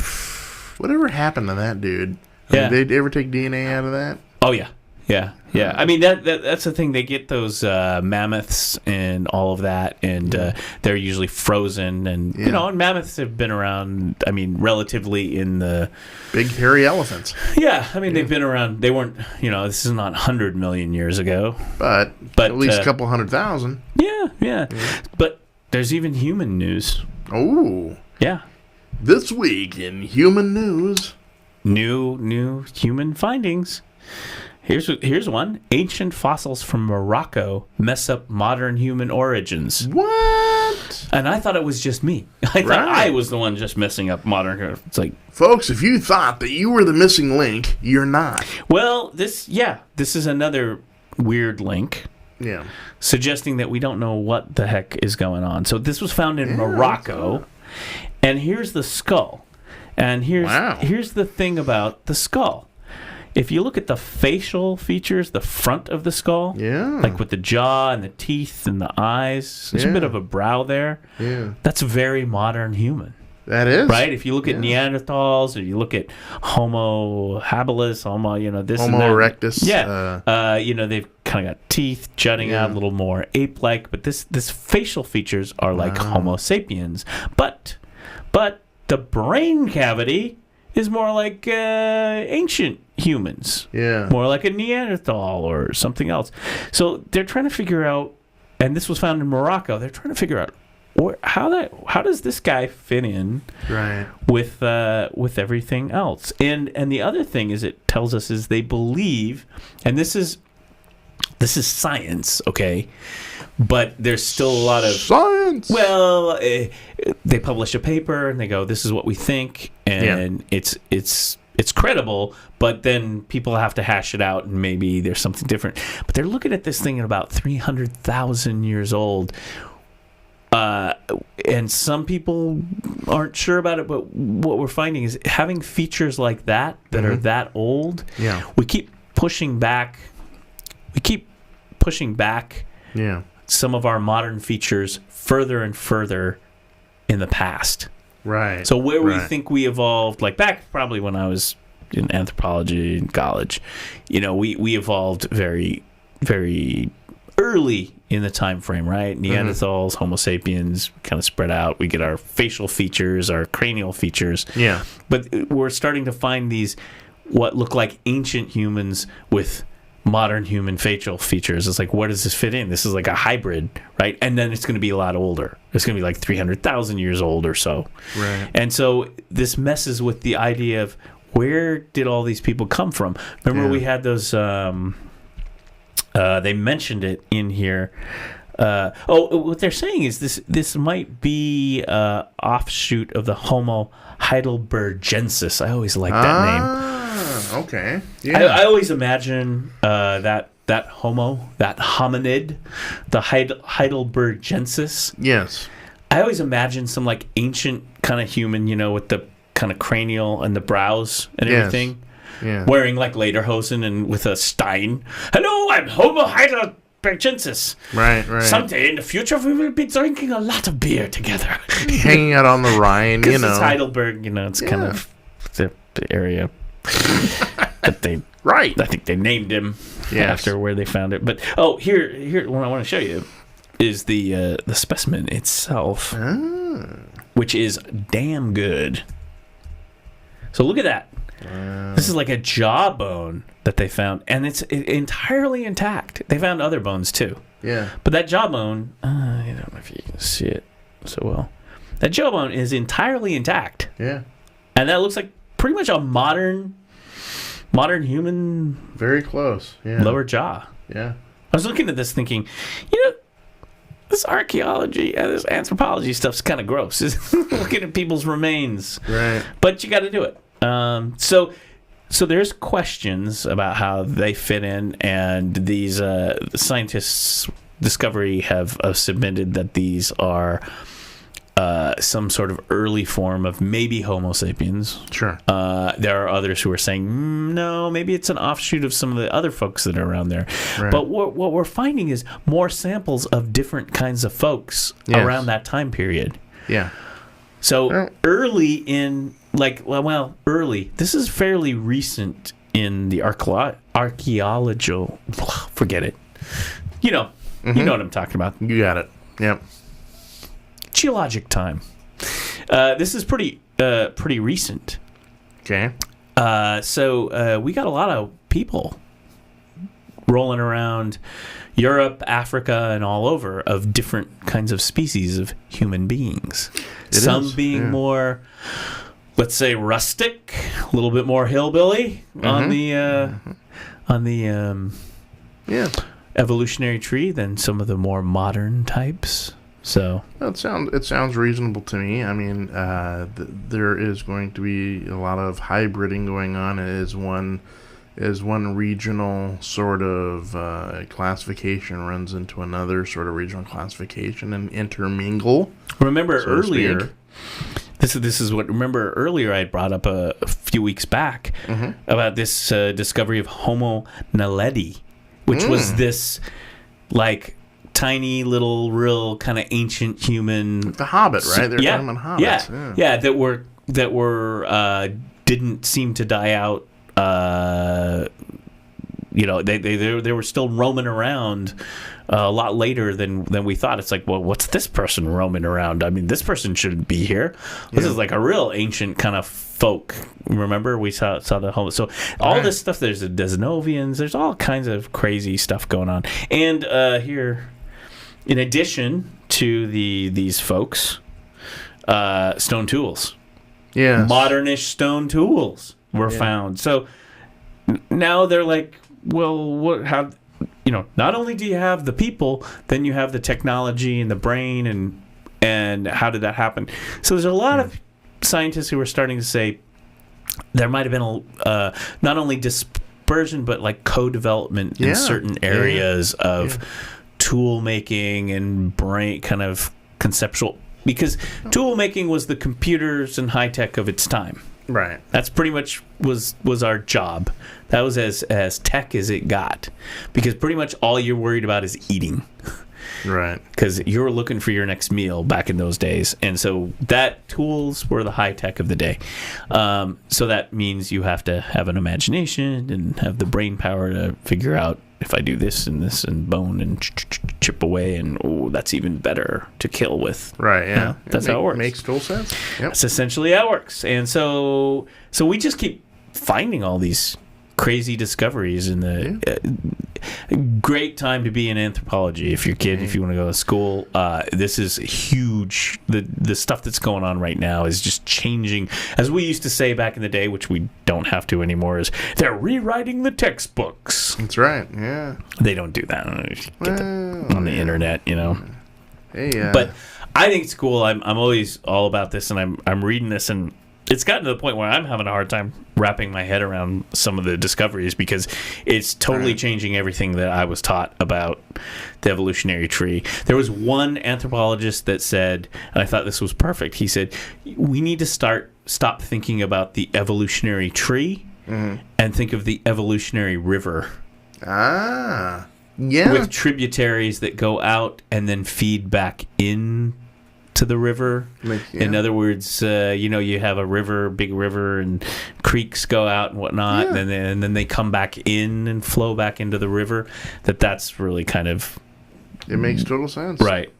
S3: Whatever happened to that dude? Did they ever take DNA out of that?
S2: Oh, yeah. Yeah. I mean, that's the thing. They get those mammoths and all of that, and they're usually frozen. And, and mammoths have been around, I mean, relatively in the...
S3: Big hairy elephants.
S2: Yeah. I mean, they've been around. They weren't, this is not 100 million years ago.
S3: But at least a couple 100,000.
S2: Yeah. But there's even human news.
S3: Oh.
S2: Yeah.
S3: This week in human news.
S2: New human findings. Here's one. Ancient fossils from Morocco mess up modern human origins.
S3: What?
S2: And I thought it was just me. I thought I was the one just messing up modern. It's like,
S3: folks, if you thought that you were the missing link, you're not.
S2: well, this is another weird link.
S3: Yeah.
S2: Suggesting that we don't know what the heck is going on. So this was found in Morocco, and here's the skull. And here's the thing about the skull. If you look at the facial features, the front of the skull, like with the jaw and the teeth and the eyes, there's a bit of a brow there.
S3: Yeah.
S2: That's very modern human.
S3: That is.
S2: Right? If you look at Neanderthals, or you look at Homo habilis, this
S3: Homo
S2: and that.
S3: erectus.
S2: Yeah. They've kind of got teeth jutting out a little more ape-like, but this facial features are like Homo sapiens. But the brain cavity is more like ancient humans. Yeah. More like a Neanderthal or something else. So they're trying to figure out, and this was found in Morocco, they're trying to figure out how does this guy fit in with everything else. And the other thing is, it tells us is they believe, and this is science, okay, but there's still a lot of
S3: science.
S2: Well, they publish a paper and they go, this is what we think, and it's credible, but then people have to hash it out, and maybe there's something different. But they're looking at this thing at about 300,000 years old. And some people aren't sure about it, but what we're finding is having features like that are that old. Yeah, we keep pushing back. Some of our modern features further and further in the past. Right. So where we think we evolved, like back probably when I was in anthropology in college, we evolved very, very early in the time frame, right? Neanderthals, Homo sapiens, kind of spread out. We get our facial features, our cranial features. Yeah. But we're starting to find these what look like ancient humans with modern human facial features. It's like, where does this fit in? This is like a hybrid, right? And then it's going to be a lot older. It's going to be like 300,000 years old or so. Right. And so this messes with the idea of where did all these people come from? Remember we had those... they mentioned it in here. What they're saying is this might be offshoot of the Homo heidelbergensis. I always like that name.
S3: Okay.
S2: Yeah. I always imagine that Homo, that hominid, the heidelbergensis. Yes. I always imagine some like ancient kind of human, with the kind of cranial and the brows and everything. Yeah. Wearing like lederhosen and with a stein. Hello, I'm Homo heidelbergensis. Right. Someday in the future, we will be drinking a lot of beer together.
S3: Hanging out on the Rhine,
S2: Because it's Heidelberg, it's kind of the area that they... Right. I think they named him after where they found it. But, here, what I want to show you is the specimen itself, which is damn good. So look at that. This is like a jawbone that they found, and it's entirely intact. They found other bones too. Yeah. But that jawbone, I don't know if you can see it so well. That jawbone is entirely intact. Yeah. And that looks like pretty much a modern human. Very close. Yeah. Lower jaw. Yeah. I was looking at this thinking, this archaeology and this anthropology stuff's kind of gross. Looking at people's remains. Right. But you got to do it. So there's questions about how they fit in, and these scientists, Discovery, have submitted that these are some sort of early form of maybe Homo sapiens. Sure. There are others who are saying, no, maybe it's an offshoot of some of the other folks that are around there. Right. But what we're finding is more samples of different kinds of folks around that time period. Yeah. So early in... early. This is fairly recent in the archaeological. Forget it. You know what I'm talking about.
S3: You got it. Yep.
S2: Geologic time. This is pretty recent. Okay. So we got a lot of people rolling around Europe, Africa, and all over of different kinds of species of human beings. Some being more, let's say, rustic, a little bit more hillbilly on the evolutionary tree than some of the more modern types. So
S3: it sounds reasonable to me. I mean, there is going to be a lot of hybriding going on as one regional sort of classification runs into another sort of regional classification and intermingle.
S2: Remember earlier, this is what. Remember earlier, I brought up a few weeks back about this discovery of Homo naledi, which was this like tiny little, real kind of ancient human.
S3: The Hobbit, right? They're talking about hobbits.
S2: Yeah, that were didn't seem to die out. They were still roaming around a lot later than we thought. It's like, well, what's this person roaming around? I mean, this person shouldn't be here. This is like a real ancient kind of folk. Remember, we saw the Homo. So all this stuff. There's the Desnovians. There's all kinds of crazy stuff going on. And here, in addition to these folks, stone tools, modernish stone tools were found. So now they're like, well, not only do you have the people, then you have the technology and the brain, and how did that happen? So there's a lot of scientists who are starting to say there might have been not only dispersion, but like co-development in certain areas of tool making and brain kind of conceptual, because tool making was the computers and high tech of its time.
S3: Right.
S2: That's pretty much was our job. That was as tech as it got, because pretty much all you're worried about is eating.
S3: Right.
S2: Because you're looking for your next meal back in those days, and so that tools were the high tech of the day. So that means you have to have an imagination and have the brain power to figure out, if I do this and bone and chip away, and that's even better to kill with.
S3: Right, yeah.
S2: That's how it works.
S3: Makes total sense. Yep.
S2: That's essentially how it works. And so we just keep finding all these crazy discoveries in the great time to be in anthropology. If you're a kid, if you want to go to school, this is huge. The stuff that's going on right now is just changing. As we used to say back in the day, which we don't have to anymore, is they're rewriting the textbooks.
S3: That's right, yeah.
S2: They don't do that on the internet,
S3: Hey,
S2: But I think it's cool. I'm always all about this, and I'm reading this, and it's gotten to the point where I'm having a hard time wrapping my head around some of the discoveries, because it's totally changing everything that I was taught about the evolutionary tree. There was one anthropologist that said, and I thought this was perfect, he said, we need to stop thinking about the evolutionary tree and think of the evolutionary river.
S3: Ah, yeah.
S2: With tributaries that go out and then feed back in to the river. In other words, you have a river, big river, and creeks go out and whatnot, and then they come back in and flow back into the river. That's really kind of...
S3: It makes total sense.
S2: Right.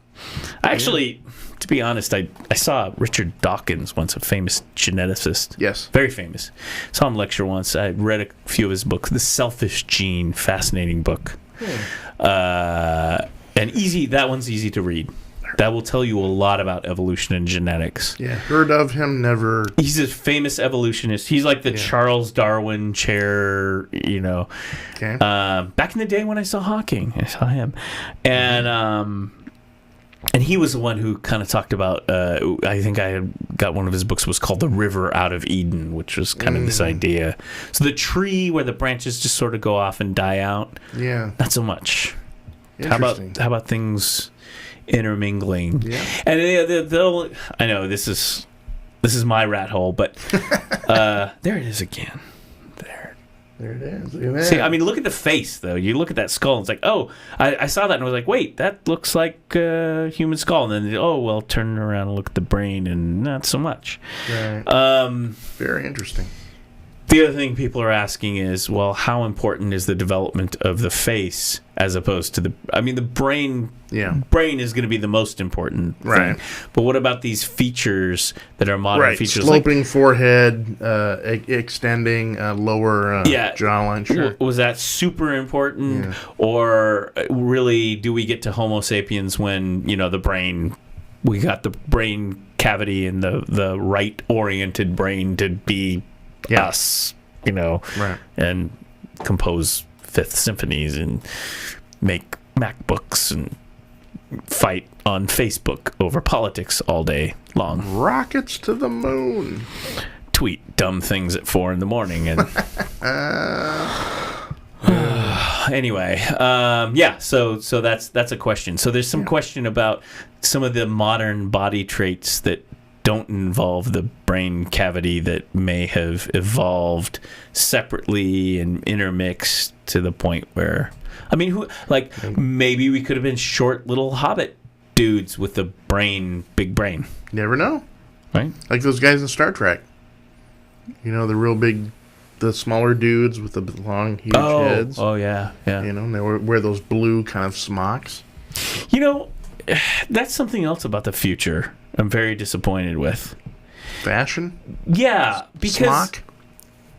S2: Actually, to be honest, I saw Richard Dawkins once, a famous geneticist.
S3: Yes.
S2: Very famous. Saw him lecture once. I read a few of his books. The Selfish Gene, fascinating book. And that one's easy to read. That will tell you a lot about evolution and genetics.
S3: Yeah, heard of him, never.
S2: He's a famous evolutionist. He's like the Charles Darwin chair,
S3: Okay.
S2: Back in the day when I saw Hawking, I saw him. And he was the one who kind of talked about, I think I had got one of his books was called The River Out of Eden, which was kind of this idea. So the tree where the branches just sort of go off and die out.
S3: Yeah.
S2: Not so much. How
S3: Interesting.
S2: about things intermingling?
S3: Yeah.
S2: And I know this is my rat hole, but there it is again.
S3: There it is. Look at that.
S2: See, I mean, look at the face, though. You look at that skull, and it's like, oh, I saw that, and I was like, wait, that looks like a human skull. And then, turn around and look at the brain, and not so much.
S3: Right. Very interesting.
S2: The other thing people are asking is, well, how important is the development of the face as opposed to the brain?
S3: Yeah.
S2: Brain is going to be the most important thing.
S3: Right.
S2: But what about these features that are modern features?
S3: Sloping forehead, extending lower jawline. Sure.
S2: Was that super important?
S3: Yeah.
S2: Or really, do we get to Homo sapiens when, the brain, we got the brain cavity and the right-oriented brain to be us,
S3: right,
S2: and compose Fifth Symphonies and make MacBooks and fight on Facebook over politics all day long.
S3: Rockets to the moon.
S2: Tweet dumb things at 4 a.m. and anyway, so that's a question. So there's some question about some of the modern body traits that don't involve the brain cavity that may have evolved separately and intermixed to the point where, maybe we could have been short little hobbit dudes with the big brain.
S3: Never know.
S2: Right?
S3: Like those guys in Star Trek. The real big, the smaller dudes with the long, huge heads.
S2: Oh, yeah.
S3: And they wear those blue kind of smocks.
S2: That's something else about the future I'm very disappointed with.
S3: Fashion?
S2: Yeah, because...
S3: Smock?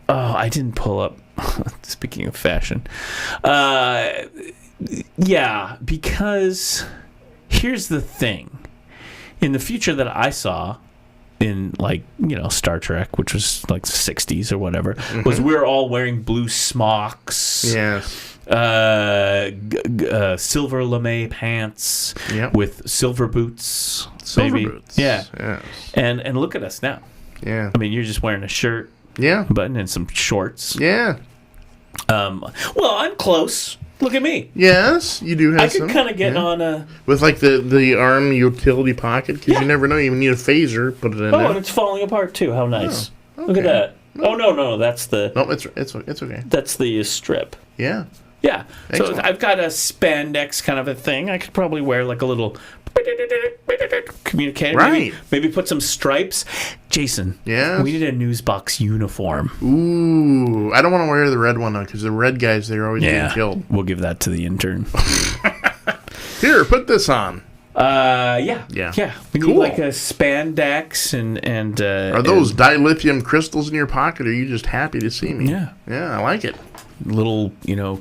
S2: Oh, I didn't pull up... Speaking of fashion. Yeah, because here's the thing. In the future that I saw in, Star Trek, which was like 60s or whatever, was we were all wearing blue smocks.
S3: Yes.
S2: Silver lame pants with silver boots.
S3: Boots.
S2: Yeah.
S3: Yes.
S2: And look at us now.
S3: Yeah.
S2: You're just wearing a shirt, button, and some shorts.
S3: Yeah.
S2: Well, I'm close. Look at me.
S3: Yes, you do have
S2: I
S3: some.
S2: could kind of get on a...
S3: With, the arm utility pocket, because you never know. You need a phaser, put it in there.
S2: Oh, and it's falling apart, too. How nice.
S3: Oh, okay.
S2: Look at that. Oh, no, that's the...
S3: No, it's okay.
S2: That's the strip.
S3: Yeah.
S2: Yeah.
S3: Excellent.
S2: So I've got a spandex kind of a thing. I could probably wear a little communicator.
S3: Right.
S2: Maybe put some stripes. Jason.
S3: Yeah.
S2: We need a NuzBox uniform.
S3: Ooh. I don't want to wear the red one, though, because the red guys, they're always getting killed.
S2: We'll give that to the intern.
S3: Here, put this on.
S2: Yeah. We
S3: Cool.
S2: need a spandex and
S3: Are those dilithium crystals in your pocket, or are you just happy to see me?
S2: Yeah.
S3: Yeah, I like it.
S2: Little,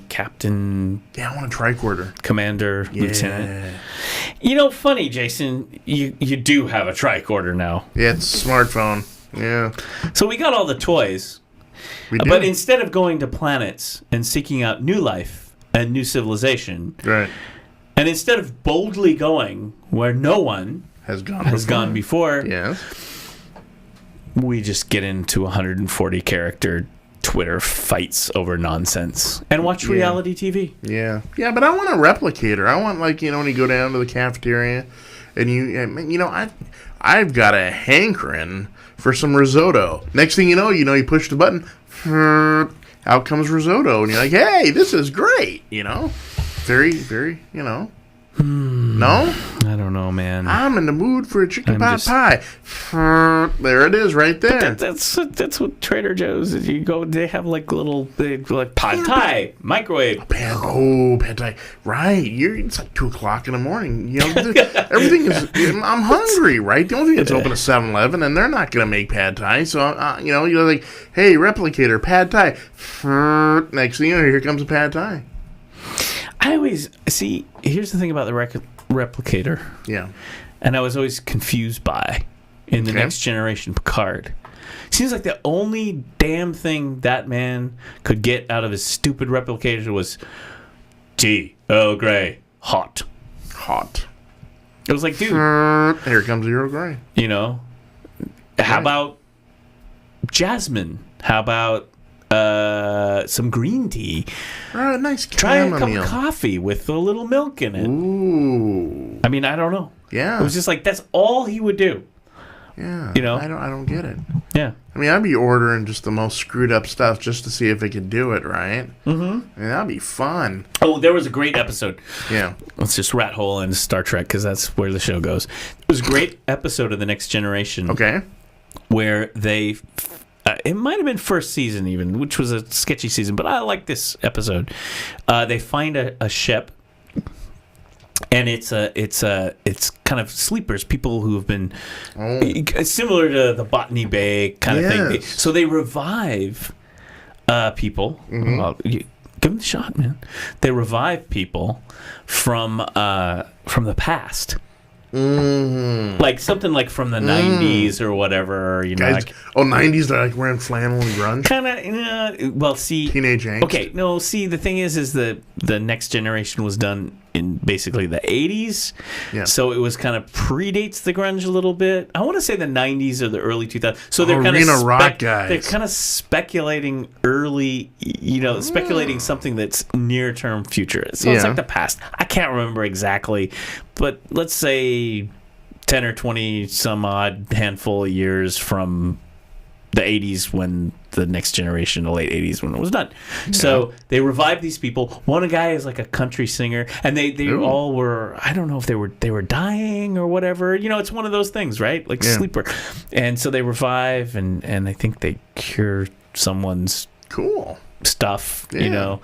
S2: captain.
S3: Yeah, I want a tricorder.
S2: Commander,
S3: Yeah.
S2: lieutenant. Funny, Jason, you do have a tricorder now.
S3: Yeah, it's a smartphone. Yeah.
S2: So we got all the toys.
S3: We do.
S2: But instead of going to planets and seeking out new life and new civilization,
S3: Right.
S2: and instead of boldly going where no one
S3: Has
S2: gone before,
S3: Yes.
S2: we just get into 140 character Twitter fights over nonsense and watch reality TV.
S3: Yeah. Yeah, but I want a replicator. I want, when you go down to the cafeteria and I've got a hankering for some risotto. Next thing you know, you push the button, out comes risotto, and you're like, hey, this is great, Very, very, No?
S2: I don't know, man.
S3: I'm in the mood for a chicken pot pie. There it is, right there.
S2: That's what Trader Joe's is. You go, they have little pad thai microwave.
S3: Pad thai. Right. It's 2 o'clock in the morning. Everything is. I'm hungry, right? The only thing that's open is 7-Eleven, and they're not going to make pad thai. So you're like, hey, replicator, pad thai. Next thing you know, here comes a pad thai.
S2: I always see. Here's the thing about the replicator.
S3: Yeah.
S2: And I was always confused by in the Next Generation Picard. Seems like the only damn thing that man could get out of his stupid replicator was tea, Earl Grey, hot. It was like, dude.
S3: Here comes the Earl Grey.
S2: How about jasmine? How about some green tea?
S3: Nice
S2: Try a cup
S3: chamomile.
S2: of coffee with a little milk in it.
S3: Ooh.
S2: I don't know.
S3: Yeah.
S2: It was just that's all he would do.
S3: Yeah.
S2: I
S3: don't get it.
S2: Yeah.
S3: I'd be ordering just the most screwed up stuff just to see if it could do it, right? Mm-hmm. That'd be fun.
S2: Oh, there was a great episode.
S3: Yeah.
S2: Let's just rat hole into Star Trek because that's where the show goes. It was a great episode of The Next Generation.
S3: Okay.
S2: Where they it might have been first season even, which was a sketchy season, but I like this episode. They find a ship, and it's kind of sleepers, people who have been similar to the Botany Bay kind of thing. So they revive people. Well, give them the shot, man. They revive people from the past. Like something like from the 90s or whatever, you know.
S3: Guys, 90s, they're like wearing flannel and grunge?
S2: Kind of, well, see...
S3: Teenage angst?
S2: Okay, no, see, the thing is the Next Generation was done in basically the 80s. Yeah. So it was kind of predates the grunge a little bit. I want to say the 90s or the early 2000s. So they're kind of
S3: rock guys.
S2: They're kind of speculating early, speculating something that's near-term future. So it's like the past. I can't remember exactly, but let's say 10 or 20 some odd handful of years from the 80s when the Next Generation, the late 80s when it was done. Yeah. So they revived these people. One guy is like a country singer, and they all were, I don't know if they were dying or whatever. You know, it's one of those things, right? Like sleeper. And so they revive, and I think they cure someone's stuff, you know.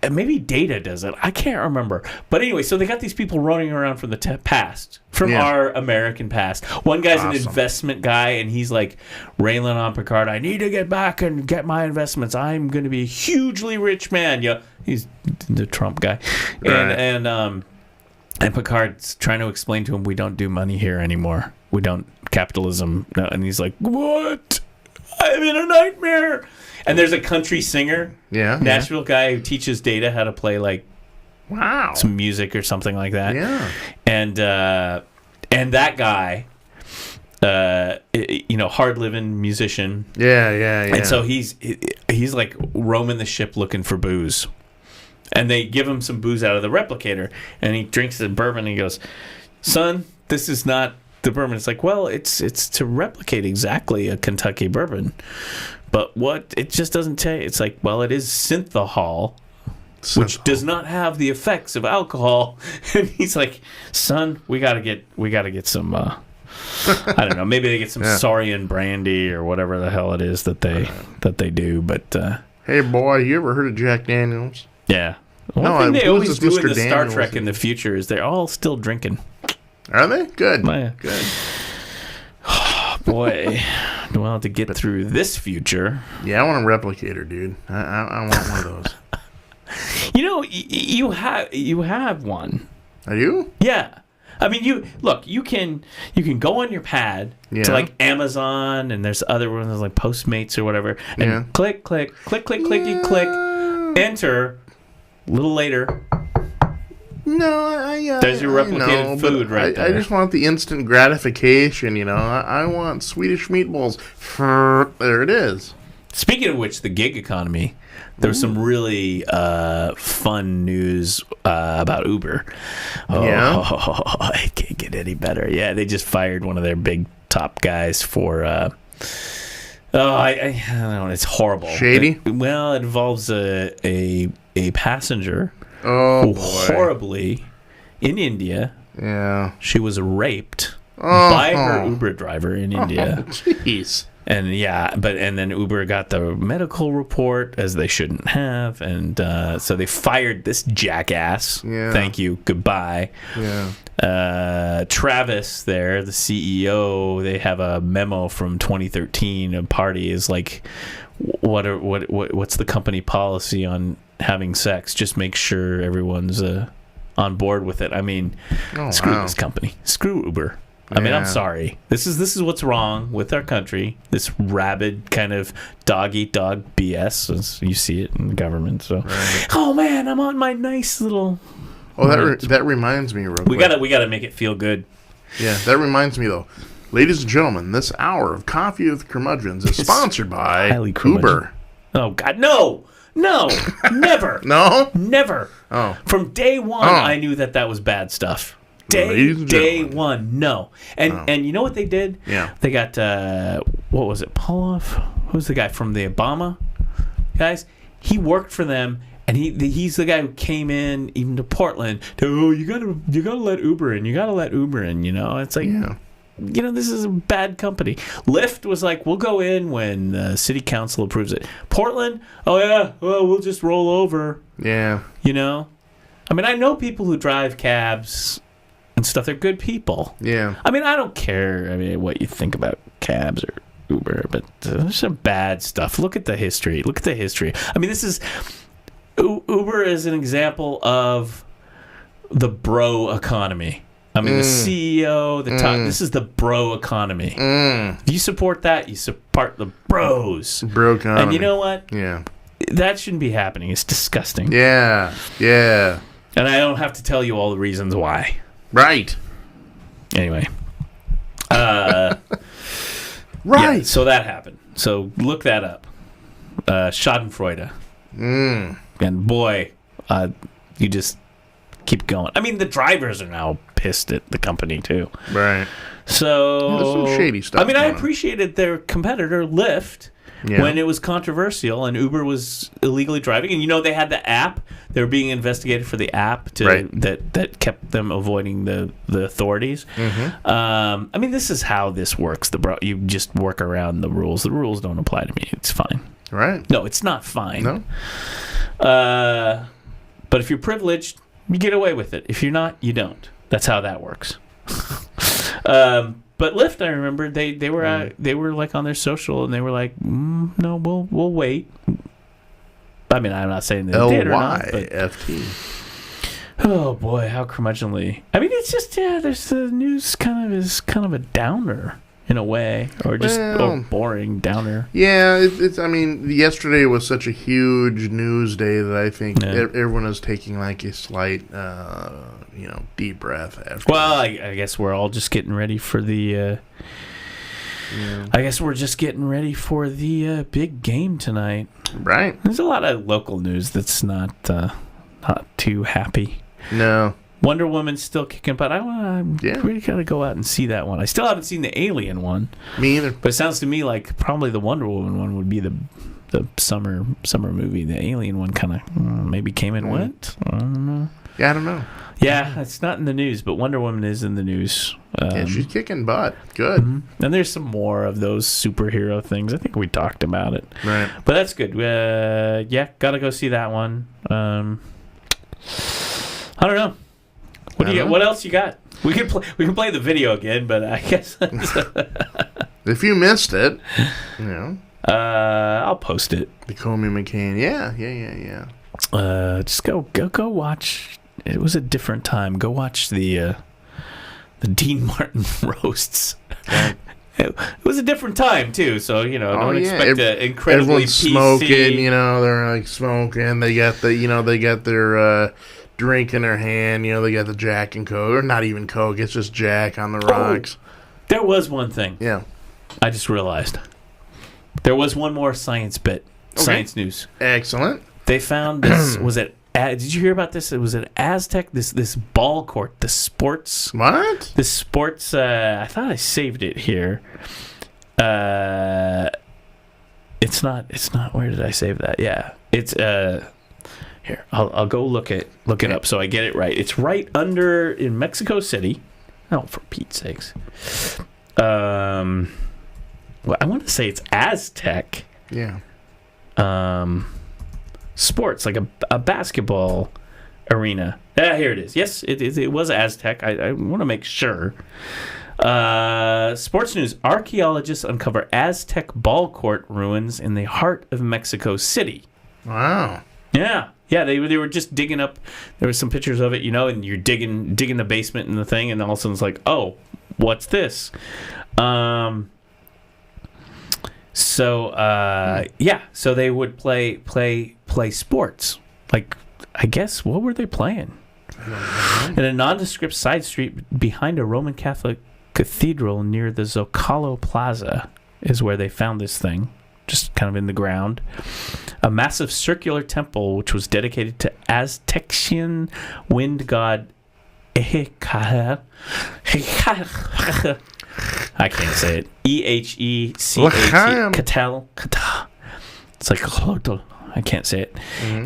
S2: Maybe Data does it. I can't remember. But anyway, so they got these people running around from the past, from our American past. One guy's an investment guy, and he's like railing on Picard, I need to get back and get my investments. I'm going to be a hugely rich man. Yeah, he's the Trump guy. And Picard's trying to explain to him, we don't do money here anymore. We don't, capitalism. No. And he's like, what? I'm in a nightmare. And there's a country singer, Nashville guy who teaches Data how to play like some music or something like that. Yeah. And that guy, hard living musician. Yeah. And so he's like roaming the ship looking for booze. And they give him some booze out of the replicator, and he drinks the bourbon and he goes, son, this is not the bourbon. It's like, well, it's to replicate exactly a Kentucky bourbon. But what it just doesn't tell you. It's like, well, it is synthahol, which does not have the effects of alcohol. And he's like, son, we gotta get some. I don't know. Maybe they get some Saurian brandy or whatever the hell it is that they do. But
S3: hey, boy, you ever heard of Jack Daniels?
S2: Yeah. One thing they always do in the Star Trek in the future is they're all still drinking.
S3: Are they? Good.
S2: Good. Boy, well, to get through this future.
S3: Yeah, I want a replicator, dude. I want one of those.
S2: You have one.
S3: Are you?
S2: Yeah. I mean, you can go on your pad to like Amazon, and there's other ones like Postmates or whatever, and click, clicky, click, enter. A little later.
S3: No,
S2: there's your replicated food right there.
S3: I just want the instant gratification, I want Swedish meatballs. There it is.
S2: Speaking of which, the gig economy, there was some really fun news about Uber. It can't get any better. Yeah, they just fired one of their big top guys for... I don't know. It's horrible.
S3: Shady?
S2: It involves a passenger... who horribly in India. Yeah, she was raped by her Uber driver in India.
S3: Jeez.
S2: And then Uber got the medical report, as they shouldn't have, and so they fired this jackass. Yeah. Thank you. Goodbye. Yeah. Travis, there, the CEO, they have a memo from 2013. A party is like, what's the company policy on having sex? Just make sure everyone's on board with it. I mean, screw this company. Screw Uber. I mean, I'm sorry. This is what's wrong with our country. This rabid kind of dog eat dog BS, as you see it in the government. So, oh man, I'm on my nice little.
S3: Oh, that reminds me, real quick.
S2: We gotta make it feel good.
S3: Yeah, that reminds me though, ladies and gentlemen, this hour of Coffee with Curmudgeons is sponsored by Uber.
S2: Oh God, no. No, never.
S3: No?
S2: Never.
S3: Oh.
S2: From day one, I knew that was bad stuff. Day one, no. And you know what they did?
S3: Yeah.
S2: They got, what was it, Poloff? Who's the guy from the Obama guys? He worked for them, and he's the guy who came in even to Portland to, you gotta let Uber in. You gotta let Uber in, It's like, this is a bad company. Lyft was like, we'll go in when the city council approves it. Portland, oh yeah, well, we'll just roll over.
S3: Yeah.
S2: I mean, I know people who drive cabs and stuff. They're good people.
S3: Yeah.
S2: I mean, I don't care. I mean, what you think about cabs or Uber, but there's some bad stuff. Look at the history. I mean, Uber is an example of the bro economy. I mean, the CEO, the top. This is the bro economy. If you support that, you support the bros.
S3: Bro economy.
S2: And you know what?
S3: Yeah.
S2: That shouldn't be happening. It's disgusting.
S3: Yeah. Yeah.
S2: And I don't have to tell you all the reasons why.
S3: Right.
S2: Anyway.
S3: Right.
S2: Yeah, so that happened. So look that up. Schadenfreude. And boy, you just keep going. I mean, the drivers are now pissed at the company too.
S3: Right.
S2: So
S3: there's some shady stuff.
S2: I mean, I
S3: going on.
S2: appreciated their competitor Lyft when it was controversial and Uber was illegally driving, and they had the app. They were being investigated for the app that kept them avoiding the authorities. I mean, this is how this works. You just work around the rules. The rules don't apply to me. It's fine.
S3: Right.
S2: No, it's not fine.
S3: No.
S2: But if you're privileged, you get away with it. If you're not, you don't. That's how that works. But Lyft, I remember they were like on their social and they were like, no, we'll wait. I mean, I'm not saying they did or not. But,
S3: LYFT.
S2: oh boy, how curmudgeonly! I mean, it's just there's the news is kind of a downer in a way, or just boring downer.
S3: Yeah, it's. I mean, yesterday was such a huge news day that I think everyone is taking like a slight, deep breath after.
S2: Well, I guess we're all just getting ready for the. I guess we're just getting ready for the big game tonight.
S3: Right.
S2: There's a lot of local news that's not too happy.
S3: No.
S2: Wonder Woman's still kicking butt. I really gotta go out and see that one. I still haven't seen the Alien one.
S3: Me either.
S2: But it sounds to me like probably the Wonder Woman one would be the summer movie. The Alien one kind of maybe came and went. I don't know.
S3: Yeah, I don't know.
S2: Yeah, it's not in the news, but Wonder Woman is in the news.
S3: Yeah, she's kicking butt. Good.
S2: And there's some more of those superhero things. I think we talked about it.
S3: Right.
S2: But that's good. Gotta go see that one. I don't know. What do you got? What else you got? We can play the video again, but I guess
S3: if you missed it,
S2: I'll post it.
S3: The Comey McCain. Yeah.
S2: Just go watch. It was a different time. Go watch the Dean Martin roasts. It was a different time too, so don't expect an incredibly
S3: everyone's
S2: PC.
S3: Smoking. They're like smoking. They got their drink in their hand. They got the Jack and Coke, or not even Coke. It's just Jack on the rocks.
S2: There was one thing.
S3: Yeah.
S2: I just realized there was one more science bit.
S3: Okay.
S2: Science news.
S3: Excellent.
S2: They found this. Was it? Did you hear about this? It was an Aztec. This ball court. The sports.
S3: What?
S2: The sports. I thought I saved it here. It's not. Where did I save that? Yeah. It's here. I'll go look it up so I get it right. It's right under in Mexico City. Oh, for Pete's sakes. Well, I want to say it's Aztec.
S3: Yeah.
S2: Sports, like a basketball arena. Here it is. Yes, it was Aztec. I want to make sure. Sports news. Archaeologists uncover Aztec ball court ruins in the heart of Mexico City.
S3: Wow.
S2: Yeah. Yeah, they were just digging up. There were some pictures of it, and you're digging the basement and the thing, and all of a sudden it's like, oh, what's this? So they would play sports. Like, I guess, what were they playing? In a nondescript side street behind a Roman Catholic cathedral near the Zocalo Plaza is where they found this thing, just kind of in the ground. A massive circular temple which was dedicated to Aztecian wind god Ehecatl. I can't say it. Ehecatl. It's like I can't say it,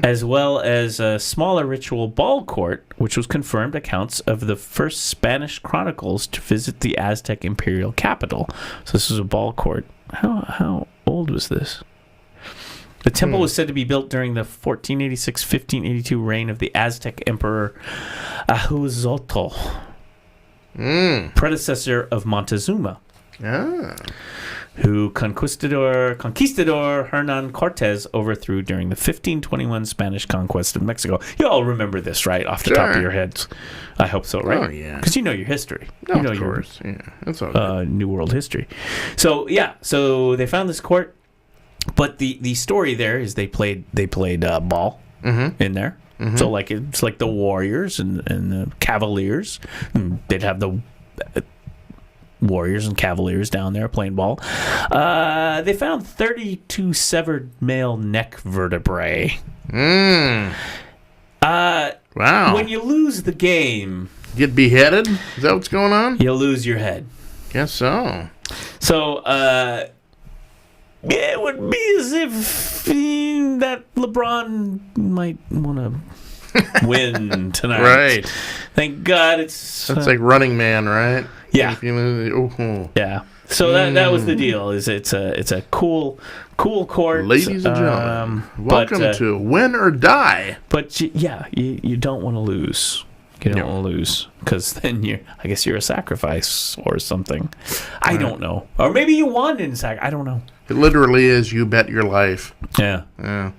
S2: as well as a smaller ritual ball court, which was confirmed accounts of the first Spanish chronicles to visit the Aztec imperial capital. So this was a ball court. How old was this? The temple was said to be built during the 1486-1582 reign of the Aztec emperor Ahuizotl, predecessor of Montezuma. Who conquistador Hernan Cortez overthrew during the 1521 Spanish conquest of Mexico. You all remember this, right? Off the top of your heads. I hope so, right?
S3: Oh, yeah.
S2: Because you know your history.
S3: No,
S2: you know
S3: of course. Yeah, that's all good.
S2: New World history. So, yeah. So they found this court. But the story there is they played ball in there. So like it's like the Warriors and the Cavaliers. And they'd have the Warriors and Cavaliers down there playing ball. They found 32 severed male neck vertebrae.
S3: Wow.
S2: When you lose the game,
S3: Get beheaded? Is that what's going on?
S2: you lose your head.
S3: Guess so.
S2: So it would be as if that LeBron might want to win tonight.
S3: Right.
S2: Thank God it's...
S3: That's like Running Man, right?
S2: Yeah.
S3: If you lose,
S2: Yeah. So that was the deal. Is it's a cool court,
S3: ladies and gentlemen, welcome to Win or Die.
S2: But you don't want to lose. You don't want to lose because then I guess you're a sacrifice or something. I don't know, or maybe you won in I don't know.
S3: It literally is. You bet your life.
S2: Yeah.
S3: Yeah.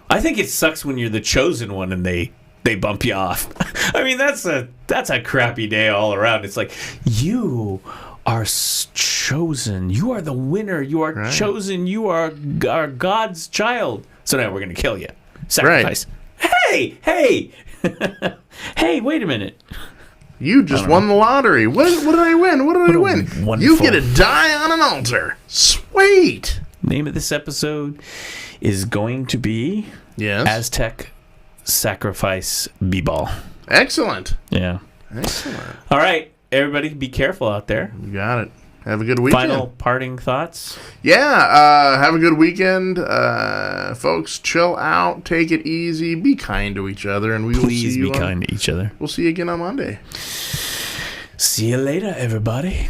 S2: I think it sucks when you're the chosen one and they bump you off. I mean that's a crappy day all around. It's like you are chosen. You are the winner. You are chosen. You are God's child. So now we're going to kill you. Sacrifice. Right. Hey! Hey, wait a minute.
S3: You just won the lottery. What did I win? What did I win?
S2: Wonderful.
S3: You get to die on an altar. Sweet.
S2: Name of this episode is going to be Aztec Sacrifice B-Ball.
S3: Excellent.
S2: Yeah.
S3: Excellent.
S2: All right. Everybody, be careful out there.
S3: You got it. Have a good weekend.
S2: Final parting thoughts?
S3: Yeah, have a good weekend. Folks, chill out. Take it easy. Be kind to each other. And we will see you.
S2: Please be kind to each other.
S3: We'll see you again on Monday.
S2: See you later, everybody.